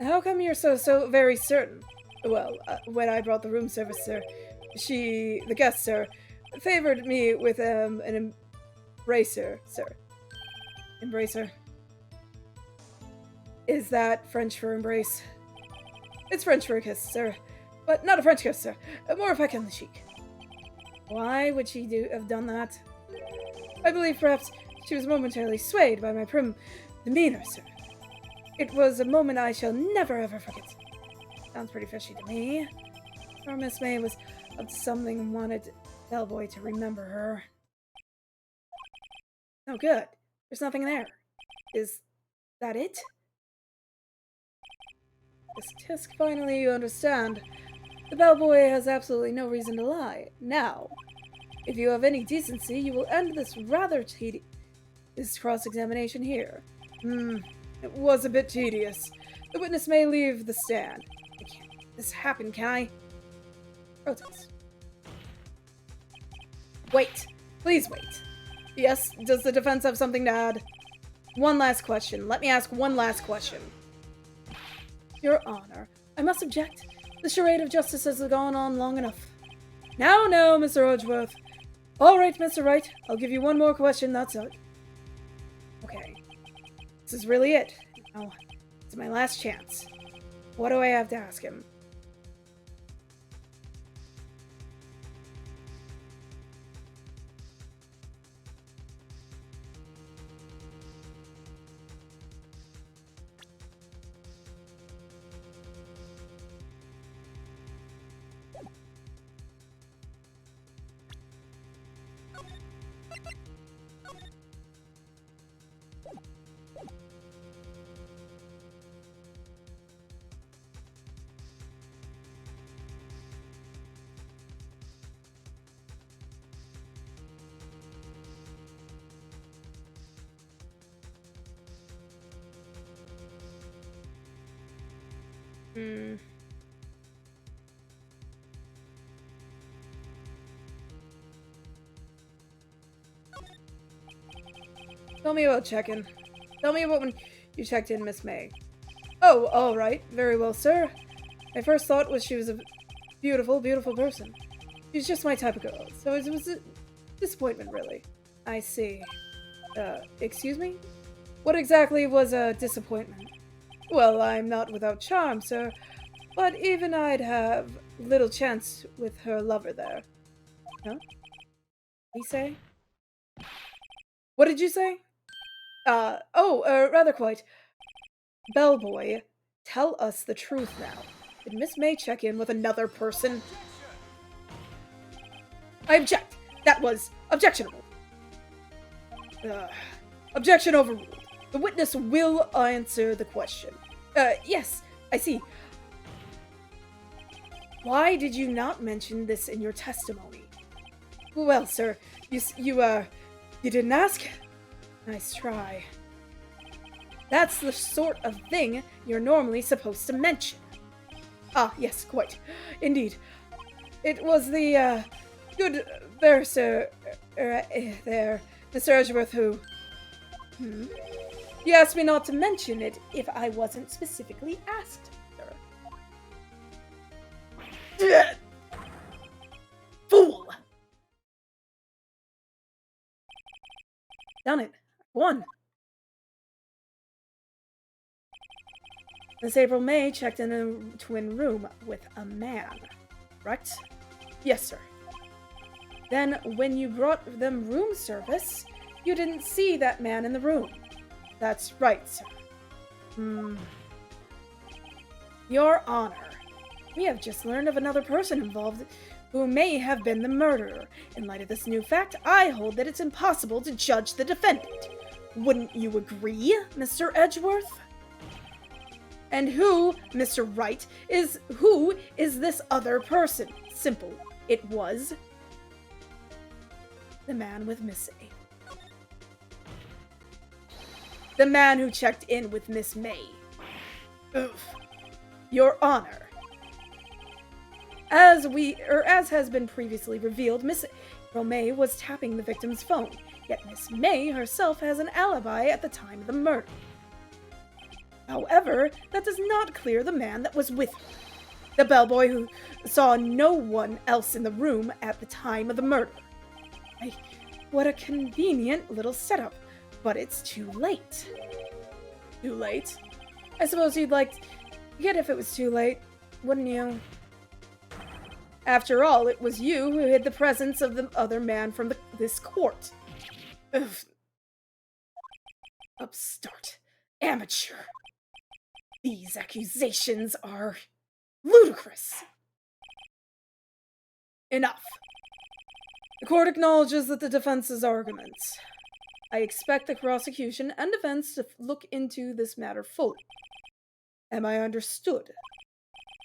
How come you're so very certain? Well, when I brought the room service, sir, the guest, sir, favored me with an embracer, sir. Embracer. Is that French for embrace? It's French for a kiss, sir. But not a French kiss, sir. More a peck on the cheek. Why would she have done that? I believe perhaps she was momentarily swayed by my prim demeanor, sir. It was a moment I shall never ever forget. Sounds pretty fishy to me. Or Miss May was up to something and wanted Bellboy to remember her. Oh, good. There's nothing there. Is that it? Tisk, finally you understand. The bellboy has absolutely no reason to lie. Now, if you have any decency, you will end this rather tedious cross-examination here. It was a bit tedious. The witness may leave the stand. I can't let this happen, can I? Protest. Wait. Please wait. Yes, does the defense have something to add? One last question. Let me ask one last question. Your Honor, I must object. The charade of justice has gone on long enough. Now, Mr. Edgeworth. All right, Mr. Wright. I'll give you one more question, that's it. Okay. This is really it. Now, it's my last chance. What do I have to ask him? Tell me about check-in. Tell me about when you checked in Miss May. Oh, all right. Very well, sir. My first thought was she was a beautiful, beautiful person. She's just my type of girl, so it was a disappointment, really. I see. Excuse me? What exactly was a disappointment? Well, I'm not without charm, sir, but even I'd have little chance with her lover there. Huh? He say? What did you say? Rather quite. Bellboy, tell us the truth now. Did Miss May check in with another person? I object! That was objectionable! Objection overruled. The witness will answer the question. Yes, I see. Why did you not mention this in your testimony? Well, sir, you didn't ask? Nice try. That's the sort of thing you're normally supposed to mention. Ah, yes, quite. Indeed. It was the, good there, sir, there, Mr. Edgeworth, who... Hmm? He asked me not to mention it if I wasn't specifically asked, sir. Fool! Done it. Won. Miss April May checked in a twin room with a man, correct? Yes, sir. Then, when you brought them room service, you didn't see that man in the room. That's right, sir. Your Honor, we have just learned of another person involved who may have been the murderer. In light of this new fact, I hold that it's impossible to judge the defendant. Wouldn't you agree, Mr. Edgeworth? And who, Mr. Wright, is this other person? Simple. It was the man with Miss A. The man who checked in with Miss May. Oof. Your Honor. As has been previously revealed, Miss April May was tapping the victim's phone, yet Miss May herself has an alibi at the time of the murder. However, that does not clear the man that was with her, the bellboy who saw no one else in the room at the time of the murder. What a convenient little setup, but it's too late. Too late? I suppose you'd like to get if it was too late, wouldn't you? After all, it was you who hid the presence of the other man from this court. Ugh. Upstart. Amateur. These accusations are ludicrous. Enough. The court acknowledges that the defense's arguments. I expect the prosecution and defense to look into this matter fully. Am I understood?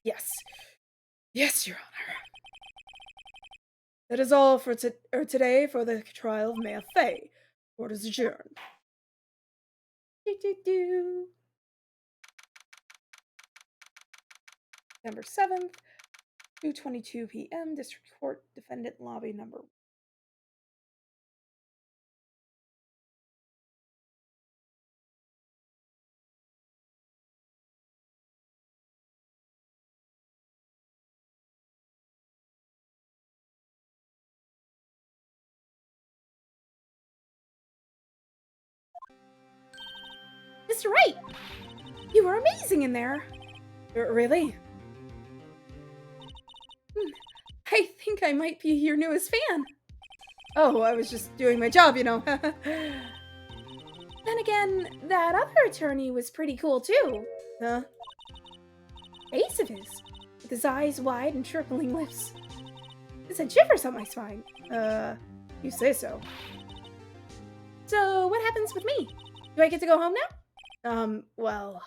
Yes. Yes, Your Honor. That is all for today for the trial of Maya Fey. Court is adjourned. September 7th, 2:22 p.m. District Court, Defendant Lobby Number 1. Mr. Wright! You were amazing in there! Really? I think I might be your newest fan. Oh, I was just doing my job, you know. Then again, that other attorney was pretty cool too. Huh? Face of his, with his eyes wide and trickling lips. It sent shivers up my spine. You say so. So, what happens with me? Do I get to go home now? Well...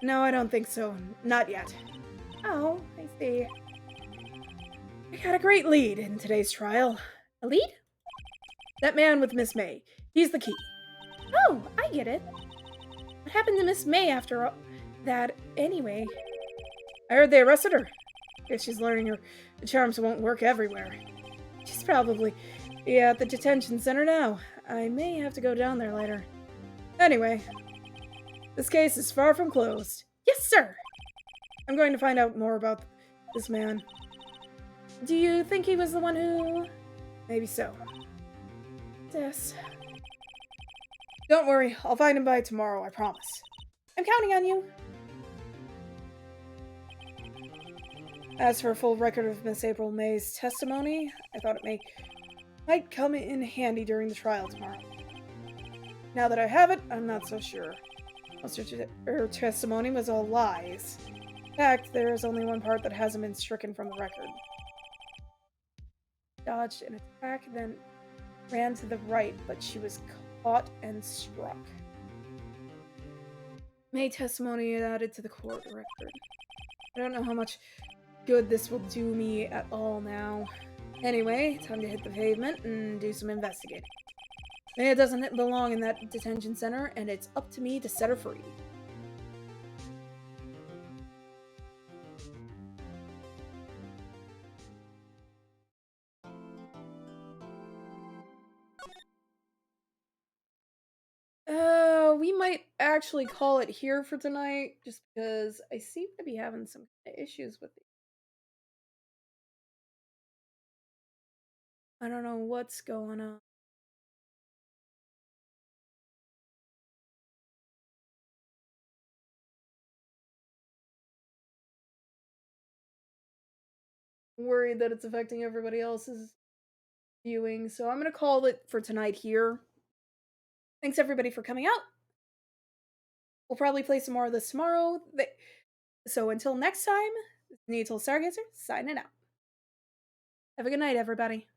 No, I don't think so. Not yet. Oh, I see. I got a great lead in today's trial. A lead? That man with Miss May. He's the key. Oh, I get it. What happened to Miss May after all that, anyway? I heard they arrested her. Guess she's learning her charms won't work everywhere. She's probably at the detention center now. I may have to go down there later. Anyway, this case is far from closed. Yes, sir! I'm going to find out more about this man. Do you think he was the one who... Maybe so. Yes. Don't worry, I'll find him by tomorrow, I promise. I'm counting on you. As for a full record of Miss April May's testimony, I thought it might come in handy during the trial tomorrow. Now that I have it, I'm not so sure. Most of her testimony was all lies. In fact, there is only one part that hasn't been stricken from the record. Dodged an attack, then ran to the right, but she was caught and struck. May testimony added to the court record. I don't know how much good this will do me at all now. Anyway, time to hit the pavement and do some investigating. It doesn't belong in that detention center, and it's up to me to set her free. We might actually call it here for tonight, just because I seem to be having some issues with it. I don't know what's going on. Worried that it's affecting everybody else's viewing, so I'm gonna call it for tonight here. Thanks everybody for coming out. We'll probably play some more of this tomorrow. So until next time, Needle Stargazer signing out. Have a good night, everybody.